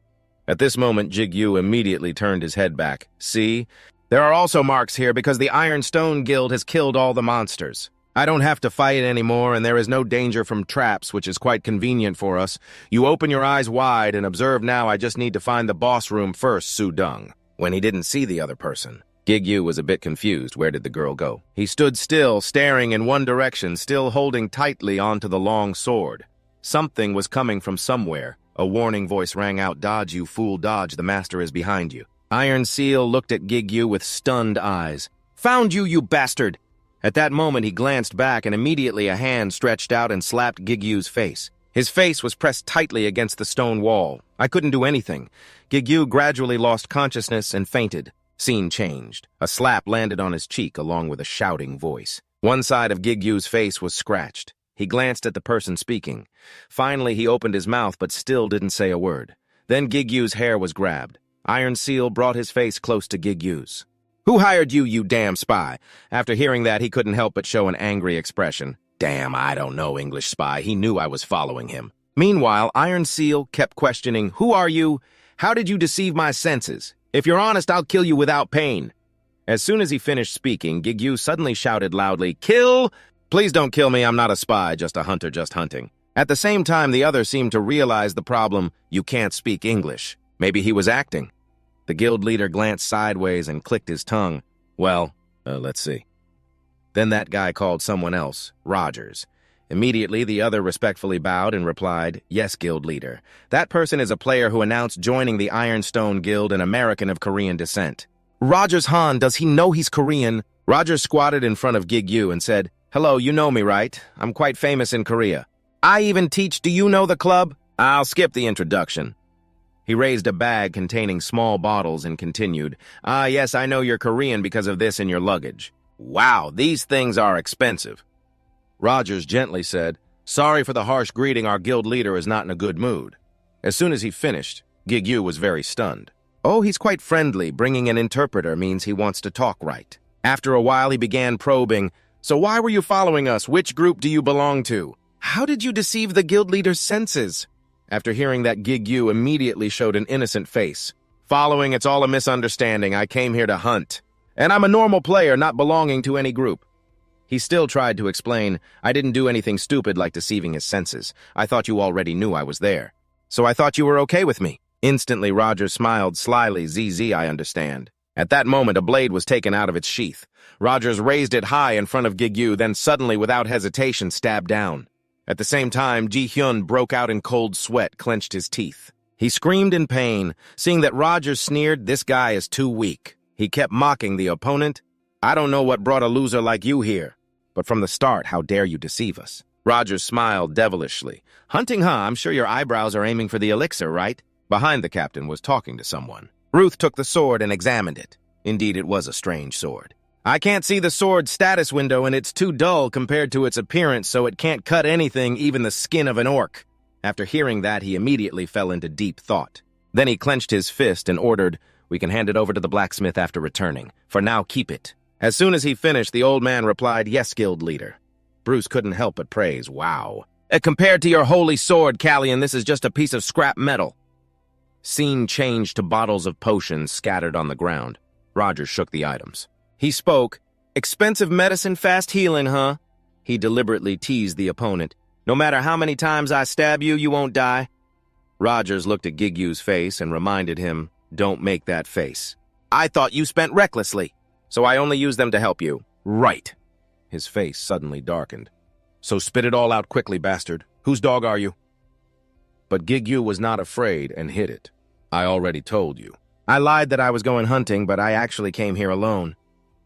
At this moment, Jigyu immediately turned his head back. "See? There are also marks here because the Ironstone Guild has killed all the monsters. I don't have to fight anymore, and there is no danger from traps, which is quite convenient for us. You open your eyes wide and observe now. I just need to find the boss room first, Su-Dung." When he didn't see the other person, Jigyu was a bit confused. Where did the girl go? He stood still, staring in one direction, still holding tightly onto the long sword. Something was coming from somewhere. A warning voice rang out, "Dodge, you fool, dodge, the master is behind you." Iron Seal looked at Jigyu with stunned eyes. "Found you, you bastard!" At that moment, he glanced back, and immediately a hand stretched out and slapped Jigyu's face. His face was pressed tightly against the stone wall. I couldn't do anything. Jigyu gradually lost consciousness and fainted. Scene changed. A slap landed on his cheek along with a shouting voice. One side of Jigyu's face was scratched. He glanced at the person speaking. Finally, he opened his mouth but still didn't say a word. Then Jigyu's hair was grabbed. Iron Seal brought his face close to Jigyu's. "Who hired you, you damn spy?" After hearing that, he couldn't help but show an angry expression. "Damn, I don't know, English spy. He knew I was following him." Meanwhile, Iron Seal kept questioning, "Who are you? How did you deceive my senses? If you're honest, I'll kill you without pain." As soon as he finished speaking, Jigyu suddenly shouted loudly, "Kill! Please don't kill me, I'm not a spy, just a hunter just hunting." At the same time, the other seemed to realize the problem. "You can't speak English." Maybe he was acting. The guild leader glanced sideways and clicked his tongue. "Well, let's see." Then that guy called someone else, Rogers. Immediately, the other respectfully bowed and replied, "Yes, guild leader. That person is a player who announced joining the Ironstone Guild, an American of Korean descent." "Rogers Han, does he know he's Korean?" Roger squatted in front of Gig-yu and said, "Hello, you know me, right? I'm quite famous in Korea. I even teach Do You Know the Club? I'll skip the introduction." He raised a bag containing small bottles and continued, Yes, I know you're Korean because of this in your luggage. Wow, these things are expensive." Rogers gently said, "Sorry for the harsh greeting, our guild leader is not in a good mood." As soon as he finished, Gig-yu was very stunned. Oh, he's quite friendly. Bringing an interpreter means he wants to talk right. After a while, he began probing, "So why were you following us? Which group do you belong to? How did you deceive the guild leader's senses?" After hearing that, Gig-yu immediately showed an innocent face. "Following, it's all a misunderstanding. I came here to hunt. And I'm a normal player, not belonging to any group." He still tried to explain, "I didn't do anything stupid like deceiving his senses. I thought you already knew I was there. So I thought you were okay with me." Instantly, Roger smiled slyly. "ZZ, I understand." At that moment, a blade was taken out of its sheath. Rogers raised it high in front of Gig-yu, then suddenly, without hesitation, stabbed down. At the same time, Ji-hyun broke out in cold sweat, clenched his teeth. He screamed in pain. Seeing that Rogers sneered, "This guy is too weak." He kept mocking the opponent. "I don't know what brought a loser like you here. But from the start, how dare you deceive us?" Rogers smiled devilishly. "Hunting, huh? I'm sure your eyebrows are aiming for the elixir, right?" Behind the captain was talking to someone. Ruth took the sword and examined it. Indeed, it was a strange sword. "I can't see the sword's status window, and it's too dull compared to its appearance, so it can't cut anything, even the skin of an orc." After hearing that, he immediately fell into deep thought. Then he clenched his fist and ordered, "We can hand it over to the blacksmith after returning. For now, keep it." As soon as he finished, the old man replied, "Yes, guild leader." Bruce couldn't help but praise, "Wow. Compared to your holy sword, Callion, this is just a piece of scrap metal." Scene changed to bottles of potions scattered on the ground. Roger shook the items. He spoke, "Expensive medicine, fast healing, huh?" He deliberately teased the opponent. "No matter how many times I stab you, you won't die." Rogers looked at Gig-yu's face and reminded him, "Don't make that face. I thought you spent recklessly, so I only used them to help you." "Right." His face suddenly darkened. "So spit it all out quickly, bastard. Whose dog are you?" But Gig-yu was not afraid and hid it. "I already told you. I lied that I was going hunting, but I actually came here alone."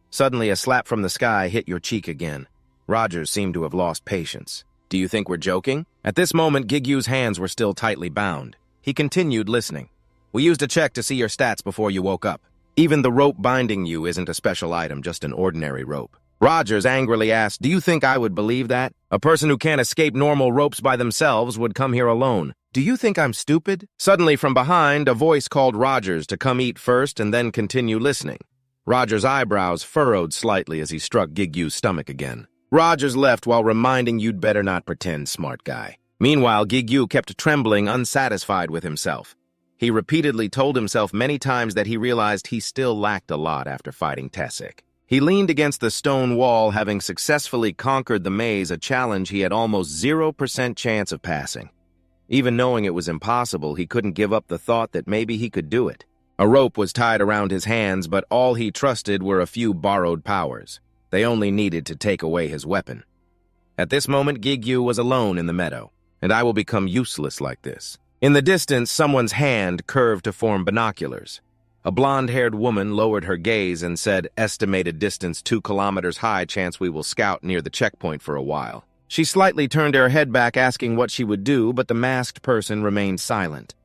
Suddenly, a slap from the sky hit your cheek again. Rogers seemed to have lost patience. "Do you think we're joking?" At this moment, Gig-yu's hands were still tightly bound. He continued listening. "We used a check to see your stats before you woke up. Even the rope binding you isn't a special item, just an ordinary rope." Rogers angrily asked, "Do you think I would believe that? A person who can't escape normal ropes by themselves would come here alone. Do you think I'm stupid?" Suddenly, from behind, a voice called Rogers to come eat first and then continue listening. Rogers' eyebrows furrowed slightly as he struck Gig-yu's stomach again. Rogers left while reminding, "You'd better not pretend, smart guy." Meanwhile, Gig-yu kept trembling, unsatisfied with himself. He repeatedly told himself many times that he realized he still lacked a lot after fighting Tessik. He leaned against the stone wall, having successfully conquered the maze, a challenge he had almost 0% chance of passing. Even knowing it was impossible, he couldn't give up the thought that maybe he could do it. A rope was tied around his hands, but all he trusted were a few borrowed powers. They only needed to take away his weapon. At this moment, Gig-yu was alone in the meadow, and I will become useless like this. In the distance, someone's hand curved to form binoculars. A blonde-haired woman lowered her gaze and said, "Estimated distance 2 kilometers high, chance we will scout near the checkpoint for a while." She slightly turned her head back, asking what she would do, but the masked person remained silent.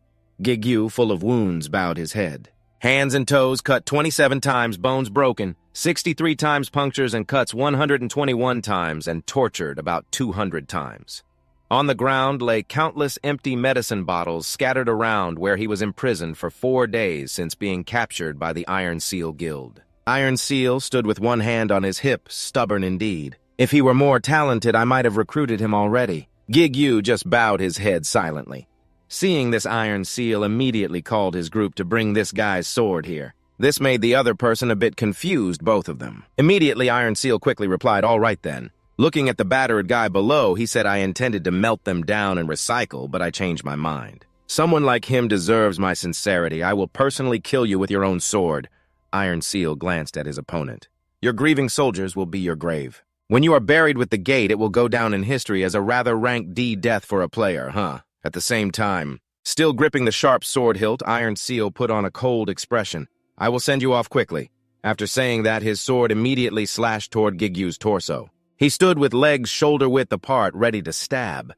Gig-yu, full of wounds, bowed his head. Hands and toes cut 27 times, bones broken, 63 times punctures and cuts 121 times, and tortured about 200 times. On the ground lay countless empty medicine bottles scattered around where he was imprisoned for 4 days since being captured by the Iron Seal Guild. Iron Seal stood with one hand on his hip, stubborn indeed. If he were more talented, I might have recruited him already. Gig-yu just bowed his head silently. Seeing this, Iron Seal immediately called his group to bring this guy's sword here. This made the other person a bit confused, both of them. Immediately, Iron Seal quickly replied, "All right then." Looking at the battered guy below, he said, "I intended to melt them down and recycle, but I changed my mind. Someone like him deserves my sincerity. I will personally kill you with your own sword." Iron Seal glanced at his opponent. "Your grieving soldiers will be your grave. When you are buried with the gate, it will go down in history as a rather rank D death for a player, huh?" At the same time, still gripping the sharp sword hilt, Iron Seal put on a cold expression. "I will send you off quickly. After saying that, his sword immediately slashed toward Gigyu's torso. He stood with legs shoulder-width apart, ready to stab.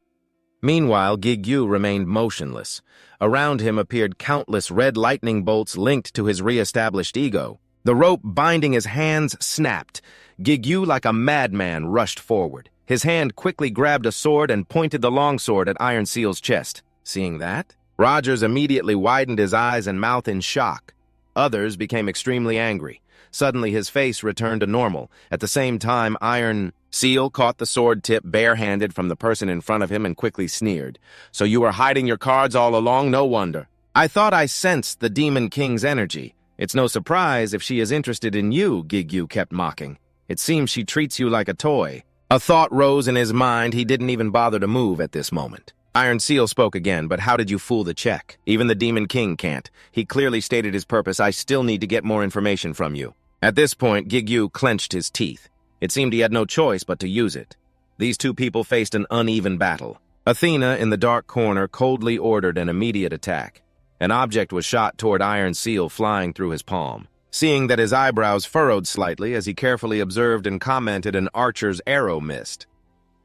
Meanwhile, Gigyu remained motionless. Around him appeared countless red lightning bolts linked to his re-established ego. The rope binding his hands snapped. Gigyu, like a madman, rushed forward. His hand quickly grabbed a sword and pointed the longsword at Iron Seal's chest. Seeing that, Rogers immediately widened his eyes and mouth in shock. Others became extremely angry. Suddenly, his face returned to normal. At the same time, Iron Seal caught the sword tip barehanded from the person in front of him and quickly sneered. "So you were hiding your cards all along? No wonder. I thought I sensed the Demon King's energy. It's no surprise if she is interested in you," Gigyu kept mocking. "It seems she treats you like a toy." A thought rose in his mind. He didn't even bother to move at this moment. Iron Seal spoke again, "But how did you fool the Czech? Even the Demon King can't. He clearly stated his purpose. I still need to get more information from you." At this point, Gigyu clenched his teeth. It seemed he had no choice but to use it. These two people faced an uneven battle. Athena, in the dark corner, coldly ordered an immediate attack. An object was shot toward Iron Seal, flying through his palm. Seeing that his eyebrows furrowed slightly as he carefully observed and commented, an archer's arrow missed.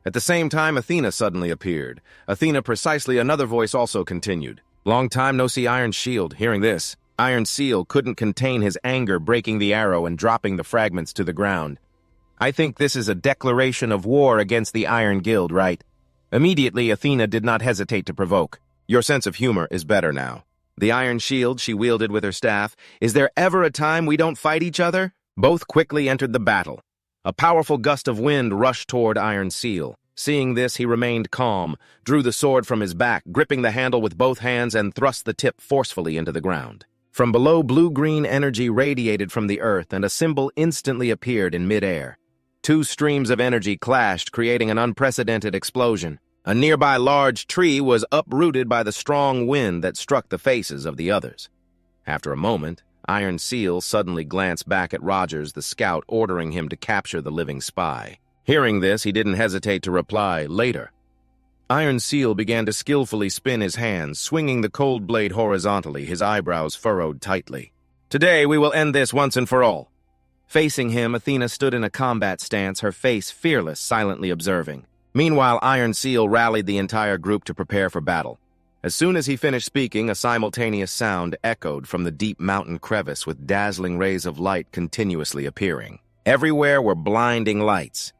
At the same time, Athena suddenly appeared. Athena precisely, another voice also continued. "Long time no see Iron Shield." Hearing this, Iron Seal couldn't contain his anger, breaking the arrow and dropping the fragments to the ground. "I think this is a declaration of war against the Iron Guild, right?" Immediately, Athena did not hesitate to provoke. "Your sense of humor is better now." The iron shield she wielded with her staff. "Is there ever a time we don't fight each other?" Both quickly entered the battle. A powerful gust of wind rushed toward Iron Seal. Seeing this, he remained calm, drew the sword from his back, gripping the handle with both hands, and thrust the tip forcefully into the ground. From below, blue-green energy radiated from the earth, and a symbol instantly appeared in midair. Two streams of energy clashed, creating an unprecedented explosion. A nearby large tree was uprooted by the strong wind that struck the faces of the others. After a moment, Iron Seal suddenly glanced back at Rogers, the scout, ordering him to capture the living spy. Hearing this, he didn't hesitate to reply, "Later." Iron Seal began to skillfully spin his hands, swinging the cold blade horizontally, his eyebrows furrowed tightly. "Today we will end this once and for all." Facing him, Athena stood in a combat stance, her face fearless, silently observing. Meanwhile, Iron Seal rallied the entire group to prepare for battle. As soon as he finished speaking, a simultaneous sound echoed from the deep mountain crevice with dazzling rays of light continuously appearing. Everywhere were blinding lights.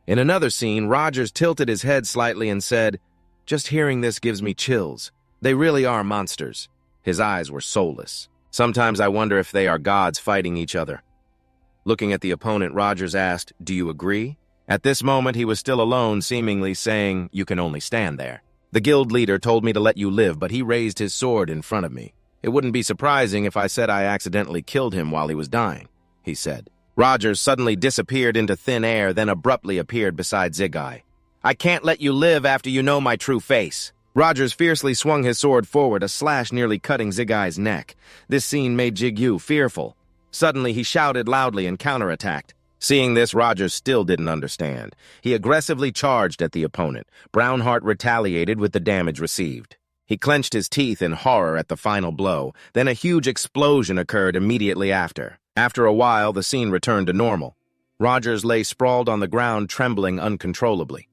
In another scene, Rogers tilted his head slightly and said, "Just hearing this gives me chills. They really are monsters." His eyes were soulless. "Sometimes I wonder if they are gods fighting each other." Looking at the opponent, Rogers asked, "Do you agree?" At this moment, he was still alone, seemingly saying, "You can only stand there. The guild leader told me to let you live, but he raised his sword in front of me. It wouldn't be surprising if I said I accidentally killed him while he was dying," he said. Rogers suddenly disappeared into thin air, then abruptly appeared beside Zigeye. "I can't let you live after you know my true face." Rogers fiercely swung his sword forward, a slash nearly cutting Zigeye's neck. This scene made Gigyu fearful. Suddenly, he shouted loudly and counterattacked. Seeing this, Rogers still didn't understand. He aggressively charged at the opponent. Brownheart retaliated with the damage received. He clenched his teeth in horror at the final blow. Then a huge explosion occurred immediately after. After a while, the scene returned to normal. Rogers lay sprawled on the ground, trembling uncontrollably.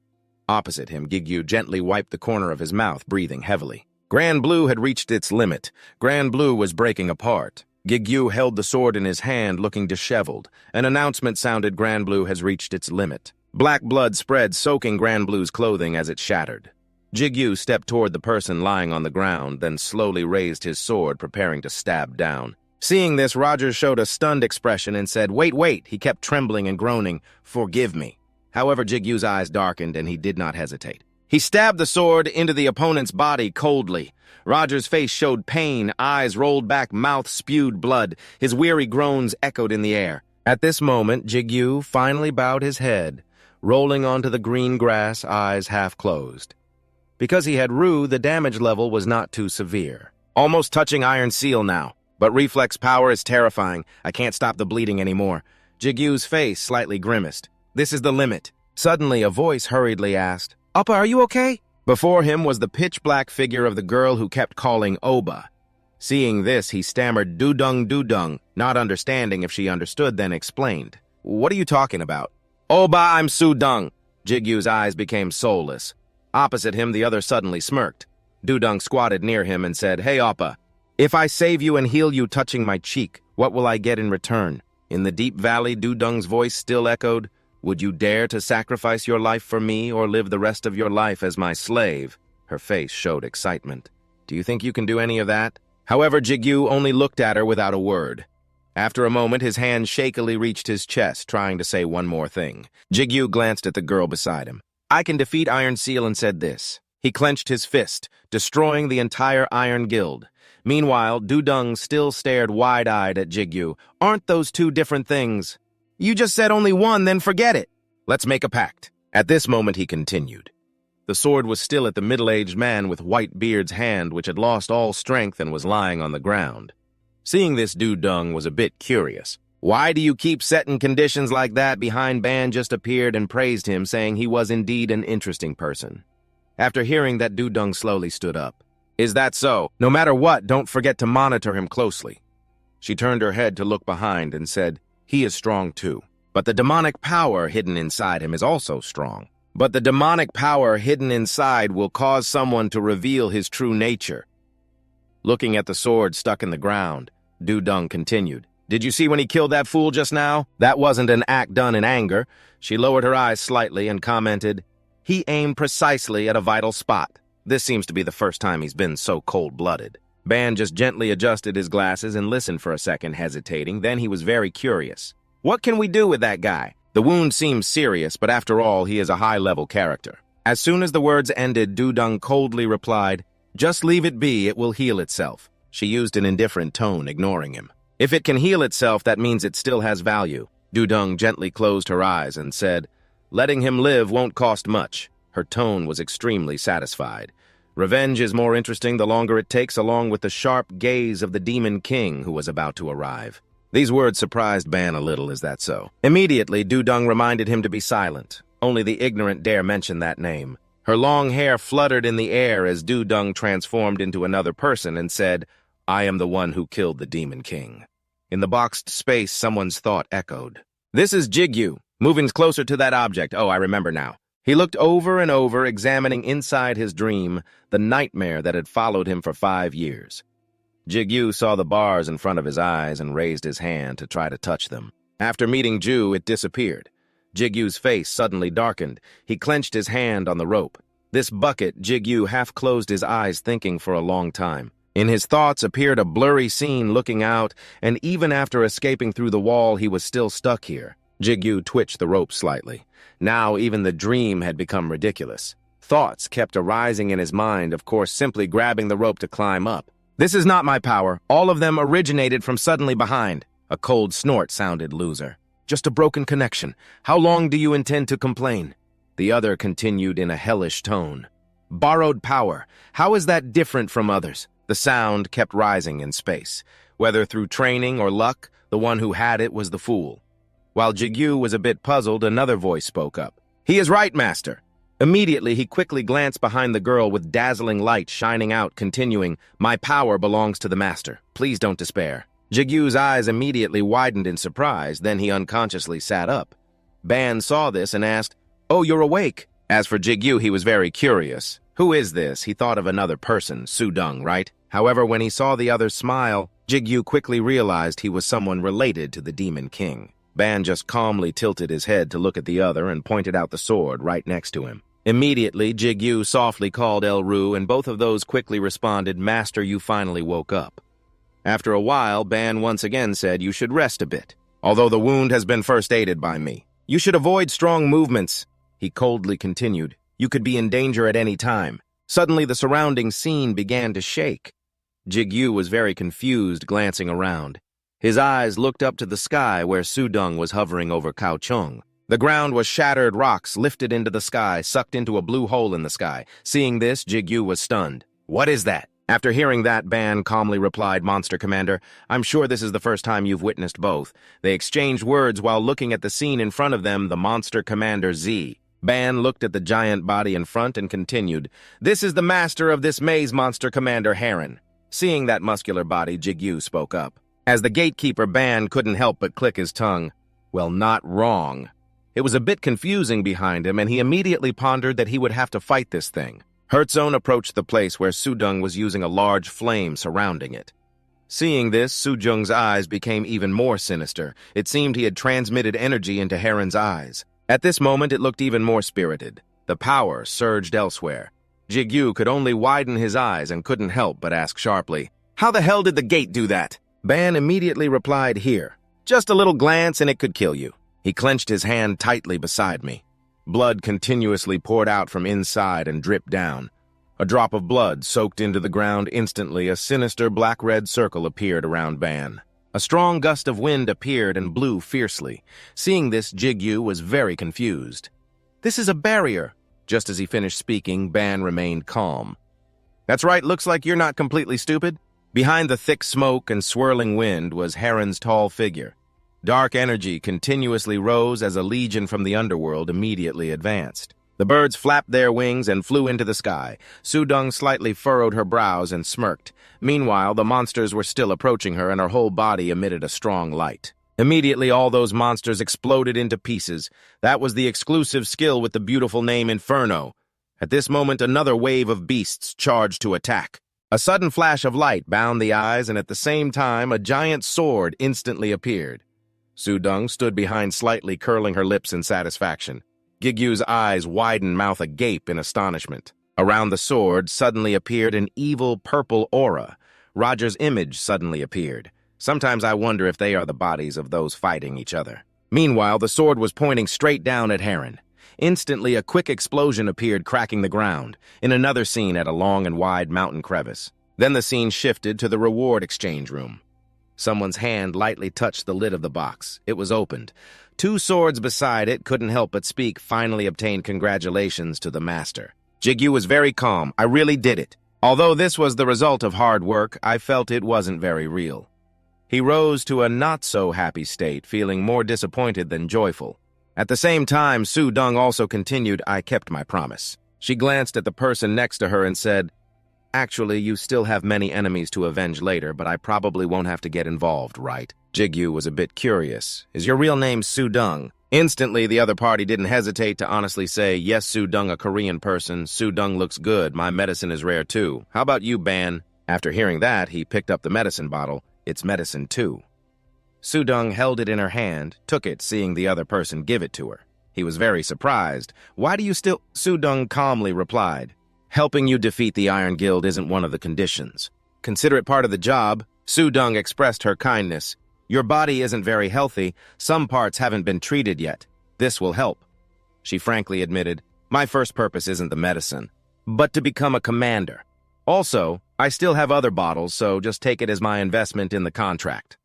Opposite him, Gigyu gently wiped the corner of his mouth, breathing heavily. Grand Blue had reached its limit. Grand Blue was breaking apart. Gigyu held the sword in his hand, looking disheveled. An announcement sounded, "Grand Blue has reached its limit." Black blood spread, soaking Grand Blue's clothing as it shattered. Gigyu stepped toward the person lying on the ground, then slowly raised his sword, preparing to stab down. Seeing this, Rogers showed a stunned expression and said, wait. He kept trembling and groaning, "Forgive me." However, Jigyu's eyes darkened, and he did not hesitate. He stabbed the sword into the opponent's body coldly. Rogers' face showed pain, eyes rolled back, mouth spewed blood. His weary groans echoed in the air. At this moment, Gigyu finally bowed his head, rolling onto the green grass, eyes half closed. Because he had Ru, the damage level was not too severe. Almost touching Iron Seal now. But reflex power is terrifying. I can't stop the bleeding anymore. Jigyu's face slightly grimaced. This is the limit. Suddenly, a voice hurriedly asked, "Oppa, are you okay?" Before him was the pitch-black figure of the girl who kept calling Oba. Seeing this, he stammered dudung, not understanding if she understood, then explained. What are you talking about? Oba, I'm Sudung. Jigyu's eyes became soulless. Opposite him, the other suddenly smirked. Dudung squatted near him and said, Hey, Oppa, if I save you and heal you touching my cheek, what will I get in return? In the deep valley, Dudung's voice still echoed, Would you dare to sacrifice your life for me or live the rest of your life as my slave? Her face showed excitement. Do you think you can do any of that? However, Jigyu only looked at her without a word. After a moment, his hand shakily reached his chest, trying to say one more thing. Jigyu glanced at the girl beside him. I can defeat Iron Seal and said this. He clenched his fist, destroying the entire Iron Guild. Meanwhile, Dudung still stared wide-eyed at Jigyu. Aren't those two different things? You just said only one, then forget it. Let's make a pact. At this moment, he continued. The sword was still at the middle-aged man with Whitebeard's hand, which had lost all strength and was lying on the ground. Seeing this, Dudung was a bit curious. Why do you keep setting conditions like that? Behind Ban just appeared and praised him, saying he was indeed an interesting person. After hearing that, Dudung slowly stood up. Is that so? No matter what, don't forget to monitor him closely. She turned her head to look behind and said, He is strong too. But the demonic power hidden inside him is also strong. But the demonic power hidden inside will cause someone to reveal his true nature. Looking at the sword stuck in the ground, Dudung continued. Did you see when he killed that fool just now? That wasn't an act done in anger. She lowered her eyes slightly and commented, He aimed precisely at a vital spot. This seems to be the first time he's been so cold-blooded. Ban just gently adjusted his glasses and listened for a second, hesitating. Then he was very curious. What can we do with that guy? The wound seems serious, but after all, he is a high-level character. As soon as the words ended, Dudung coldly replied, Just leave it be, it will heal itself. She used an indifferent tone, ignoring him. If it can heal itself, that means it still has value. Dudung gently closed her eyes and said, Letting him live won't cost much. Her tone was extremely satisfied. Revenge is more interesting the longer it takes, along with the sharp gaze of the Demon King who was about to arrive. These words surprised Ban a little, is that so? Immediately, Dudung reminded him to be silent. Only the ignorant dare mention that name. Her long hair fluttered in the air as Dudung transformed into another person and said, I am the one who killed the Demon King. In the boxed space, someone's thought echoed. This is Jigyu, moving closer to that object. Oh, I remember now. He looked over and over, examining inside his dream the nightmare that had followed him for 5 years. Jigyu saw the bars in front of his eyes and raised his hand to try to touch them. After meeting Ju, it disappeared. Jigyu's face suddenly darkened. He clenched his hand on the rope. This bucket, Jigyu half closed his eyes, thinking for a long time. In his thoughts appeared a blurry scene looking out, and even after escaping through the wall, he was still stuck here. Jigyu twitched the rope slightly. Now even the dream had become ridiculous. Thoughts kept arising in his mind, of course simply grabbing the rope to climb up. This is not my power. All of them originated from suddenly behind. A cold snort sounded loser. Just a broken connection. How long do you intend to complain? The other continued in a hellish tone. Borrowed power. How is that different from others? The sound kept rising in space. Whether through training or luck, the one who had it was the fool. While Jigyu was a bit puzzled, another voice spoke up. He is right, Master. Immediately, he quickly glanced behind the girl with dazzling light shining out, continuing, My power belongs to the Master. Please don't despair. Jigyu's eyes immediately widened in surprise, then he unconsciously sat up. Ban saw this and asked, Oh, you're awake. As for Jigyu, he was very curious. Who is this? He thought of another person, Sudung, right? However, when he saw the other smile, Jigyu quickly realized he was someone related to the Demon King. Ban just calmly tilted his head to look at the other and pointed out the sword right next to him. Immediately, Jigyu softly called Elru, and both of those quickly responded, Master, you finally woke up. After a while, Ban once again said, You should rest a bit. Although the wound has been first aided by me. You should avoid strong movements. He coldly continued, You could be in danger at any time. Suddenly, the surrounding scene began to shake. Jigyu was very confused, glancing around. His eyes looked up to the sky where Sudung was hovering over Kaohsiung. The ground was shattered rocks lifted into the sky, sucked into a blue hole in the sky. Seeing this, Jigyu was stunned. What is that? After hearing that, Ban calmly replied, Monster Commander, I'm sure this is the first time you've witnessed both. They exchanged words while looking at the scene in front of them, the Monster Commander Z. Ban looked at the giant body in front and continued, This is the master of this maze, Monster Commander Heron. Seeing that muscular body, Jigyu spoke up. As the gatekeeper, Ban couldn't help but click his tongue. Well, not wrong. It was a bit confusing behind him, and he immediately pondered that he would have to fight this thing. Hertzone approached the place where Sudong was using a large flame surrounding it. Seeing this, Sujung's eyes became even more sinister. It seemed he had transmitted energy into Heron's eyes. At this moment, it looked even more spirited. The power surged elsewhere. Jigyu could only widen his eyes and couldn't help but ask sharply, "How the hell did the gate do that?" Ban immediately replied, "Here. Just a little glance and it could kill you." He clenched his hand tightly beside me. Blood continuously poured out from inside and dripped down. A drop of blood soaked into the ground. Instantly, a sinister black-red circle appeared around Ban. A strong gust of wind appeared and blew fiercely. Seeing this, Jigyu was very confused. "This is a barrier." Just as he finished speaking, Ban remained calm. "That's right, looks like you're not completely stupid." Behind the thick smoke and swirling wind was Heron's tall figure. Dark energy continuously rose as a legion from the underworld immediately advanced. The birds flapped their wings and flew into the sky. Sudong slightly furrowed her brows and smirked. Meanwhile, the monsters were still approaching her, and her whole body emitted a strong light. Immediately, all those monsters exploded into pieces. That was the exclusive skill with the beautiful name Inferno. At this moment, another wave of beasts charged to attack. A sudden flash of light bound the eyes, and at the same time, a giant sword instantly appeared. Sudong stood behind, slightly curling her lips in satisfaction. Jigyu's eyes widened, mouth agape in astonishment. Around the sword suddenly appeared an evil purple aura. Roger's image suddenly appeared. Sometimes I wonder if they are the bodies of those fighting each other. Meanwhile, the sword was pointing straight down at Heron. Instantly, a quick explosion appeared, cracking the ground, in another scene at a long and wide mountain crevice. Then the scene shifted to the reward exchange room. Someone's hand lightly touched the lid of the box. It was opened. Two swords beside it couldn't help but speak, finally obtained congratulations to the master. Jigyu was very calm. "I really did it. Although this was the result of hard work, I felt it wasn't very real." He rose to a not-so-happy state, feeling more disappointed than joyful. At the same time, Sudong also continued, "I kept my promise." She glanced at the person next to her and said, "Actually, you still have many enemies to avenge later, but I probably won't have to get involved, right?" Jigyu was a bit curious. "Is your real name Sudong?" Instantly, the other party didn't hesitate to honestly say, "Yes, Sudong, a Korean person. Sudong looks good. My medicine is rare too. How about you, Ban?" After hearing that, he picked up the medicine bottle. "It's medicine too." Sudong held it in her hand, took it, seeing the other person give it to her. He was very surprised. "Why do you still—" Sudong calmly replied, "Helping you defeat the Iron Guild isn't one of the conditions. Consider it part of the job." Sudong expressed her kindness. "Your body isn't very healthy. Some parts haven't been treated yet. This will help." She frankly admitted, "My first purpose isn't the medicine, but to become a commander. Also, I still have other bottles, so just take it as my investment in the contract."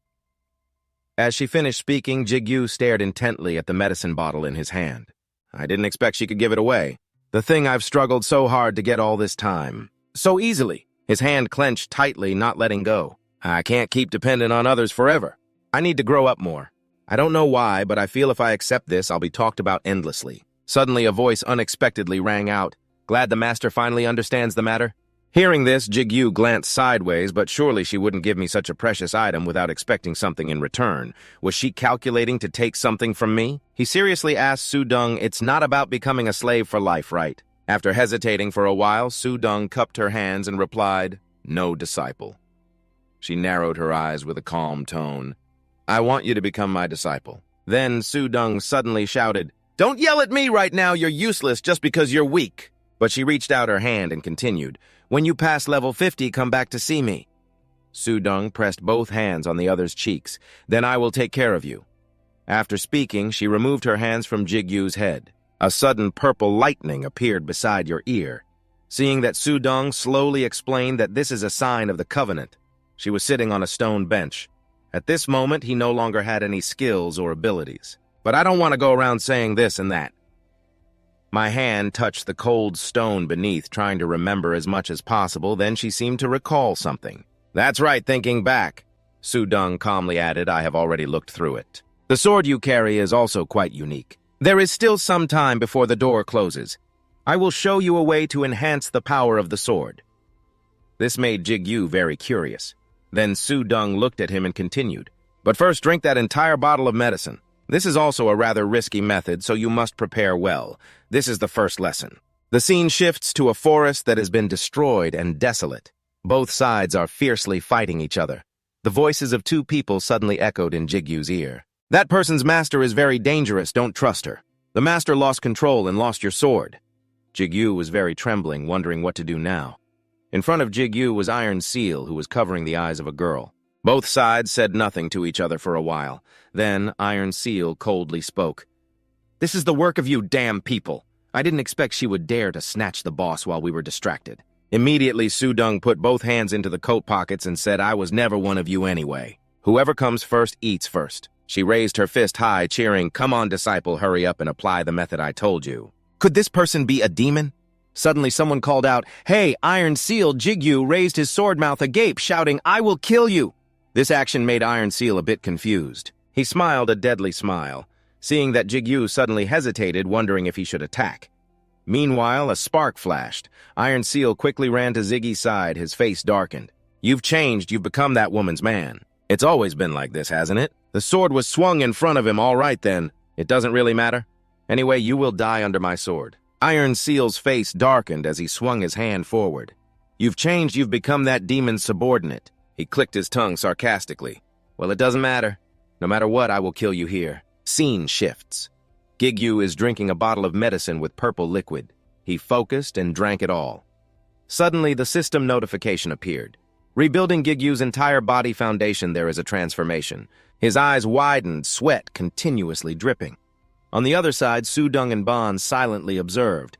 As she finished speaking, Jigyu stared intently at the medicine bottle in his hand. "I didn't expect she could give it away. The thing I've struggled so hard to get all this time. So easily." His hand clenched tightly, not letting go. "I can't keep dependent on others forever. I need to grow up more. I don't know why, but I feel if I accept this, I'll be talked about endlessly." Suddenly, a voice unexpectedly rang out. "Glad the master finally understands the matter?" Hearing this, Jigyu glanced sideways, but surely she wouldn't give me such a precious item without expecting something in return. Was she calculating to take something from me? He seriously asked Sudong, "It's not about becoming a slave for life, right?" After hesitating for a while, Sudong cupped her hands and replied, "No, disciple." She narrowed her eyes with a calm tone. "I want you to become my disciple." Then Sudong suddenly shouted, "Don't yell at me right now, you're useless just because you're weak." But she reached out her hand and continued, "When you pass level 50, come back to see me." Sudong pressed both hands on the other's cheeks. "Then I will take care of you." After speaking, she removed her hands from Jigyu's head. A sudden purple lightning appeared beside your ear. Seeing that, Sudong slowly explained that this is a sign of the covenant. She was sitting on a stone bench. At this moment, he no longer had any skills or abilities. But I don't want to go around saying this and that. My hand touched the cold stone beneath, trying to remember as much as possible. Then she seemed to recall something. "That's right, thinking back," Sudong calmly added. "I have already looked through it. The sword you carry is also quite unique. There is still some time before the door closes. I will show you a way to enhance the power of the sword." This made Jigyu very curious. Then Su-Dung looked at him and continued, "But first drink that entire bottle of medicine. This is also a rather risky method, so you must prepare well. This is the first lesson." The scene shifts to a forest that has been destroyed and desolate. Both sides are fiercely fighting each other. The voices of two people suddenly echoed in Jigyu's ear. "That person's master is very dangerous, don't trust her. The master lost control and lost your sword." Jigyu was very trembling, wondering what to do now. In front of Jigyu was Iron Seal, who was covering the eyes of a girl. Both sides said nothing to each other for a while. Then Iron Seal coldly spoke. "This is the work of you damn people. I didn't expect she would dare to snatch the boss while we were distracted." Immediately, Su-Dung put both hands into the coat pockets and said, "I was never one of you anyway. Whoever comes first eats first." She raised her fist high, cheering, "Come on, disciple, hurry up and apply the method I told you." Could this person be a demon? Suddenly, someone called out, "Hey, Iron Seal!" Jigyu raised his sword mouth agape, shouting, "I will kill you!" This action made Iron Seal a bit confused. He smiled a deadly smile, seeing that Jigyu suddenly hesitated, wondering if he should attack. Meanwhile, a spark flashed. Iron Seal quickly ran to Ziggy's side, his face darkened. "You've changed, you've become that woman's man. It's always been like this, hasn't it?" The sword was swung in front of him. "All right, then. It doesn't really matter. Anyway, you will die under my sword." Iron Seal's face darkened as he swung his hand forward. "You've changed, you've become that demon's subordinate." He clicked his tongue sarcastically. "Well, it doesn't matter. No matter what, I will kill you here." Scene shifts. Jigyu is drinking a bottle of medicine with purple liquid. He focused and drank it all. Suddenly, the system notification appeared. Rebuilding Gigyu's entire body foundation, there is a transformation. His eyes widened, sweat continuously dripping. On the other side, Su-Dung and Bon silently observed.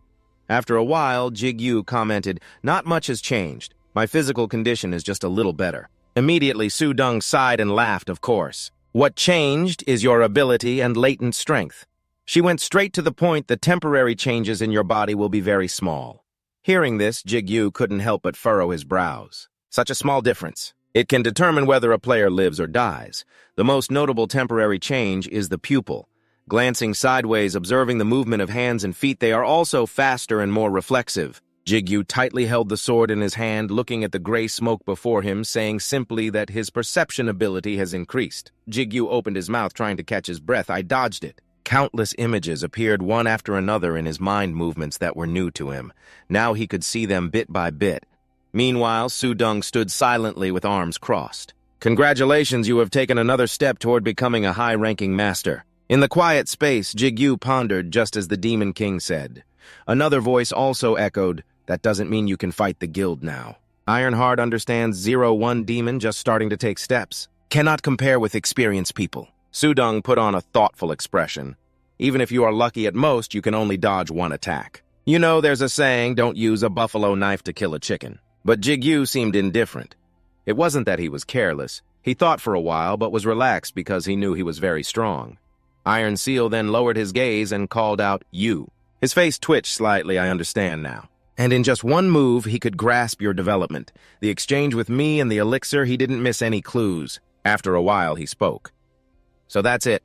After a while, Jigyu commented, "Not much has changed. My physical condition is just a little better." Immediately, Su-Dung sighed and laughed, of course. "What changed is your ability and latent strength." She went straight to the point. "The temporary changes in your body will be very small." Hearing this, Jigyu couldn't help but furrow his brows. Such a small difference. It can determine whether a player lives or dies. The most notable temporary change is the pupil. Glancing sideways, observing the movement of hands and feet, they are also faster and more reflexive. Jigyu tightly held the sword in his hand, looking at the gray smoke before him, saying simply that his perception ability has increased. Jigyu opened his mouth, trying to catch his breath. I dodged it. Countless images appeared one after another in his mind movements that were new to him. Now he could see them bit by bit. Meanwhile, Su-Dung stood silently with arms crossed. "Congratulations, you have taken another step toward becoming a high-ranking master." In the quiet space, Jigyu pondered just as the Demon King said. Another voice also echoed, "That doesn't mean you can fight the guild now." Ironheart understands 0-1 demon just starting to take steps. Cannot compare with experienced people. Su-Dung put on a thoughtful expression. "Even if you are lucky at most, you can only dodge one attack. You know, there's a saying, don't use a buffalo knife to kill a chicken." But Jigyu seemed indifferent. It wasn't that he was careless. He thought for a while, but was relaxed because he knew he was very strong. Iron Seal then lowered his gaze and called out, "You." His face twitched slightly. "I understand now. And in just one move, he could grasp your development. The exchange with me and the elixir, he didn't miss any clues." After a while, he spoke. "So that's it.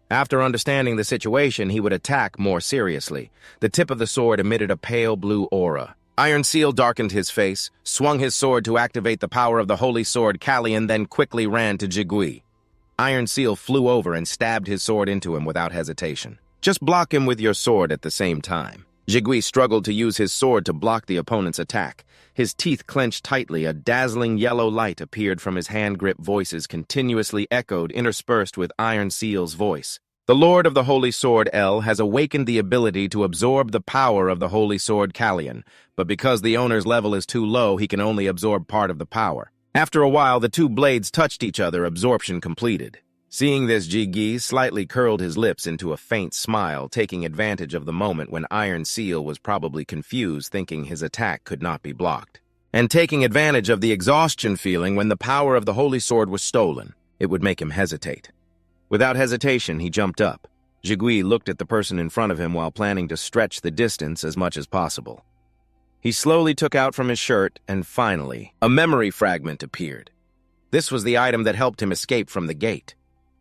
After understanding the situation, he would attack more seriously." The tip of the sword emitted a pale blue aura. Iron Seal darkened his face, swung his sword to activate the power of the holy sword Kallian, then quickly ran to Jigui. Iron Seal flew over and stabbed his sword into him without hesitation. "Just block him with your sword at the same time." Jigui struggled to use his sword to block the opponent's attack. His teeth clenched tightly. A dazzling yellow light appeared from his hand grip. Voices continuously echoed, interspersed with Iron Seal's voice. "The Lord of the Holy Sword, El, has awakened the ability to absorb the power of the Holy Sword Kallian, but because the owner's level is too low, he can only absorb part of the power." After a while, the two blades touched each other, absorption completed. Seeing this, Jigui slightly curled his lips into a faint smile, taking advantage of the moment when Iron Seal was probably confused, thinking his attack could not be blocked. And taking advantage of the exhaustion feeling when the power of the Holy Sword was stolen, it would make him hesitate. Without hesitation, he jumped up. Jigui looked at the person in front of him while planning to stretch the distance as much as possible. He slowly took out from his shirt, and finally, a memory fragment appeared. This was the item that helped him escape from the gate.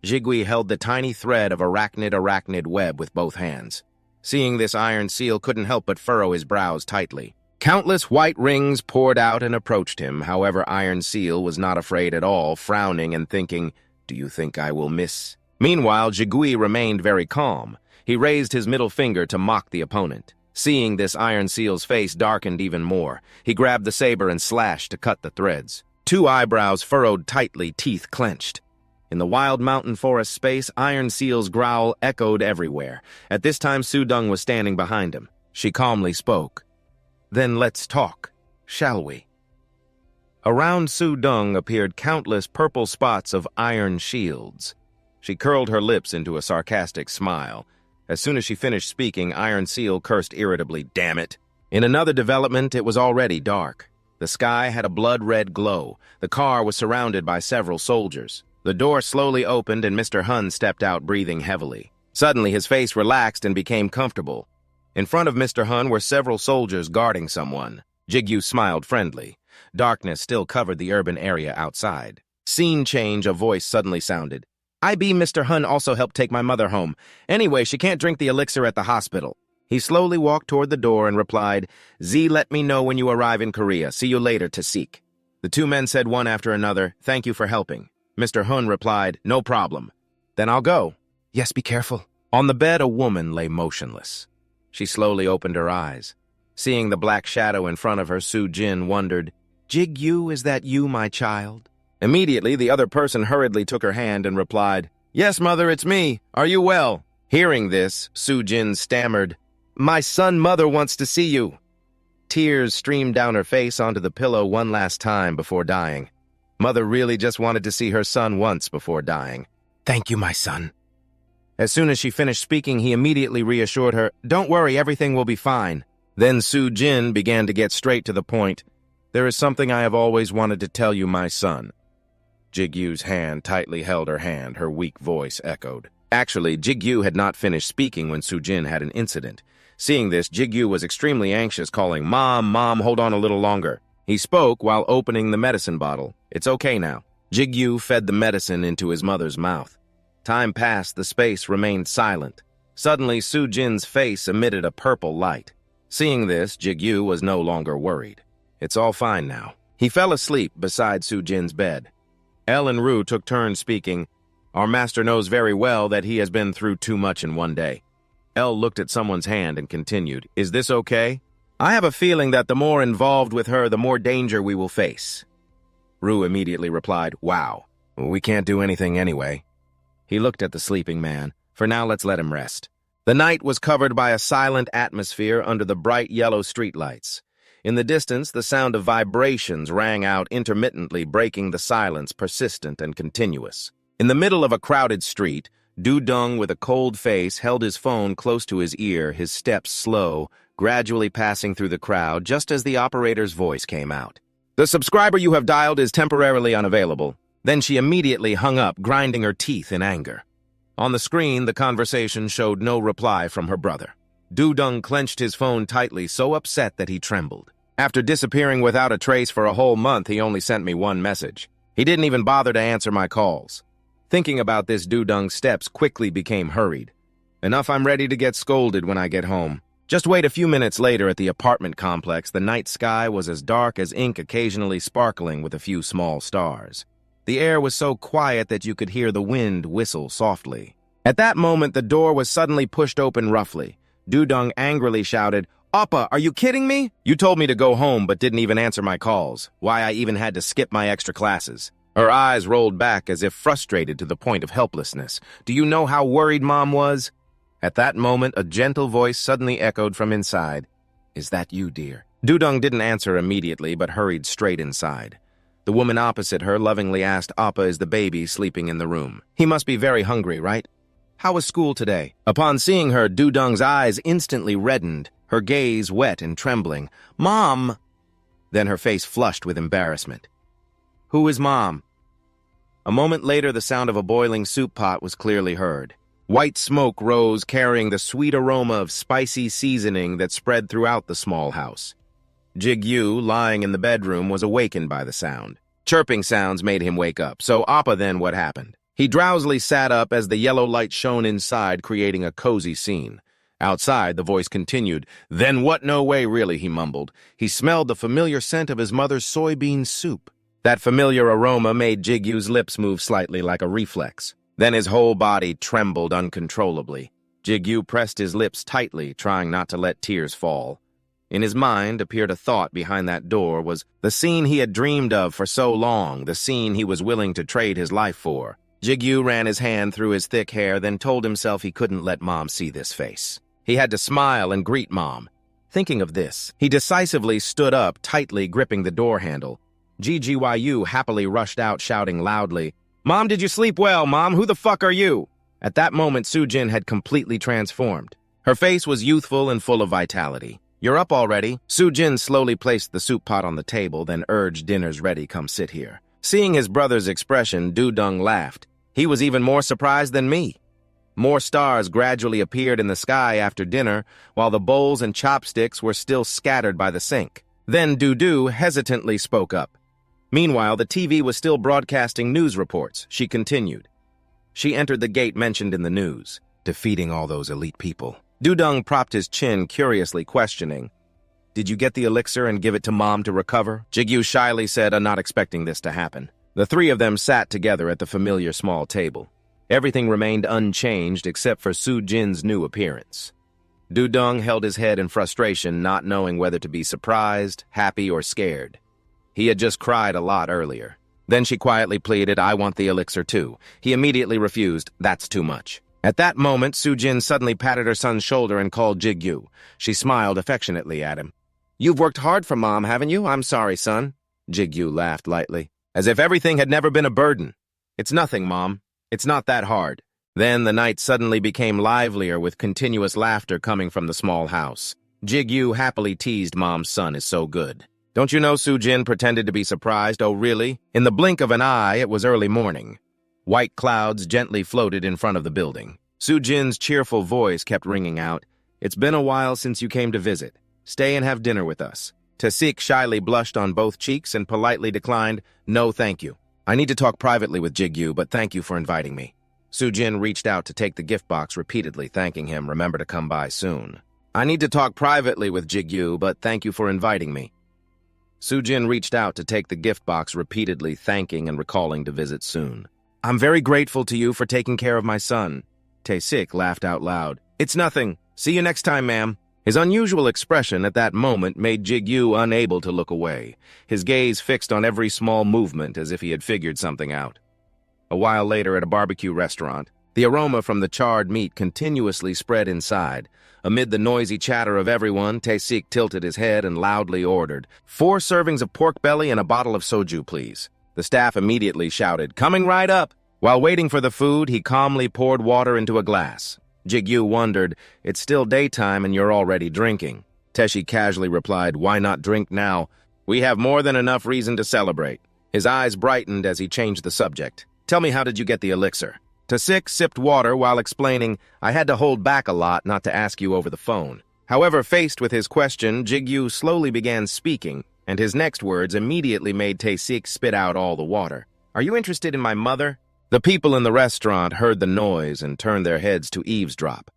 Jigui held the tiny thread of arachnid web with both hands. Seeing this, Iron Seal couldn't help but furrow his brows tightly. Countless white rings poured out and approached him. However, Iron Seal was not afraid at all, frowning and thinking, "Do you think I will miss?" Meanwhile, Jigui remained very calm. He raised his middle finger to mock the opponent. Seeing this, Iron Seal's face darkened even more. He grabbed the saber and slashed to cut the threads. Two eyebrows furrowed tightly, teeth clenched. In the wild mountain forest space, Iron Seal's growl echoed everywhere. At this time, Su-Dung was standing behind him. She calmly spoke. "Then let's talk, shall we?" Around Su-Dung appeared countless purple spots of iron shields. She curled her lips into a sarcastic smile. As soon as she finished speaking, Iron Seal cursed irritably, "Damn it!" In another development, it was already dark. The sky had a blood-red glow. The car was surrounded by several soldiers. The door slowly opened and Mr. Hun stepped out, breathing heavily. Suddenly, his face relaxed and became comfortable. In front of Mr. Hun were several soldiers guarding someone. Jigyu smiled friendly. Darkness still covered the urban area outside. Scene change, a voice suddenly sounded. Mr. Hun also helped take my mother home. Anyway, she can't drink the elixir at the hospital." He slowly walked toward the door and replied, Let me know when you arrive in Korea. See you later to seek." The two men said one after another, "Thank you for helping." Mr. Hun replied, "No problem." "Then I'll go." "Yes, be careful." On the bed, a woman lay motionless. She slowly opened her eyes. Seeing the black shadow in front of her, Su-Jin wondered, "Jigyu, is that you, my child?" Immediately, the other person hurriedly took her hand and replied, "Yes, mother, it's me. Are you well?" Hearing this, Su-Jin stammered, "My son, mother wants to see you." Tears streamed down her face onto the pillow one last time before dying. Mother really just wanted to see her son once before dying. "Thank you, my son." As soon as she finished speaking, he immediately reassured her, "Don't worry, everything will be fine." Then Su-Jin began to get straight to the point. "There is something I have always wanted to tell you, my son." Jigyu's hand tightly held her hand, her weak voice echoed. Actually, Jigyu had not finished speaking when Su-Jin had an incident. Seeing this, Jigyu was extremely anxious, calling, Mom, hold on a little longer." He spoke while opening the medicine bottle. "It's okay now." Jigyu fed the medicine into his mother's mouth. Time passed, the space remained silent. Suddenly, Su-Jin's face emitted a purple light. Seeing this, Jigyu was no longer worried. "It's all fine now." He fell asleep beside Su-Jin's bed. El and Ru took turns speaking. "Our master knows very well that he has been through too much in one day." El looked at someone's hand and continued, "Is this okay? I have a feeling that the more involved with her, the more danger we will face." Ru immediately replied, "Wow, we can't do anything anyway." He looked at the sleeping man. "For now, let's let him rest." The night was covered by a silent atmosphere under the bright yellow streetlights. In the distance, the sound of vibrations rang out intermittently, breaking the silence, persistent and continuous. In the middle of a crowded street, Du-Dung, with a cold face, held his phone close to his ear, his steps slow, gradually passing through the crowd just as the operator's voice came out. "The subscriber you have dialed is temporarily unavailable." Then she immediately hung up, grinding her teeth in anger. On the screen, the conversation showed no reply from her brother. Du-Dung clenched his phone tightly, so upset that he trembled. "After disappearing without a trace for a whole month, he only sent me one message. He didn't even bother to answer my calls." Thinking about this, Du-Dung's steps quickly became hurried. "Enough, I'm ready to get scolded when I get home." Just wait a few minutes later at the apartment complex, the night sky was as dark as ink, occasionally sparkling with a few small stars. The air was so quiet that you could hear the wind whistle softly. At that moment, the door was suddenly pushed open roughly. Du-Dung angrily shouted, "Oppa, are you kidding me? You told me to go home but didn't even answer my calls. Why I even had to skip my extra classes." Her eyes rolled back as if frustrated to the point of helplessness. "Do you know how worried Mom was?" At that moment, a gentle voice suddenly echoed from inside. "Is that you, dear?" Du-Dung didn't answer immediately but hurried straight inside. The woman opposite her lovingly asked, "Appa, is the baby sleeping in the room? He must be very hungry, right? How was school today?" Upon seeing her, Du-Dung's eyes instantly reddened, her gaze wet and trembling. "Mom!" Then her face flushed with embarrassment. "Who is Mom?" A moment later, the sound of a boiling soup pot was clearly heard. White smoke rose, carrying the sweet aroma of spicy seasoning that spread throughout the small house. Jigyu, lying in the bedroom, was awakened by the sound. Chirping sounds made him wake up. "So, Appa, then what happened?" He drowsily sat up as the yellow light shone inside, creating a cozy scene. Outside, the voice continued. Then what? No way, really, he mumbled. He smelled the familiar scent of his mother's soybean soup. That familiar aroma made Jigyu's lips move slightly like a reflex. Then his whole body trembled uncontrollably. Jigyu pressed his lips tightly, trying not to let tears fall. In his mind appeared a thought behind that door was the scene he had dreamed of for so long, the scene he was willing to trade his life for. Jigyu ran his hand through his thick hair, then told himself he couldn't let Mom see this face. He had to smile and greet Mom. Thinking of this, he decisively stood up, tightly gripping the door handle. GGYU happily rushed out, shouting loudly, "Mom, did you sleep well, Mom? Who the fuck are you?" At that moment, Sujin had completely transformed. Her face was youthful and full of vitality. "You're up already?" Sujin slowly placed the soup pot on the table, then urged, "Dinner's ready, come sit here." Seeing his brother's expression, Dudung laughed. He was even more surprised than me. More stars gradually appeared in the sky after dinner, while the bowls and chopsticks were still scattered by the sink. Then Dudu hesitantly spoke up. Meanwhile, the TV was still broadcasting news reports. She continued. She entered the gate mentioned in the news, defeating all those elite people. Dudung propped his chin, curiously questioning. "Did you get the elixir and give it to Mom to recover?" Jigyu shyly said, not expecting this to happen. The three of them sat together at the familiar small table. Everything remained unchanged except for Sujin's new appearance. Dudung held his head in frustration, not knowing whether to be surprised, happy, or scared. He had just cried a lot earlier. Then she quietly pleaded, "I want the elixir too." He immediately refused. "That's too much." At that moment, Sujin suddenly patted her son's shoulder and called Jigyu. She smiled affectionately at him. "You've worked hard for Mom, haven't you? I'm sorry, son." Jigyu laughed lightly, as if everything had never been a burden. "It's nothing, Mom. It's not that hard." Then the night suddenly became livelier with continuous laughter coming from the small house. Jigyu happily teased Mom's son is so good. "Don't you know?" Sujin pretended to be surprised. "Oh, really?" In the blink of an eye, it was early morning. White clouds gently floated in front of the building. Sujin's cheerful voice kept ringing out. "It's been a while since you came to visit. Stay and have dinner with us." Tasik shyly blushed on both cheeks and politely declined, "No, thank you. I need to talk privately with Jigyu, but thank you for inviting me." Sujin reached out to take the gift box, repeatedly thanking him. "Remember to come by soon." "I need to talk privately with Jigyu, but thank you for inviting me." Sujin reached out to take the gift box, repeatedly thanking and recalling to visit soon. "I'm very grateful to you for taking care of my son." Tae-sik laughed out loud. "It's nothing. See you next time, ma'am." His unusual expression at that moment made Jigyu unable to look away, his gaze fixed on every small movement as if he had figured something out. A while later at a barbecue restaurant, the aroma from the charred meat continuously spread inside. Amid the noisy chatter of everyone, Tae-sik tilted his head and loudly ordered, "4 servings of pork belly and a bottle of soju, please." The staff immediately shouted, "Coming right up." While waiting for the food, he calmly poured water into a glass. Jigyu wondered, "It's still daytime and you're already drinking." Teshi casually replied, "Why not drink now? We have more than enough reason to celebrate." His eyes brightened as he changed the subject. "Tell me, how did you get the elixir?" Tasik sipped water while explaining, "I had to hold back a lot not to ask you over the phone." However, faced with his question, Jigyu slowly began speaking, and his next words immediately made Tae-sik spit out all the water. "Are you interested in my mother?" The people in the restaurant heard the noise and turned their heads to eavesdrop.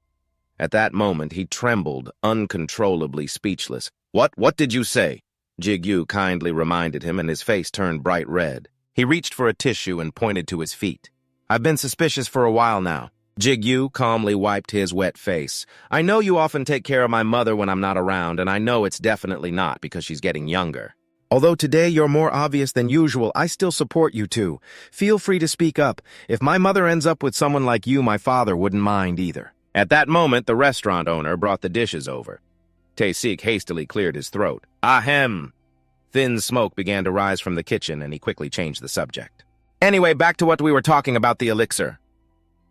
At that moment, he trembled, uncontrollably speechless. What did you say?" Jigyu kindly reminded him, and his face turned bright red. He reached for a tissue and pointed to his feet. "I've been suspicious for a while now." Jigyu calmly wiped his wet face. "I know you often take care of my mother when I'm not around, and I know it's definitely not because she's getting younger. Although today you're more obvious than usual, I still support you too. Feel free to speak up. If my mother ends up with someone like you, my father wouldn't mind either." At that moment, the restaurant owner brought the dishes over. Tae-sik hastily cleared his throat. "Ahem." Thin smoke began to rise from the kitchen, and he quickly changed the subject. "Anyway, back to what we were talking about, the elixir."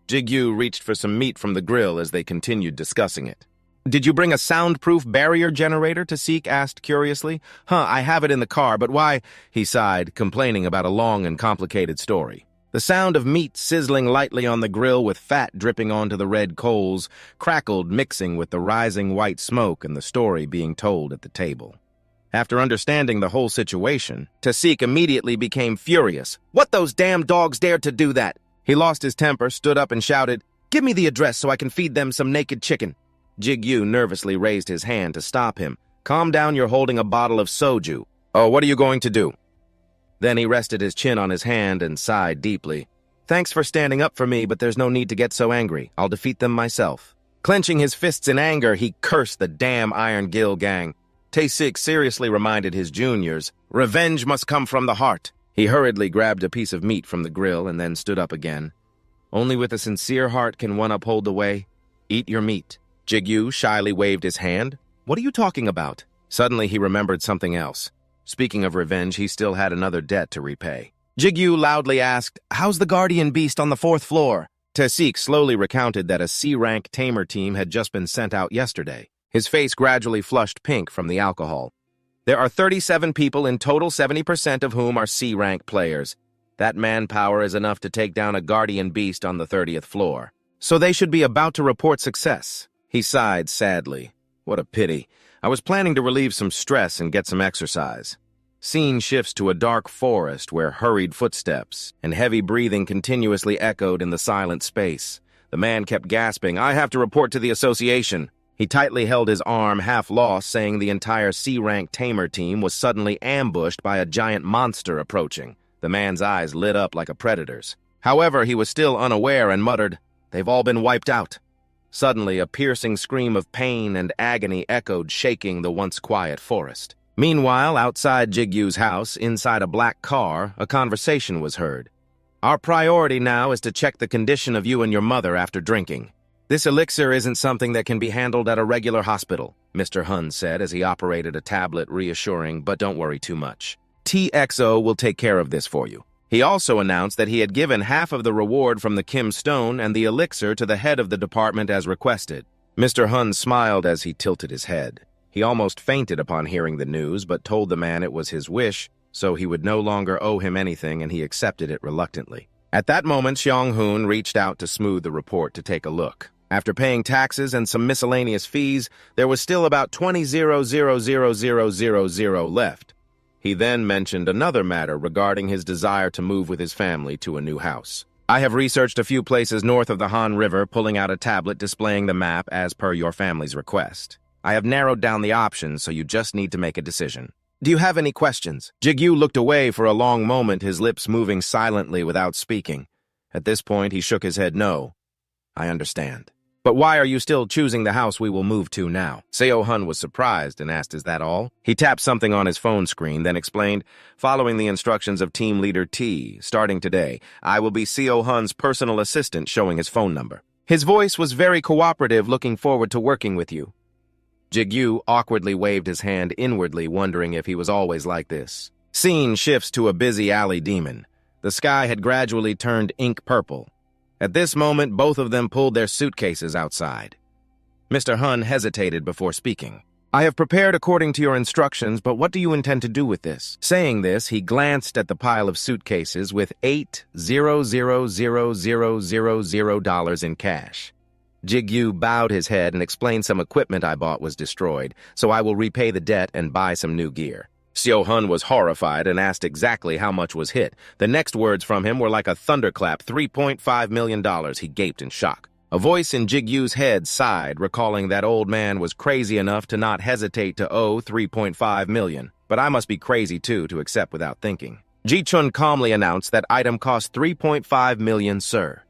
Jigyu reached for some meat from the grill as they continued discussing it. "Did you bring a soundproof barrier generator?" Tasik asked curiously. I have it in the car, but why?" He sighed, complaining about a long and complicated story. The sound of meat sizzling lightly on the grill with fat dripping onto the red coals crackled, mixing with the rising white smoke and the story being told at the table. After understanding the whole situation, Tasik immediately became furious. "What, those damn dogs dared to do that?" He lost his temper, stood up and shouted, "Give me the address so I can feed them some naked chicken." Jigyu nervously raised his hand to stop him. Calm down, you're holding a bottle of soju. Oh, what are you going to do? Then he rested his chin on his hand and sighed deeply. Thanks for standing up for me, but there's no need to get so angry. I'll defeat them myself. Clenching his fists in anger, he cursed the damn Iron Gill gang. Tae-sik seriously reminded his juniors, revenge must come from the heart. He hurriedly grabbed a piece of meat from the grill and then stood up again. Only with a sincere heart can one uphold the way. Eat your meat. Jigyu shyly waved his hand. What are you talking about? Suddenly he remembered something else. Speaking of revenge, he still had another debt to repay. Jigyu loudly asked, how's the guardian beast on the 4th floor? Tae-sik slowly recounted that a C-rank tamer team had just been sent out yesterday. His face gradually flushed pink from the alcohol. There are 37 people in total, 70% of whom are C-rank players. That manpower is enough to take down a guardian beast on the 30th floor. So they should be about to report success. He sighed sadly. What a pity. I was planning to relieve some stress and get some exercise. Scene shifts to a dark forest where hurried footsteps and heavy breathing continuously echoed in the silent space. The man kept gasping, I have to report to the association. He tightly held his arm, half lost, saying the entire C-rank tamer team was suddenly ambushed by a giant monster approaching. The man's eyes lit up like a predator's. However, he was still unaware and muttered, they've all been wiped out. Suddenly, a piercing scream of pain and agony echoed, shaking the once quiet forest. Meanwhile, outside Jigyu's house, inside a black car, a conversation was heard. Our priority now is to check the condition of you and your mother after drinking. This elixir isn't something that can be handled at a regular hospital, Mr. Hun said as he operated a tablet, reassuring, but don't worry too much. TXO will take care of this for you. He also announced that he had given half of the reward from the Kim Stone and the elixir to the head of the department as requested. Mr. Hun smiled as he tilted his head. He almost fainted upon hearing the news, but told the man it was his wish, so he would no longer owe him anything, and he accepted it reluctantly. At that moment, Xiong-hoon reached out to smooth the report to take a look. After paying taxes and some miscellaneous fees, there was still about 20,000,000 left. He then mentioned another matter regarding his desire to move with his family to a new house. I have researched a few places north of the Han River, pulling out a tablet displaying the map as per your family's request. I have narrowed down the options, so you just need to make a decision. Do you have any questions? Jigyu looked away for a long moment, his lips moving silently without speaking. At this point, he shook his head no. I understand. But why are you still choosing the house we will move to now? Seo Hun was surprised and asked, is that all? He tapped something on his phone screen, then explained, following the instructions of Team Leader T, starting today, I will be Seo Hun's personal assistant, showing his phone number. His voice was very cooperative, looking forward to working with you. Jigyu awkwardly waved his hand inwardly, wondering if he was always like this. Scene shifts to a busy alley demon. The sky had gradually turned ink purple. At this moment, both of them pulled their suitcases outside. Mr. Hun hesitated before speaking. I have prepared according to your instructions, but what do you intend to do with this? Saying this, he glanced at the pile of suitcases with $8,000,000 in cash. Jigyu bowed his head and explained some equipment I bought was destroyed, so I will repay the debt and buy some new gear. Seo Hun was horrified and asked exactly how much was hit. The next words from him were like a thunderclap, $3.5 million. He gaped in shock. A voice in Jigyu's head sighed, recalling that old man was crazy enough to not hesitate to owe $3.5 million. But I must be crazy too to accept without thinking. Ji-chun calmly announced that item cost $3.5 million, sir.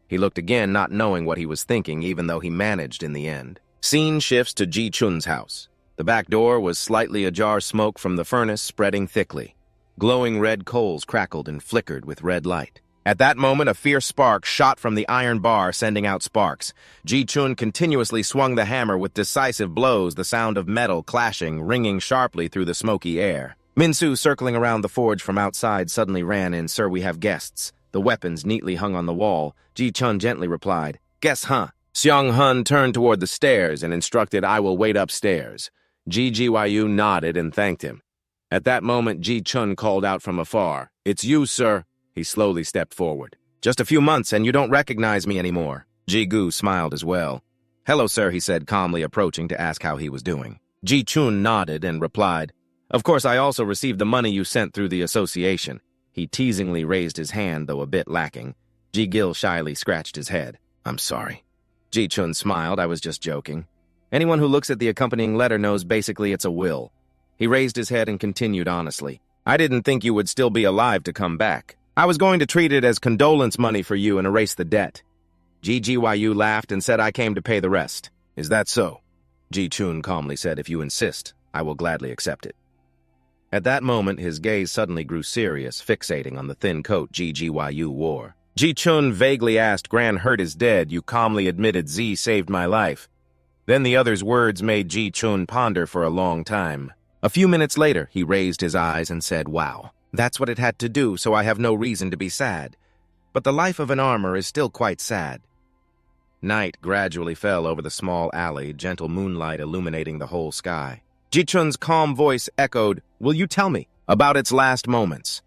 He looked again, not knowing what he was thinking, even though he managed in the end. Scene shifts to Ji-chun's house. The back door was slightly ajar, smoke from the furnace spreading thickly. Glowing red coals crackled and flickered with red light. At that moment, a fierce spark shot from the iron bar, sending out sparks. Ji-chun continuously swung the hammer with decisive blows, the sound of metal clashing, ringing sharply through the smoky air. Min-soo, circling around the forge from outside, suddenly ran in. Sir, we have guests. The weapons neatly hung on the wall. Ji-chun gently replied, Guess, huh? Xiong-hun turned toward the stairs and instructed, I will wait upstairs. Ji-gyu nodded and thanked him. At that moment, Ji-chun called out from afar, It's you, sir. He slowly stepped forward. Just a few months and you don't recognize me anymore. Ji-gu smiled as well. Hello, sir, he said, calmly approaching to ask how he was doing. Ji-chun nodded and replied, Of course, I also received the money you sent through the association. He teasingly raised his hand, though a bit lacking. Ji-gil shyly scratched his head. I'm sorry. Ji-chun smiled. I was just joking. Anyone who looks at the accompanying letter knows basically it's a will. He raised his head and continued honestly. I didn't think you would still be alive to come back. I was going to treat it as condolence money for you and erase the debt. GGYU laughed and said I came to pay the rest. Is that so? Ji-chun calmly said, if you insist, I will gladly accept it. At that moment, his gaze suddenly grew serious, fixating on the thin coat GGYU wore. Ji-chun vaguely asked, Gran Hurt is dead. You calmly admitted Z saved my life. Then the other's words made Ji-chun ponder for a long time. A few minutes later, he raised his eyes and said, wow, that's what it had to do, so I have no reason to be sad. But the life of an armor is still quite sad. Night gradually fell over the small alley, gentle moonlight illuminating the whole sky. Ji-chun's calm voice echoed, will you tell me about its last moments?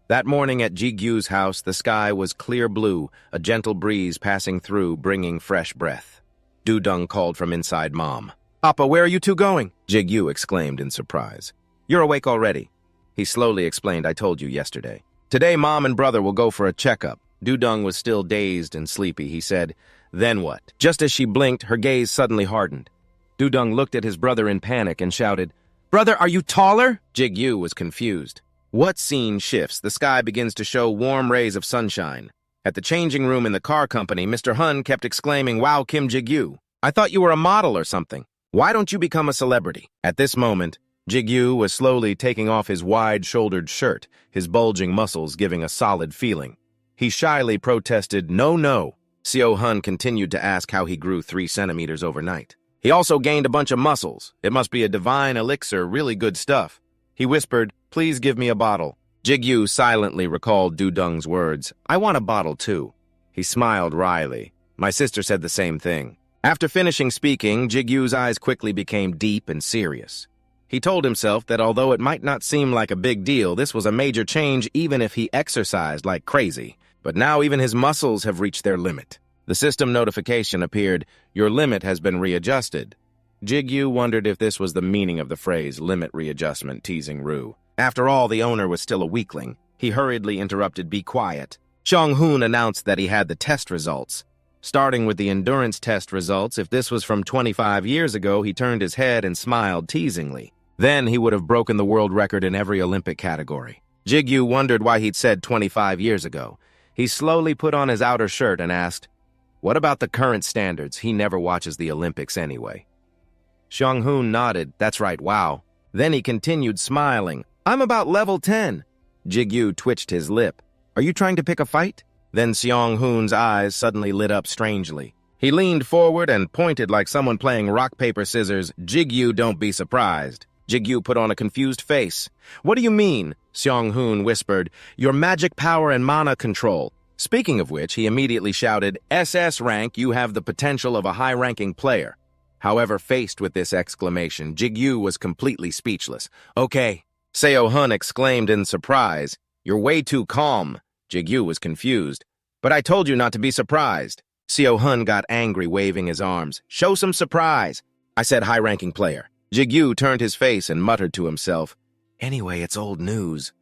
That morning at Ji-gyu's house, the sky was clear blue, a gentle breeze passing through, bringing fresh breath. Du-dung called from inside Mom. Appa, where are you two going? Ji-gyu exclaimed in surprise. You're awake already. He slowly explained, I told you yesterday. Today, Mom and brother will go for a checkup. Du-dung was still dazed and sleepy. He said, then what? Just as she blinked, her gaze suddenly hardened. Du-dung looked at his brother in panic and shouted, Brother, are you taller? Ji-gyu was confused. What scene shifts? The sky begins to show warm rays of sunshine. At the changing room in the car company, Mr. Hun kept exclaiming, Wow, Kim Ji-gyu. I thought you were a model or something. Why don't you become a celebrity? At this moment, Ji-gyu was slowly taking off his wide-shouldered shirt, his bulging muscles giving a solid feeling. He shyly protested, No. Seo Hun continued to ask how he grew 3 centimeters overnight. He also gained a bunch of muscles. It must be a divine elixir, really good stuff. He whispered, Please give me a bottle. Ji-gyu silently recalled Du-dung's words. I want a bottle too. He smiled wryly. My sister said the same thing. After finishing speaking, Ji-gyu's eyes quickly became deep and serious. He told himself that although it might not seem like a big deal, this was a major change even if he exercised like crazy. But now even his muscles have reached their limit. The system notification appeared, Your limit has been readjusted. Ji-gyu wondered if this was the meaning of the phrase, limit readjustment, teasing Rue. After all, the owner was still a weakling. He hurriedly interrupted, Be quiet. Xiong-hoon announced that he had the test results. Starting with the endurance test results, if this was from 25 years ago, he turned his head and smiled teasingly. Then he would have broken the world record in every Olympic category. Ji-gyu wondered why he'd said 25 years ago. He slowly put on his outer shirt and asked, What about the current standards? He never watches the Olympics anyway. Xiong-hoon nodded. That's right, wow. Then he continued smiling. I'm about level 10. Ji-gyu twitched his lip. Are you trying to pick a fight? Then Xiong-hoon's eyes suddenly lit up strangely. He leaned forward and pointed like someone playing rock, paper, scissors. Ji-gyu, don't be surprised. Ji-gyu put on a confused face. What do you mean? Xiong-hoon whispered. Your magic power and mana control. Speaking of which, he immediately shouted, SSS-Rank, you have the potential of a high-ranking player. However, faced with this exclamation, Ji-gyu was completely speechless. Okay. Seo Hun exclaimed in surprise. You're way too calm. Ji-gyu was confused. But I told you not to be surprised. Seo Hun got angry, waving his arms. Show some surprise. I said high-ranking player. Ji-gyu turned his face and muttered to himself, Anyway, it's old news.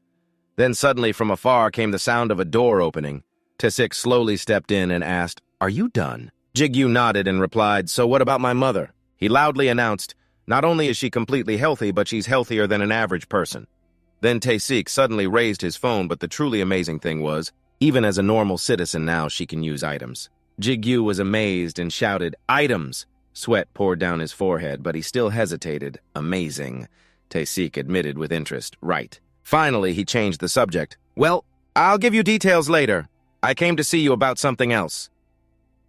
Then suddenly from afar came the sound of a door opening. Tae-sik slowly stepped in and asked, Are you done? Ji-gyu nodded and replied, So what about my mother? He loudly announced, Not only is she completely healthy, but she's healthier than an average person. Then Tae-sik suddenly raised his phone, but the truly amazing thing was, even as a normal citizen now, she can use items. Ji-gyu was amazed and shouted, Items! Sweat poured down his forehead, but he still hesitated. Amazing. Tae-sik admitted with interest. Right. Finally, he changed the subject. Well, I'll give you details later. I came to see you about something else.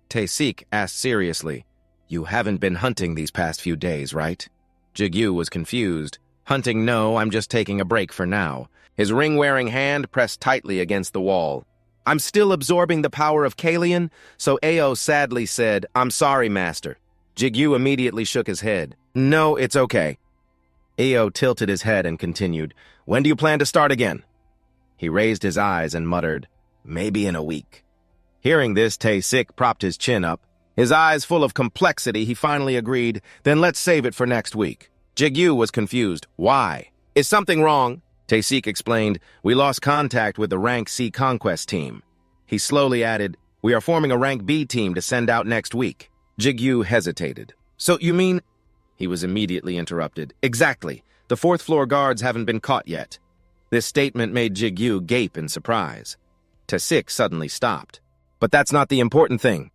Tae-sik asked seriously, You haven't been hunting these past few days, right? Ji-gyu was confused. Hunting, no, I'm just taking a break for now. His ring-wearing hand pressed tightly against the wall. I'm still absorbing the power of Kalian, so Ao sadly said, I'm sorry, master. Ji-gyu immediately shook his head. No, it's okay. Ao tilted his head and continued, When do you plan to start again? He raised his eyes and muttered, Maybe in a week. Hearing this, Tae-sik propped his chin up. His eyes full of complexity, he finally agreed, Then let's save it for next week. Ji-gyu was confused. Why? Is something wrong? Tae-sik explained, We lost contact with the Rank C Conquest team. He slowly added, We are forming a Rank B team to send out next week. Ji-gyu hesitated. So you mean... He was immediately interrupted. Exactly. The fourth-floor guards haven't been caught yet. This statement made Jigyu gape in surprise. Taesik suddenly stopped. But that's not the important thing.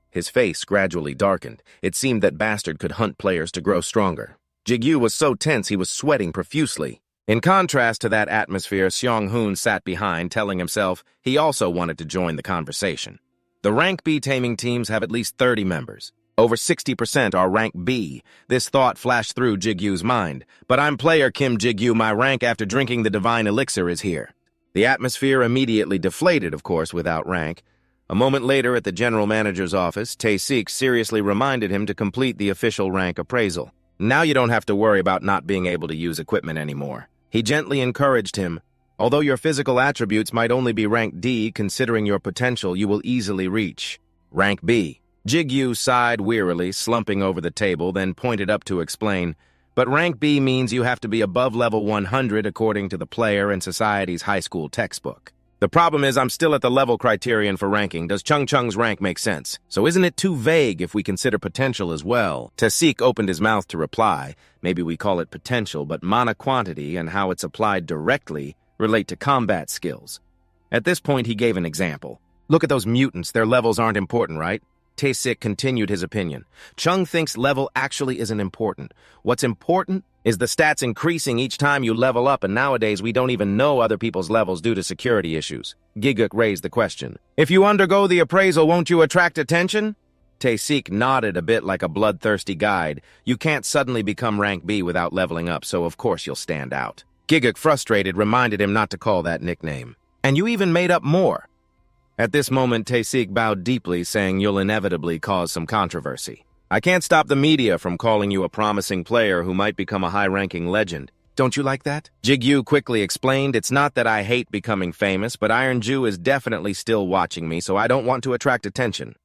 His face gradually darkened. It seemed that Bastard could hunt players to grow stronger. Jigyu was so tense he was sweating profusely. In contrast to that atmosphere, Seong-hoon sat behind, telling himself he also wanted to join the conversation. The Rank B taming teams have at least 30 members. Over 60% are Rank B. This thought flashed through Jigyu's mind. But I'm player Kim Jigyu. My rank after drinking the divine elixir is here. The atmosphere immediately deflated, of course, without rank. A moment later, at the general manager's office, Taesik seriously reminded him to complete the official rank appraisal. Now you don't have to worry about not being able to use equipment anymore. He gently encouraged him. Although your physical attributes might only be rank D, considering your potential, you will easily reach rank B. Jigyu sighed wearily, slumping over the table, then pointed up to explain, but rank B means you have to be above level 100 according to the player and society's high school textbook. The problem is I'm still at the level criterion for ranking. Does Chung Chung's rank make sense? So isn't it too vague if we consider potential as well? Taesik opened his mouth to reply. Maybe we call it potential, but mana quantity and how it's applied directly relate to combat skills. At this point, he gave an example. Look at those mutants. Their levels aren't important, right? Taesik continued his opinion. Chung thinks level actually isn't important. What's important is the stats increasing each time you level up, and nowadays we don't even know other people's levels due to security issues. Giguk raised the question. If you undergo the appraisal, won't you attract attention? Taesik nodded a bit like a bloodthirsty guide. You can't suddenly become rank B without leveling up, so of course you'll stand out. Giguk, frustrated, reminded him not to call that nickname. And you even made up more. At this moment, Taesik bowed deeply, saying you'll inevitably cause some controversy. I can't stop the media from calling you a promising player who might become a high-ranking legend. Don't you like that? Jigyu quickly explained, it's not that I hate becoming famous, but Iron Jew is definitely still watching me, so I don't want to attract attention.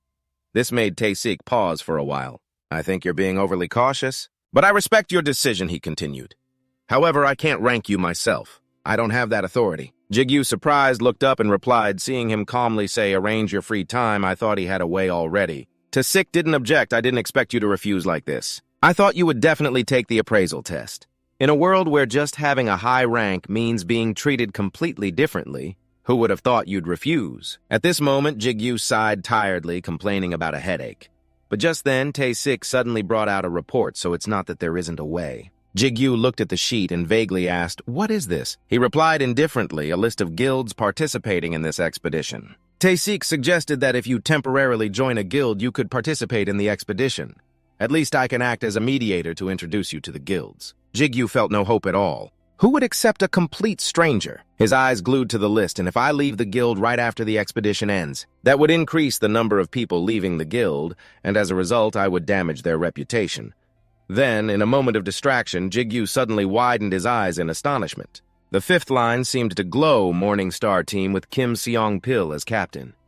This made Taesik pause for a while. I think you're being overly cautious. But I respect your decision, he continued. However, I can't rank you myself. I don't have that authority. Jigyu, surprised, looked up and replied, seeing him calmly say, arrange your free time. I thought he had a way already. Taesik didn't object. I didn't expect you to refuse like this. I thought you would definitely take the appraisal test. In a world where just having a high rank means being treated completely differently, who would have thought you'd refuse? At this moment, Jigyu sighed tiredly, complaining about a headache. But just then, Taesik suddenly brought out a report, so it's not that there isn't a way. Jigyu looked at the sheet and vaguely asked, what is this? He replied indifferently, a list of guilds participating in this expedition. Taesik suggested that if you temporarily join a guild, you could participate in the expedition. At least I can act as a mediator to introduce you to the guilds. Jigyu felt no hope at all. Who would accept a complete stranger? His eyes glued to the list, and if I leave the guild right after the expedition ends, that would increase the number of people leaving the guild, and as a result, I would damage their reputation. Then, in a moment of distraction, Jigyu suddenly widened his eyes in astonishment. The fifth line seemed to glow Morning Star team with Kim Seong-pil as captain.